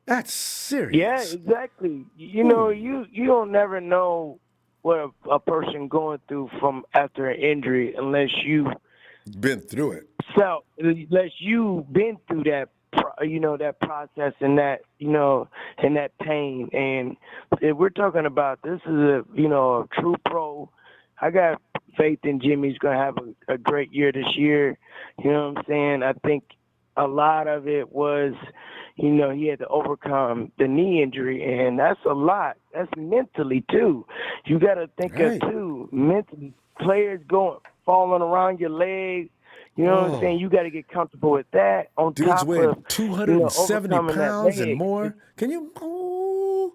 That's serious. Yeah, exactly. You don't never know what a person going through from after an injury unless you been through it. So unless you've been through that, that process and that, and that pain. And if we're talking about this is a true pro, I got faith in Jimmy's going to have a great year this year. You know what I'm saying? I think a lot of it was, he had to overcome the knee injury, and that's a lot. That's mentally, too. You got to think of, too, mentally, players falling around your leg. You know what I'm saying? You got to get comfortable with that. On Dude's top weighing of 270 pounds and more. Can you? Oh,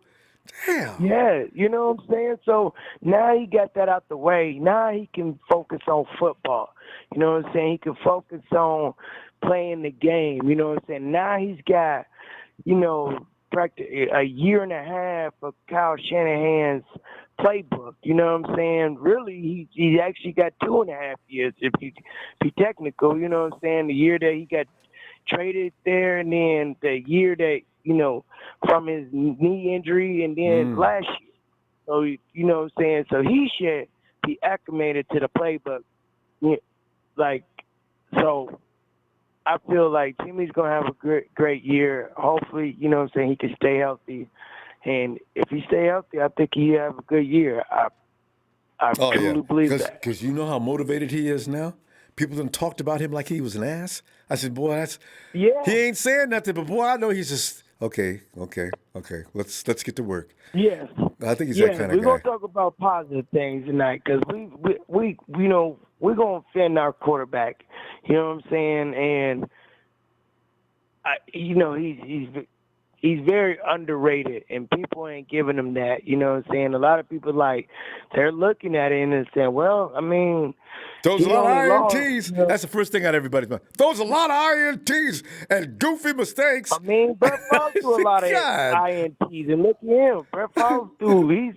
damn. Yeah, you know what I'm saying? So now he got that out the way. Now he can focus on football. You know what I'm saying? He can focus on playing the game. You know what I'm saying? Now he's got, practically a year and a half of Kyle Shanahan's playbook. You know what I'm saying? Really, he actually got 2.5 years if you be technical. You know what I'm saying? The year that he got traded there, and then the year that from his knee injury, and then last year. So you know what I'm saying? So he should be acclimated to the playbook. So I feel like Jimmy's gonna have a great year. Hopefully, you know what I'm saying, he can stay healthy. And if he stay healthy, I think he have a good year. I truly believe that. Because you know how motivated he is now? People done talked about him like he was an ass. I said, boy, he ain't saying nothing, but boy, I know he's just okay. Let's get to work. Yes. I think he's that kind of guy. We're gonna talk about positive things tonight because we're gonna defend our quarterback. You know what I'm saying? And he's very underrated, and people ain't giving him that. You know what I'm saying? A lot of people they're looking at it and saying, well, I mean, Throws a lot of lost, INTs. That's the first thing out of everybody's mouth. Throws a lot of INTs and goofy mistakes. I mean, Brett Favre threw a lot of INTs, and look at him. Brett Favre threw.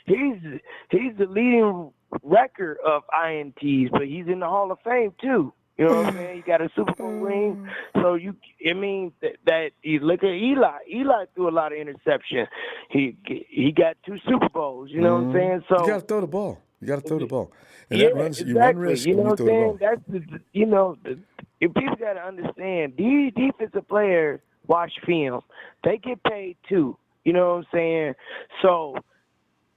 He's the leading record of INTs, but he's in the Hall of Fame too. You know what I'm saying? He got a Super Bowl ring. So you look at Eli. Eli threw a lot of interceptions. He got 2 Super Bowls. You know what I'm saying? So you got to throw the ball. You got to throw the ball. And yeah, that runs, exactly. you run risk you know when you what throw I'm the saying? ball. That's if people got to understand. These defensive players watch film. They get paid too. You know what I'm saying? So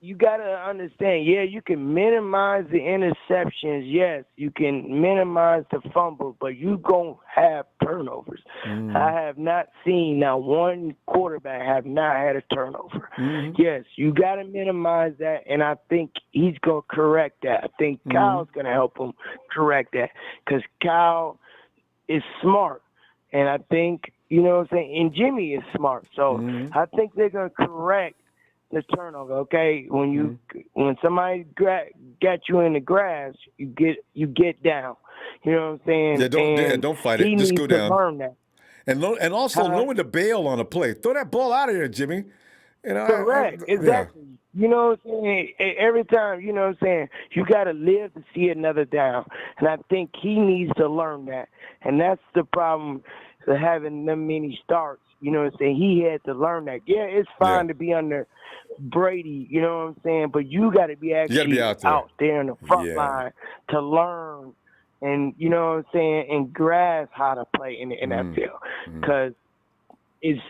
you got to understand, you can minimize the interceptions. Yes, you can minimize the fumble, but you going to have turnovers. I have not seen now one quarterback have not had a turnover. Yes, you got to minimize that, and I think he's going to correct that. I think Kyle's going to help him correct that because Kyle is smart, and I think, you know what I'm saying, and Jimmy is smart. So I think they're going to correct the turnover, okay? When somebody got you in the grass, you get down. You know what I'm saying? Don't fight it. Just go down. To learn that. And also know when to bail on a play. Throw that ball out of there, Jimmy. You know, correct. Exactly. Yeah. You know what I'm saying? Every time, you know what I'm saying, you got to live to see another down. And I think he needs to learn that. And that's the problem to having them many starts. You know what I'm saying? He had to learn that. Yeah, it's fine to be under Brady, you know what I'm saying? But you got to be actually out there in the front line to learn and, you know what I'm saying, and grasp how to play in the NFL. Because it's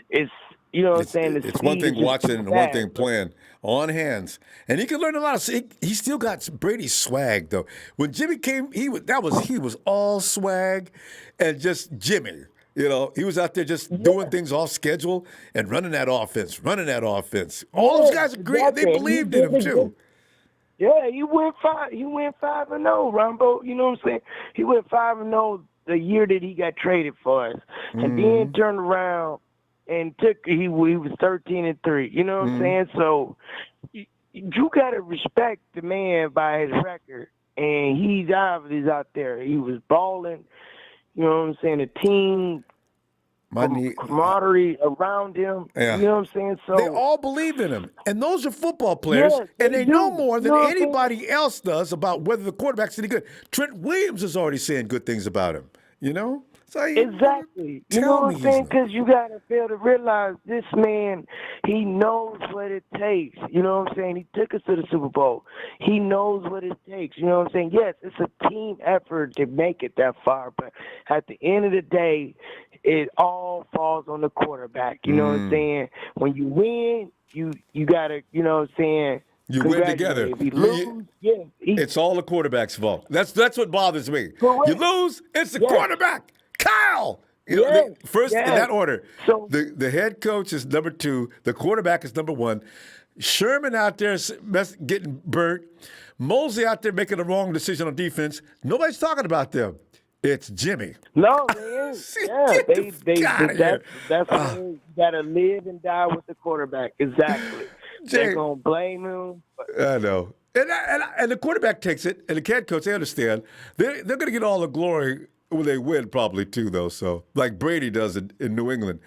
you know what I'm saying? It's one thing watching and one thing playing on hands. And he can learn a lot of he still got Brady's swag, though. When Jimmy came, he was all swag and just Jimmy. You know, he was out there just doing things off schedule and running that offense. All those guys agreed. They believed in him too. Yeah, he went 5-0, Ronbo. You know what I'm saying? He went 5-0 the year that he got traded for us, and then turned around and he was 13-3. You know what I'm saying? So you gotta respect the man by his record, and he's obviously out there. He was balling. You know what I'm saying? The team, camaraderie around him. Yeah. You know what I'm saying? So they all believe in him. And those are football players. And they know more than anybody else does about whether the quarterback's any good. Trent Williams is already saying good things about him. You know? So exactly. You know what I'm saying? Because you got to fail to realize this man, he knows what it takes. You know what I'm saying? He took us to the Super Bowl. He knows what it takes. You know what I'm saying? Yes, it's a team effort to make it that far. But at the end of the day, it all falls on the quarterback. You know what I'm saying? When you win, you got to, you know what I'm saying, you win together. If he lose, it's all the quarterback's fault. That's what bothers me. Correct. You lose, it's the quarterback. Kyle! You know, first in that order. So the head coach is number 2. The quarterback is number 1. Sherman out there getting burnt. Mosley out there making the wrong decision on defense. Nobody's talking about them. It's Jimmy. No, man. That's why you got to live and die with the quarterback. Exactly. They're going to blame him. I know. And the quarterback takes it, and the head coach, they understand. They're going to get all the glory when they win, probably, too, though. So, like Brady does in New England.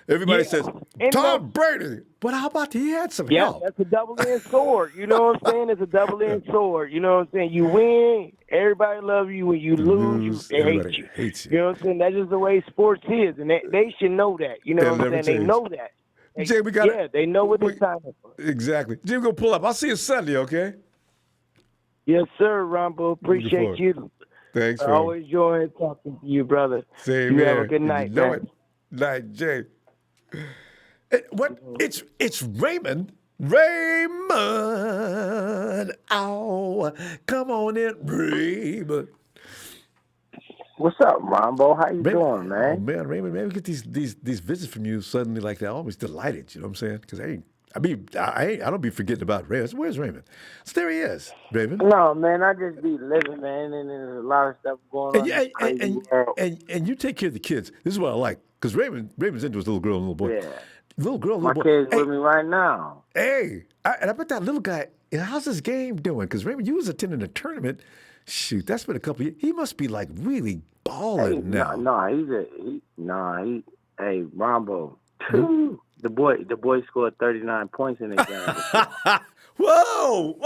Everybody says, Tom Brady. But how about he had some help? Yeah, that's a double-edged sword. You know what I'm saying? It's a double-edged sword. You know what I'm saying? You win, everybody loves you. When you lose, they hate you. Hates you. You know what I'm saying? That's just the way sports is, and they should know that. You know what I'm saying? They know that. Jay, they know what they're signing for. Exactly. Jim, go pull up. I'll see you Sunday, okay? Yes, sir, Rombo. Appreciate you. Thanks, I always enjoy talking to you, brother. Same you here. Have a good night, man. Night, Jay. It's Raymond. Raymond. Oh, come on in, Raymond. What's up, Ronbo? How you doing, man? Oh, man, Raymond, man, we get these visits from you suddenly like that. I'm always delighted, you know what I'm saying? Because I don't be forgetting about Raymond. Where's Raymond? So there he is, Raymond. No, man, I just be living, man, and there's a lot of stuff going on. And you take care of the kids. This is what I like. Because Raymond's into his little girl and little boy. Yeah. Little girl, little boy. My kid's with me right now. Hey, and I bet that little guy, how's his game doing? Because Raymond, you was attending a tournament. Shoot, that's been a couple years. He must be like really balling now. Hey, Ronbo. The boy scored 39 points in the game. Whoa!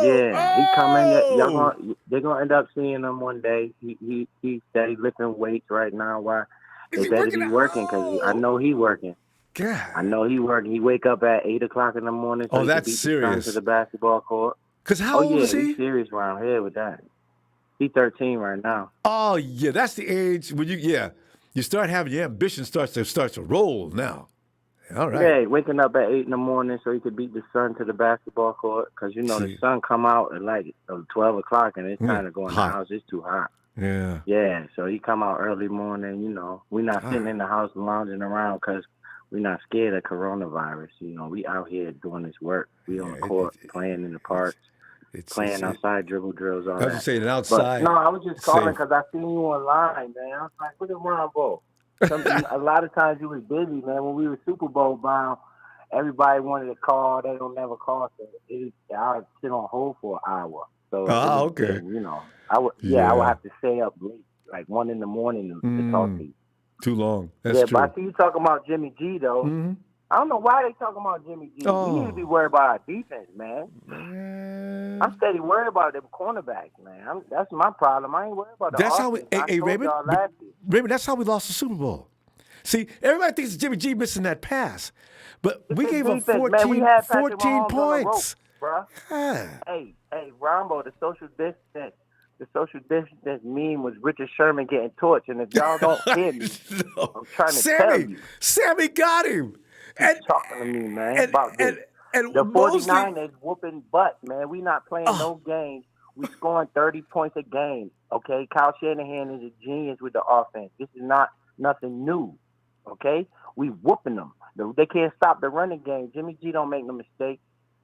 Yeah, he coming. They're gonna end up seeing him one day. He steady lifting weights right now. Why? They better be working because I know he working. God. I know he working. He wake up at 8 o'clock in the morning. So he that's can beat serious. The son to the basketball court. Because how old is he? He's serious around here with that. He's 13 right now. Oh yeah, that's the age when you start having your ambition starts to roll now. All right. Yeah, waking up at 8 in the morning so he could beat the son to the basketball court because the sun come out at like 12 o'clock and it's kind of going in the house. It's too hot. Yeah. Yeah, so he come out early morning. We're not sitting in the house lounging around because we're not scared of coronavirus. We out here doing this work. We on the court, playing in the parks, playing outside, dribble drills, all that. I was just saying outside. But, no, I was just calling because I seen you online, man. I was like, look at Ronbo. A lot of times you was busy, man. When we were Super Bowl bound, everybody wanted to call. They don't never call. So I would sit on hold for an hour. So okay. I would have to stay up late, like 1 in the morning to talk to you. Too long. That's true. But I see you talking about Jimmy G though. Mm-hmm. I don't know why they talking about Jimmy G. We need to be worried about our defense, man. I'm steady worried about them cornerbacks, man. That's my problem. I ain't worried about the offense. Raymond, that's how we lost the Super Bowl. See, everybody thinks Jimmy G missing that pass, but we gave up 14 points. Bro. Hey, Ronbo, the social distance meme was Richard Sherman getting torched, and if y'all don't hear me, I'm trying to tell you. Sammy got him. He's talking to me, man, about this. And the 49ers whooping butt, man. We not playing no games. We scoring 30 points a game, okay? Kyle Shanahan is a genius with the offense. This is not nothing new, okay? We whooping them. They can't stop the running game. Jimmy G don't make no mistakes.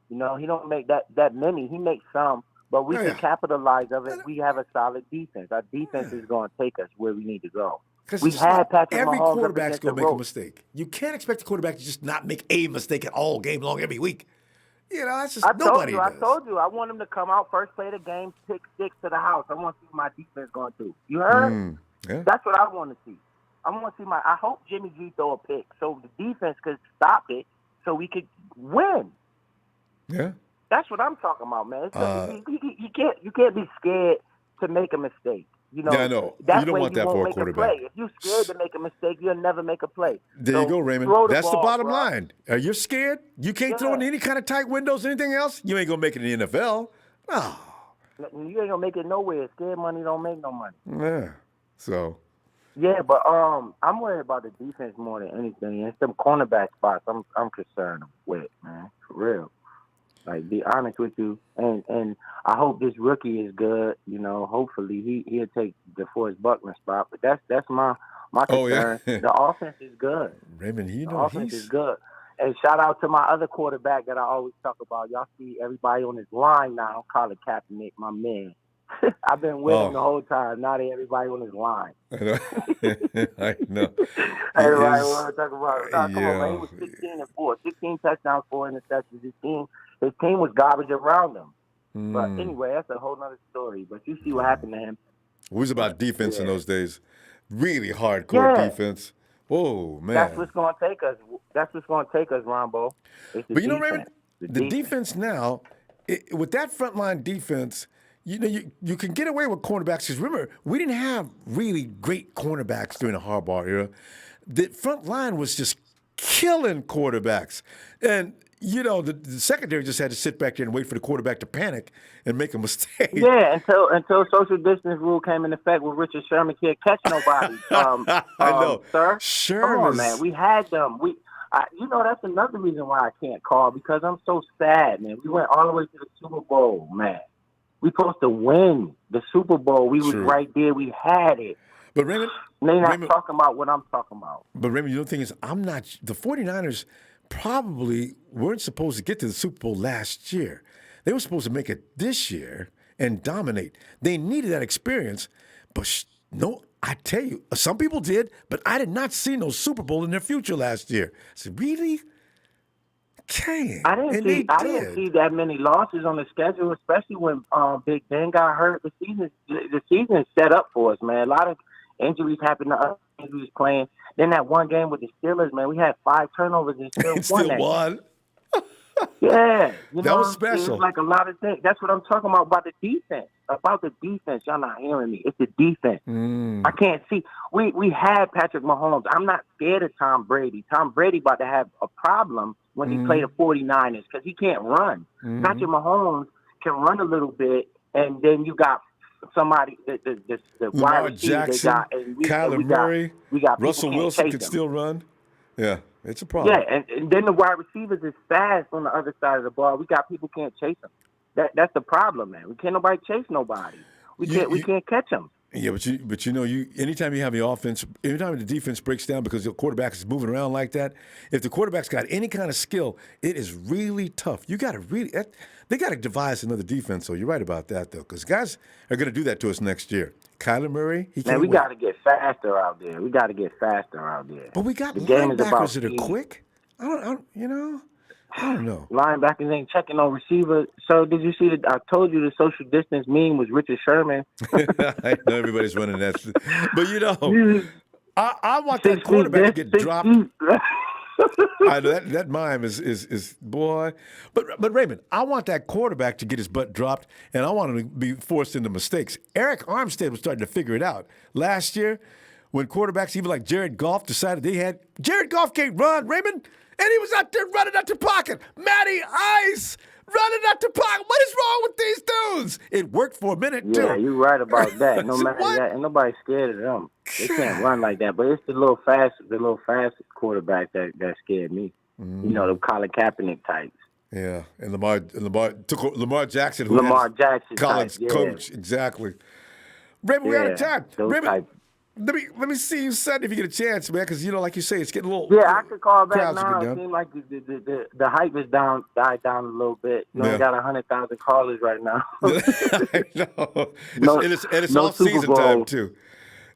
He don't make that many. He makes some, but we can capitalize of it. We have a solid defense. Our defense is going to take us where we need to go. We had Patrick Mahomes. Every quarterback's going to make a mistake. You can't expect the quarterback to just not make a mistake at all game long every week. That's just nobody does. I told you. I want him to come out first play of the game, pick 6 to the house. I want to see what my defense going to do. You heard? Yeah. That's what I want to see. I want to see I hope Jimmy G throw a pick so the defense could stop it so we could win. Yeah. That's what I'm talking about, man. You can't be scared to make a mistake. I know. That you don't way want that for a quarterback. If you're scared to make a mistake, you'll never make a play. There you go, Raymond. That's the bottom line. Are you scared? You can't throw in any kind of tight windows, anything else? You ain't going to make it in the NFL. No. You ain't going to make it nowhere. Scared money don't make no money. Yeah. So. Yeah, but I'm worried about the defense more than anything. It's them cornerback spots I'm concerned with, man. For real. Like, be honest with you, and I hope this rookie is good. Hopefully he'll take DeForest Buckner spot. But that's my concern. Yeah. The offense is good. Raymond, the offense is good. And shout out to my other quarterback that I always talk about. Y'all see everybody on his line now. Colin Kaepernick, my man. I've been with him the whole time. Now everybody on his line. I know. Everybody want to talk about. Come on, man. He was 16-4, 16 touchdowns, 4 interceptions. His team was garbage around him. But anyway, that's a whole nother story. But you see what happened to him. It was about defense in those days. Really hardcore defense. Whoa, man. That's what's going to take us. That's what's going to take us, Ronbo. But Raymond, the defense now, with that frontline defense, you can get away with cornerbacks. Because remember, we didn't have really great cornerbacks during the Harbaugh era. The front line was just killing quarterbacks. And the secondary just had to sit back there and wait for the quarterback to panic and make a mistake. Yeah, until social distance rule came in effect where Richard Sherman can't catch nobody. I know. Sir? Sherman. Come on, man. We had them. That's another reason why I can't call, because I'm so sad, man. We went all the way to the Super Bowl, man. We supposed to win the Super Bowl. We was right there. We had it. But Raymond, they're not talking about what I'm talking about. But Raymond, the thing is, the 49ers probably weren't supposed to get to the Super Bowl last year. They were supposed to make it this year and dominate. They needed that experience, but no, I tell you, some people did, but I did not see no Super Bowl in their future last year. I said, really? Dang. I didn't see that many losses on the schedule, especially when Big Ben got hurt. The season is set up for us, man. A lot of injuries happened to us. Injuries playing. Then that one game with the Steelers, man, we had 5 turnovers and still won. Yeah, that was special. It's like a lot of things. That's what I'm talking about the defense. About the defense, y'all not hearing me. It's the defense. I can't see. We had Patrick Mahomes. I'm not scared of Tom Brady. Tom Brady about to have a problem when he play the 49ers because he can't run. Patrick Mahomes can run a little bit, and then you got somebody the Lamar wide receiver Jackson, they got, and Kyler Murray, we got Russell Wilson can still run. Yeah, it's a problem. Yeah, and then the wide receivers is fast on the other side of the ball. We got people can't chase them. That's the problem, man. We can't nobody chase nobody. We can't catch them. Yeah, but anytime you have the offense, anytime the defense breaks down because the quarterback is moving around like that, if the quarterback's got any kind of skill, it is really tough. You got to they got to devise another defense. So you're right about that, though, because guys are going to do that to us next year. Kyler Murray, we got to get faster out there. But we got linebackers that are quick. I don't know. Linebackers ain't checking on receiver. So did you see I told you the social distance meme was Richard Sherman. I know everybody's running that. But, I want that quarterback to get dropped. I know that mime is boy. But Raymond, I want that quarterback to get his butt dropped, and I want him to be forced into mistakes. Eric Armstead was starting to figure it out. Last year, when quarterbacks, even like Jared Goff, decided Jared Goff can't run, Raymond. And he was out there running out the pocket. Matty Ice running out the pocket. What is wrong with these dudes? It worked for a minute, too. Yeah, you're right about that. No matter that, ain't nobody scared of them. They can't run like that. But it's the little fast quarterback that scared me. You know, the Colin Kaepernick types. Yeah, and Lamar Jackson, college coach, exactly. Raymond, we're out of time. Raymond, let me see you Sunday if you get a chance, man, because, like you say, it's getting a little... Yeah, I could call back now. It seems like the hype is died down a little bit. You only got 100,000 callers right now. I know. It's off-season time, too.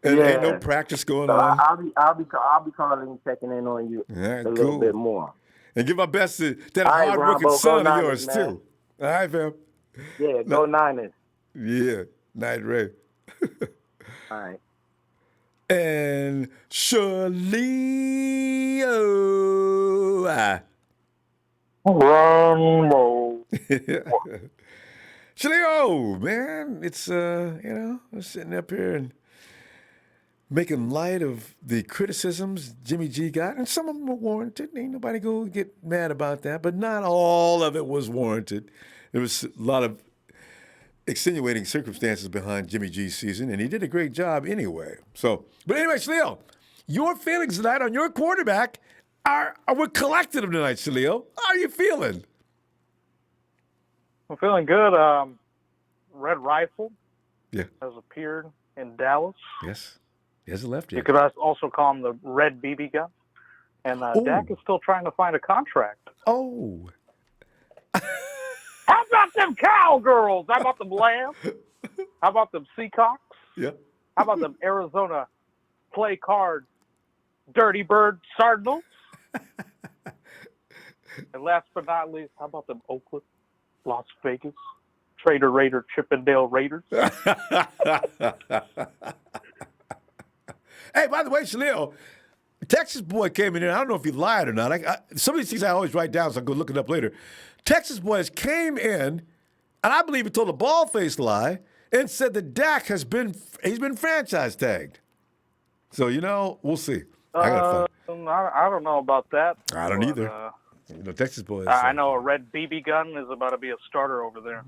And ain't no practice going on. I'll be calling and checking in on you a little bit more. And give my best to that hard-working son of yours, too. All right, fam. Yeah, go Niners. Yeah, Night Ray. All right. And Shaleo. Ronbo. Shaleo, man. It's, we're sitting up here and making light of the criticisms Jimmy G got, and some of them were warranted. Ain't nobody go get mad about that, but not all of it was warranted. There was a lot of extenuating circumstances behind Jimmy G's season, and he did a great job anyway. But anyway, Shaleo, your feelings tonight on your quarterback we're collecting them tonight, Shaleo. How are you feeling? I'm feeling good. Red Rifle has appeared in Dallas. Yes. He hasn't left yet. You could also call him the Red BB gun. And Dak is still trying to find a contract. Oh. How about them cowgirls? How about them lambs? How about them Seacocks? Yeah. How about them Arizona play card Dirty Bird Cardinals? And last but not least, how about them Oakland, Las Vegas, Trader Raider, Chippendale Raiders? Hey, by the way, Shaleo, Texas boy came in here. I don't know if he lied or not. Some of these things I always write down, so I'll go look it up later. Texas boys came in, and I believe he told a bald-faced lie and said that Dak he's been franchise tagged. So, we'll see. I don't know about that. I don't either. Texas boys. I know a red BB gun is about to be a starter over there.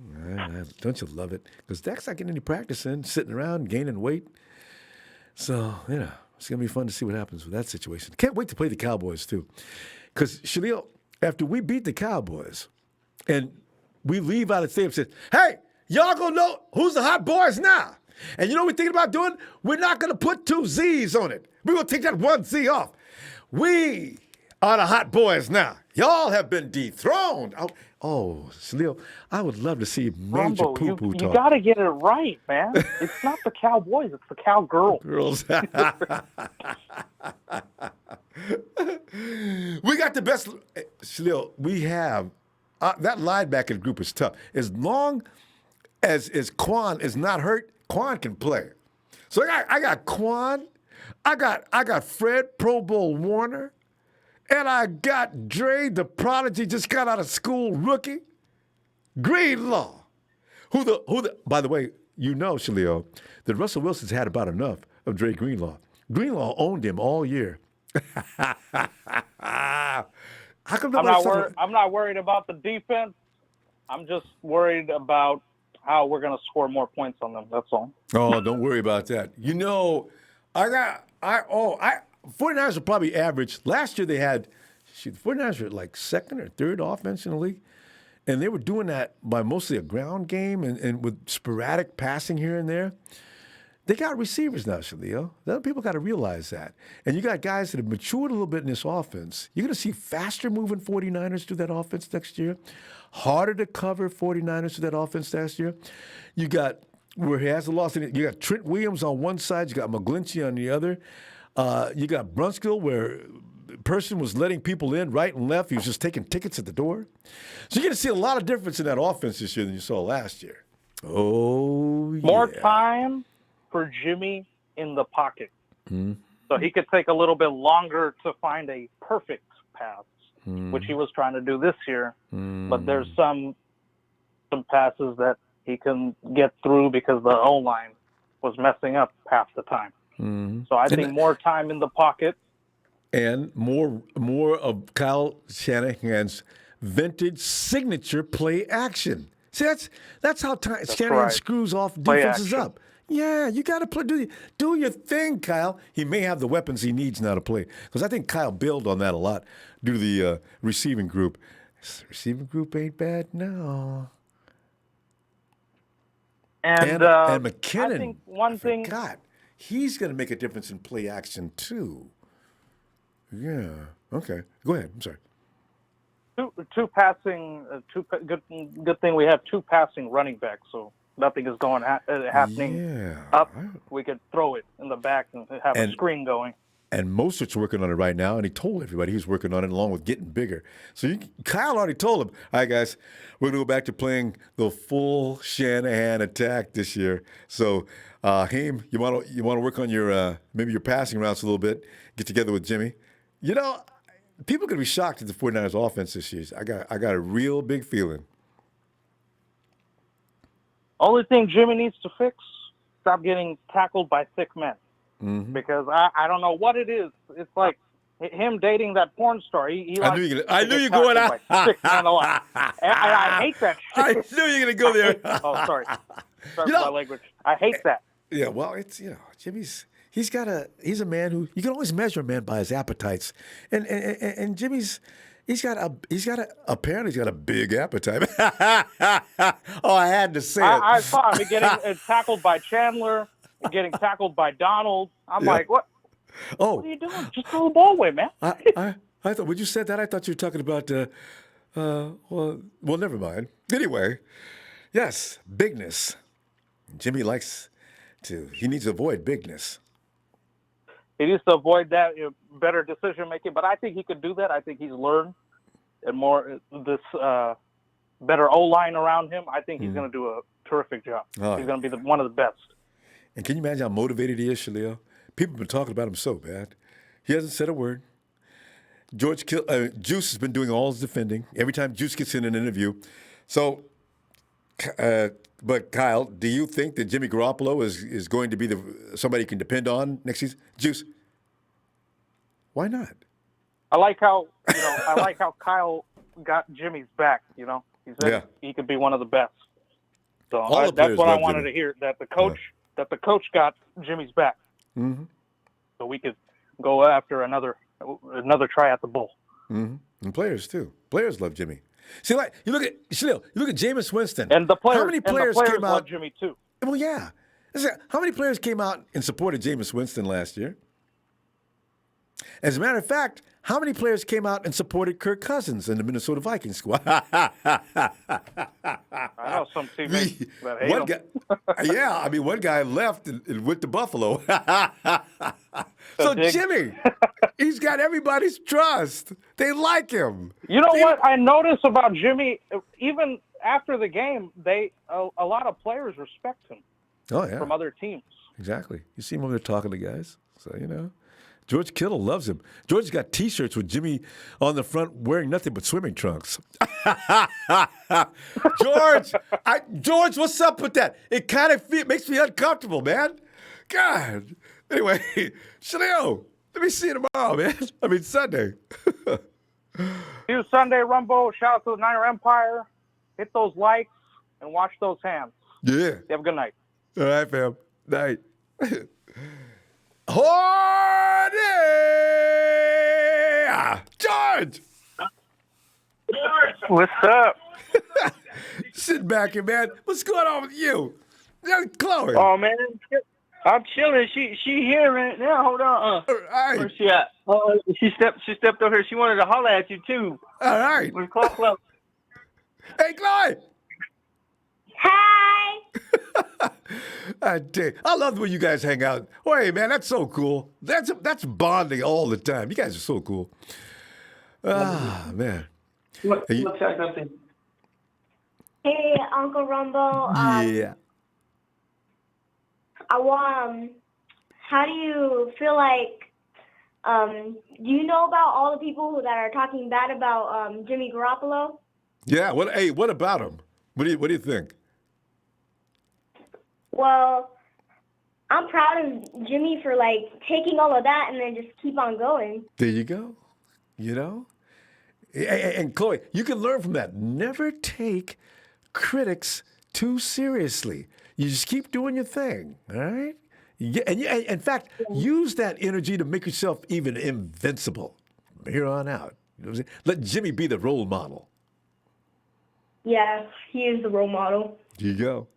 Don't you love it? Because Dak's not getting any practice in, sitting around, gaining weight. So, it's going to be fun to see what happens with that situation. Can't wait to play the Cowboys, too. Because, Shaleel, after we beat the Cowboys and we leave out of the stadium and say, hey, y'all going to know who's the hot boys now. And you know what we're thinking about doing? We're not going to put 2 Z's on it. We're going to take that 1 Z off. We are the hot boys now. Y'all have been dethroned. Oh, Salil, I would love to see Major Ronbo, Poo-Poo you talk. got to get it right, man. It's not the Cowboys, it's the Cowgirls. Girls. We got the best. Salil, we have. That linebacker group is tough. As long as Quan is not hurt, Quan can play. So I got Quan, I got Fred Pro Bowl Warner, and I got Dre, the prodigy, just got out of school rookie, Greenlaw, who the by the way, Shalio, that Russell Wilson's had about enough of Dre Greenlaw. Greenlaw owned him all year. How come I'm not worried about the defense. I'm just worried about how we're going to score more points on them. That's all. Oh, don't worry about that. 49ers will probably average. Last year they had, the 49ers were like second or third offense in the league. And they were doing that by mostly a ground game and with sporadic passing here and there. They got receivers now, Shalio. People got to realize that. And you got guys that have matured a little bit in this offense. You're going to see faster moving 49ers through that offense next year. Harder to cover 49ers through that offense next year. You got, where he has the loss, you got Trent Williams on one side. You got McGlinchey on the other. You got Brunskill, where the person was letting people in right and left. He was just taking tickets at the door. So you're going to see a lot of difference in that offense this year than you saw last year. Oh, yeah. More time for Jimmy in the pocket. Mm-hmm. So he could take a little bit longer to find a perfect pass, which he was trying to do this year. But there's some passes that he can get through because the O-line was messing up half the time. So I think more time in the pocket. And more of Kyle Shanahan's vintage signature play action. See, that's how Shanahan screws off defenses up. Yeah, you got to play. Do your thing, Kyle. He may have the weapons he needs now to play. Because I think Kyle built on that a lot due to the receiving group. This receiving group ain't bad now. And McKinnon, I think one thing. God, he's going to make a difference in play action too. Yeah. Okay. Go ahead. I'm sorry. Good thing we have two passing running backs, so nothing is happening up. We could throw it in the back and have a screen going. And Mostert's working on it right now, and he told everybody he's working on it along with getting bigger. So Kyle already told him, all right, guys, we're going to go back to playing the full Shanahan attack this year. So, Haim, you want to work on your maybe your passing routes a little bit, get together with Jimmy. People are going to be shocked at the 49ers offense this year. I got a real big feeling. Only thing Jimmy needs to fix, stop getting tackled by thick men. Because I don't know what it is. It's like him dating that porn star. I knew you were going out. I hate that shit. I knew you were going to go there. Oh, sorry. Sorry for my language. I hate that. Yeah, well, it's, Jimmy's... He's a man who you can always measure a man by his appetites, and Jimmy's apparently he's got a big appetite. Oh, I had to say it. I saw him getting tackled by Chandler, getting tackled by Donald. I'm like, what? Oh, what are you doing? Just throw the ball away, man. I thought when you said that, I thought you were talking about well, never mind. Anyway, yes, bigness. Jimmy he needs to avoid bigness. He needs to avoid that, better decision making. But I think he could do that. I think he's learned and more this better O-line around him. I think he's going to do a terrific job. He's going to be one of the best. And can you imagine how motivated he is, Shalil? People have been talking about him so bad. He hasn't said a word. Juice has been doing all his defending every time Juice gets in an interview. So, but Kyle, do you think that Jimmy Garoppolo is going to be somebody you can depend on next season? Juice, why not? I like how Kyle got Jimmy's back. He said he could be one of the best. So that's what I wanted to hear. That the coach got Jimmy's back. Mm-hmm. So we could go after another try at the bowl. Mm-hmm. And players too. Players love Jimmy. See, like you look at Jameis Winston. And the players, how many players came out? Love Jimmy too. Well, yeah. How many players came out and supported Jameis Winston last year? As a matter of fact, how many players came out and supported Kirk Cousins in the Minnesota Vikings squad? I know some teammates that hate him. One guy left and went to Buffalo. So Jimmy, he's got everybody's trust. They like him. You know what I noticed about Jimmy? Even after the game, a lot of players respect him. Oh yeah, from other teams. Exactly. You see him over there talking to guys. So George Kittle loves him. George's got T-shirts with Jimmy on the front wearing nothing but swimming trunks. George, what's up with that? It kind of makes me uncomfortable, man. God. Anyway, Chanel, let me see you tomorrow, man. Sunday. See you Sunday, Ronbo. Shout out to the Niner Empire. Hit those likes and wash those hands. Yeah. You have a good night. All right, fam. Night. Horny! George! What's up? Sit back here, man. What's going on with you? Chloe. Oh, man. I'm chilling. She here right now. Hold on. Right. Where's she at? She stepped over here. She wanted to holler at you, too. All right. We're close. Hey, Chloe. Hi. I love when you guys hang out. Oh, hey, man, that's so cool. That's bonding all the time. You guys are so cool. Man. What's that nothing? Hey, Uncle Ronbo. Yeah. How do you feel like? Do you know about all the people that are talking bad about Jimmy Garoppolo? Yeah. What about him? What do you think? Well, I'm proud of Jimmy for taking all of that and then just keep on going. There you go. And Chloe, you can learn from that. Never take critics too seriously. You just keep doing your thing, all right? And in fact, use that energy to make yourself even invincible from here on out. You know what I'm saying? Let Jimmy be the role model. Yeah, he is the role model. There you go.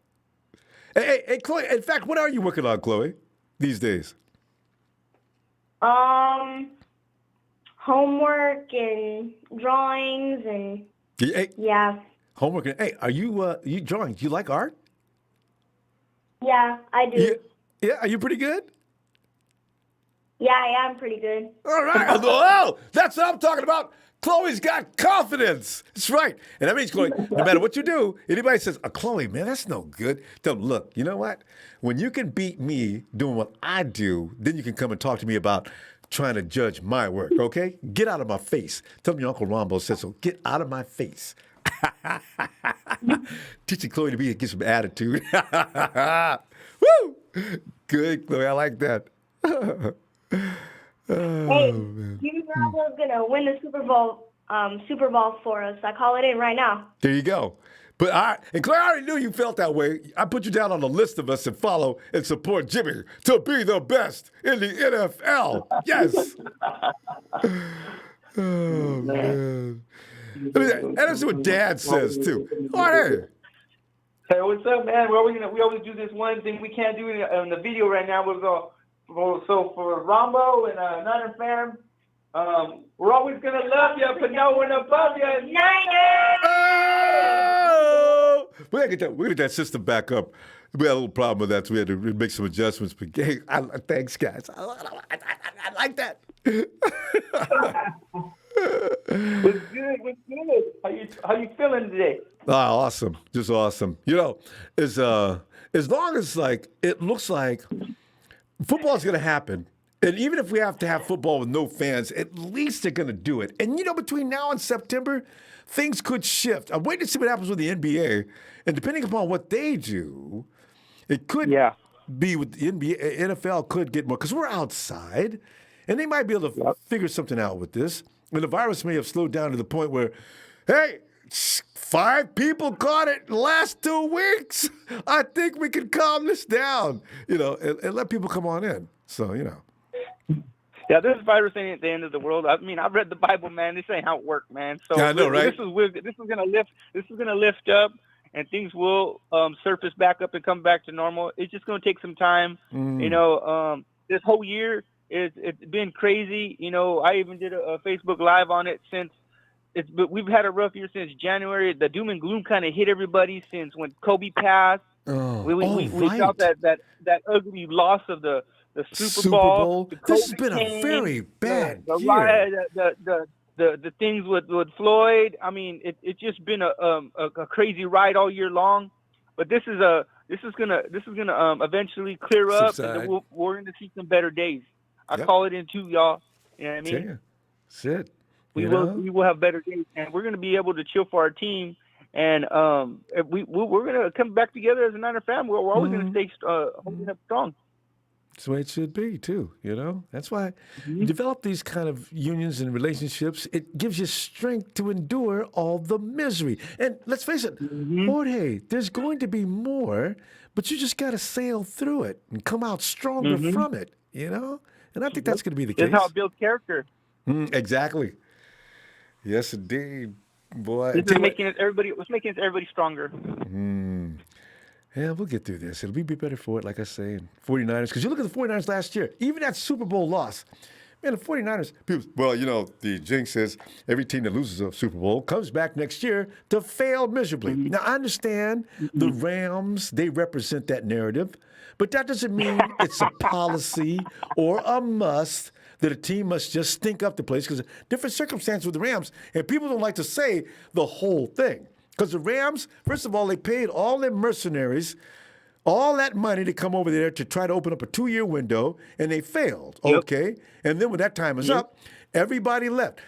Hey, Chloe, in fact, what are you working on, Chloe, these days? Homework and drawings and yeah. Homework and are you drawing? Do you like art? Yeah, I do. Yeah, are you pretty good? Yeah, I am pretty good. All right. Oh, that's what I'm talking about. Chloe's got confidence. That's right. And that means, Chloe, no matter what you do, anybody says, Chloe, man, that's no good. Tell them, look, you know what? When you can beat me doing what I do, then you can come and talk to me about trying to judge my work, okay? Get out of my face. Tell me your Uncle Ronbo said so. Get out of my face. Teaching Chloe to get some attitude. Woo! Good, Chloe. I like that. Hey, Jimmy Garoppolo's gonna win the Super Bowl for us. I call it in right now. There you go. But Chloe, I already knew you felt that way. I put you down on the list of us and follow and support Jimmy to be the best in the NFL. Yes. Oh man. And that's what Dad says too. Oh, hey. Hey, what's up, man? Well, we always do this one thing we can't do in the video right now. So for Ronbo and Niner fam, we're always gonna love you, but no one above you. Niners! Oh! We're gonna get that system back up. We had a little problem with that, so we had to make some adjustments. But hey, thanks, guys. I like that. What's good? How you feeling today? Awesome, just awesome. As long as it looks like football's going to happen, and even if we have to have football with no fans, at least they're going to do it. And between now and September, things could shift. I'm waiting to see what happens with the NBA, and depending upon what they do, it could be with the NBA. NFL could get more because we're outside, and they might be able to figure something out with this. And the virus may have slowed down to the point where, hey, 5 people caught it in the last 2 weeks. I think we can calm this down, and let people come on in. So, Yeah, this virus ain't the end of the world. I mean, I've read the Bible, man. This ain't how it works, man. So yeah, I know, right? This is gonna lift. This is gonna lift up, and things will surface back up and come back to normal. It's just gonna take some time. This whole year It's been crazy. You know, I even did a Facebook Live on it but we've had a rough year since January. The doom and gloom kind of hit everybody since when Kobe passed. We felt that ugly loss of the Super Bowl. The This has COVID been a came, very bad the year. riot, the things with Floyd. I mean, it's just been a crazy ride all year long. But this is gonna eventually clear up, Subside. and then we're gonna see some better days. I call it in two, y'all. You know what I mean? Yeah, that's it. We will have better days, and we're gonna be able to chill for our team. And we're gonna come back together as a Niner family. We're always gonna stay holding up strong. That's the way it should be, too, you know? That's why you develop these kind of unions and relationships. It gives you strength to endure all the misery. And let's face it, Jorge, there's going to be more, but you just got to sail through it and come out stronger from it, you know? And I think that's going to be the case. That's how it builds character. Exactly. Yes, indeed, boy. It's making everybody stronger. Yeah, we'll get through this. It'll be better for it, like I say. 49ers, because you look at the 49ers last year, even that Super Bowl loss. Man, the 49ers, people, well, you know, the jinx says every team that loses a Super Bowl comes back next year to fail miserably. Now, I understand the Rams, they represent that narrative, but that doesn't mean it's a policy or a must that a team must just stink up the place, because different circumstances with the Rams, and people don't like to say the whole thing. Because the Rams, first of all, they paid all their mercenaries all that money to come over there to try to open up a 2-year window, and they failed, okay? And then when that time is up, everybody left.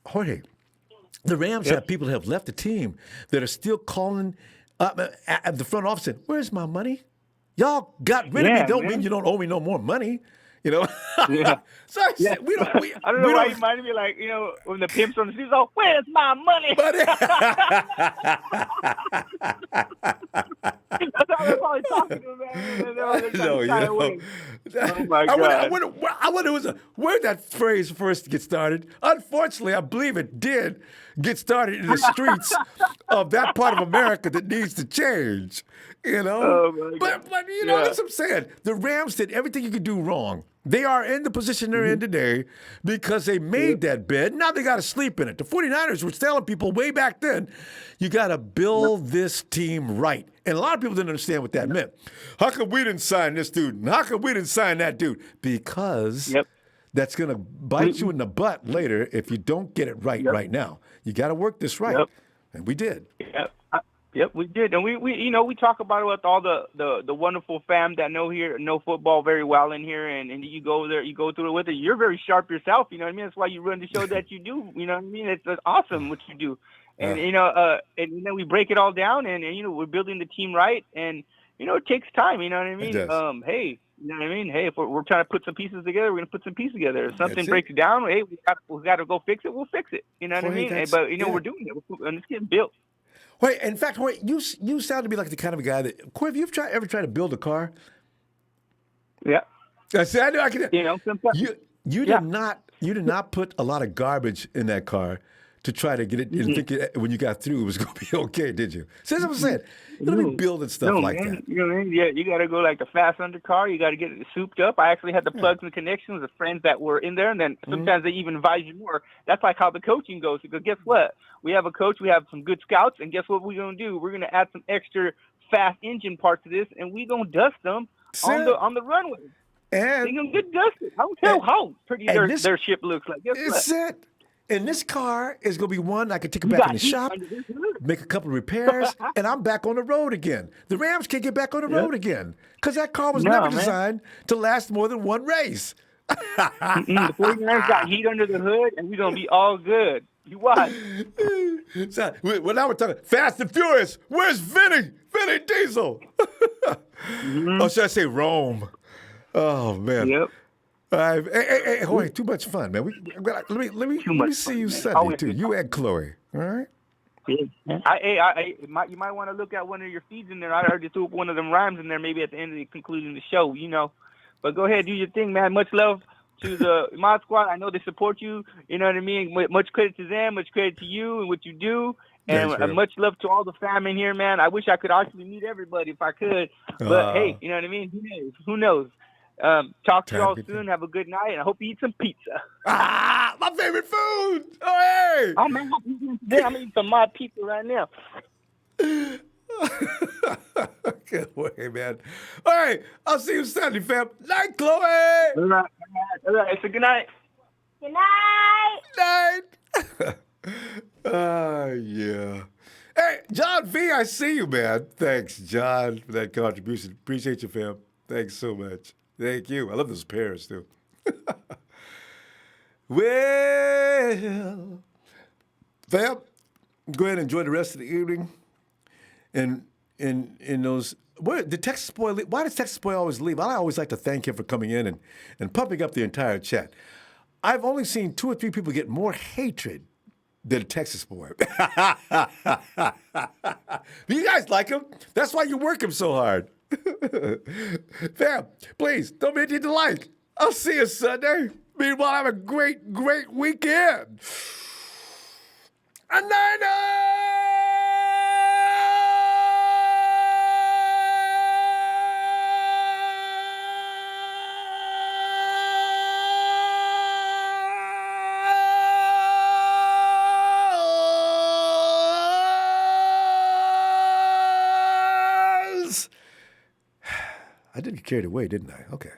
Jorge, the Rams have people that have left the team that are still calling up at the front office saying, "Where's my money? Y'all got rid of me. Don't mean you don't owe me no more money." You know? So we don't. I don't know why you reminded me, like, you know, when the pimps on the streets, oh, where's my money? That's how they're probably talking to them, man. Oh my God. I wonder where that phrase first get started. Unfortunately, I believe it did get started in the streets of that part of America that needs to change. You know, but you know, that's what I'm saying. The Rams did everything you could do wrong. They are in the position they're in today because they made that bed. Now they got to sleep in it. The 49ers were telling people way back then, you got to build this team right. And a lot of people didn't understand what that meant. How come we didn't sign this dude? And how come we didn't sign that dude? Because that's going to bite you in the butt later if you don't get it right now. You got to work this right. And we did. Yep, we did, and we you know, we talk about it with all the wonderful fam that know football very well in here, and you go there, you go through it with it. You're very sharp yourself, you know what I mean? That's why you run the show that you do, you know what I mean? It's awesome what you do, and you know, and then we break it all down, and you know, we're building the team right, and you know, it takes time, you know what I mean? Hey, you know what I mean? Hey, if we're trying to put some pieces together, we're gonna put some pieces together. If something breaks down, hey, we got to go fix it. We'll fix it. You know what I mean? Hey, but you know, we're doing it, and it's getting built. Wait, in fact, you sound to me like the kind of a guy that, Corey, have you ever tried to build a car? Yeah. I said, I know I can. You know, sometimes. You did not put a lot of garbage in that car to try to get it and think when you got through it was going to be okay, did you? So that's what I'm saying. You don't be building stuff like that. You know what I mean? Yeah, you got to go like the fast undercar. You got to get it souped up. I actually had the plugs and connections of friends that were in there, and then sometimes they even advise you more. That's like how the coaching goes. Because guess what? We have a coach. We have some good scouts, and guess what we're going to do? We're going to add some extra fast engine parts to this, and we're going to dust them on the runway. And they're going to get dusted. I don't care how pretty their ship looks like. Guess what? And this car is going to be one I can take it back in the shop, make a couple of repairs, and I'm back on the road again. The Rams can't get back on the road again because that car was never designed to last more than one race. The 49ers got heat under the hood, and we're going to be all good. You watch. So, well, now we're talking Fast and Furious. Where's Vinny? Vinny Diesel. Or should I say Rome? Oh, man. Yep. Hey, Jorge, too much fun, man. Let me see you Sunday, too. You and Chloe, all right? You might want to look at one of your feeds in there. I heard you threw up one of them rhymes in there maybe at the end of the conclusion of the show, you know. But go ahead, do your thing, man. Much love to the Mod Squad. I know they support you. You know what I mean? Much credit to them. Much credit to you and what you do. And much love to all the fam in here, man. I wish I could actually meet everybody if I could. But, hey, you know what I mean? Who knows? Talk to Time y'all to be soon. Have a good night, and I hope you eat some pizza. My favorite food. Oh, hey. Oh man, I'm eating some mod pizza right now. Good way, man. All right, I'll see you Sunday, fam. Night, Chloe. All right. It's a good night. Good night. Night. Yeah. Hey, John V, I see you, man. Thanks, John, for that contribution. Appreciate you, fam. Thanks so much. Thank you. I love those pairs, too. Well, fam, go ahead and enjoy the rest of the evening. And in those, why does Texas Boy always leave? I always like to thank him for coming in and pumping up the entire chat. I've only seen 2 or 3 people get more hatred than a Texas Boy. You guys like him. That's why you work him so hard. Fam, please don't be to like. I'll see you Sunday. Meanwhile, have a great, great weekend. A I did get carried away, didn't I? Okay.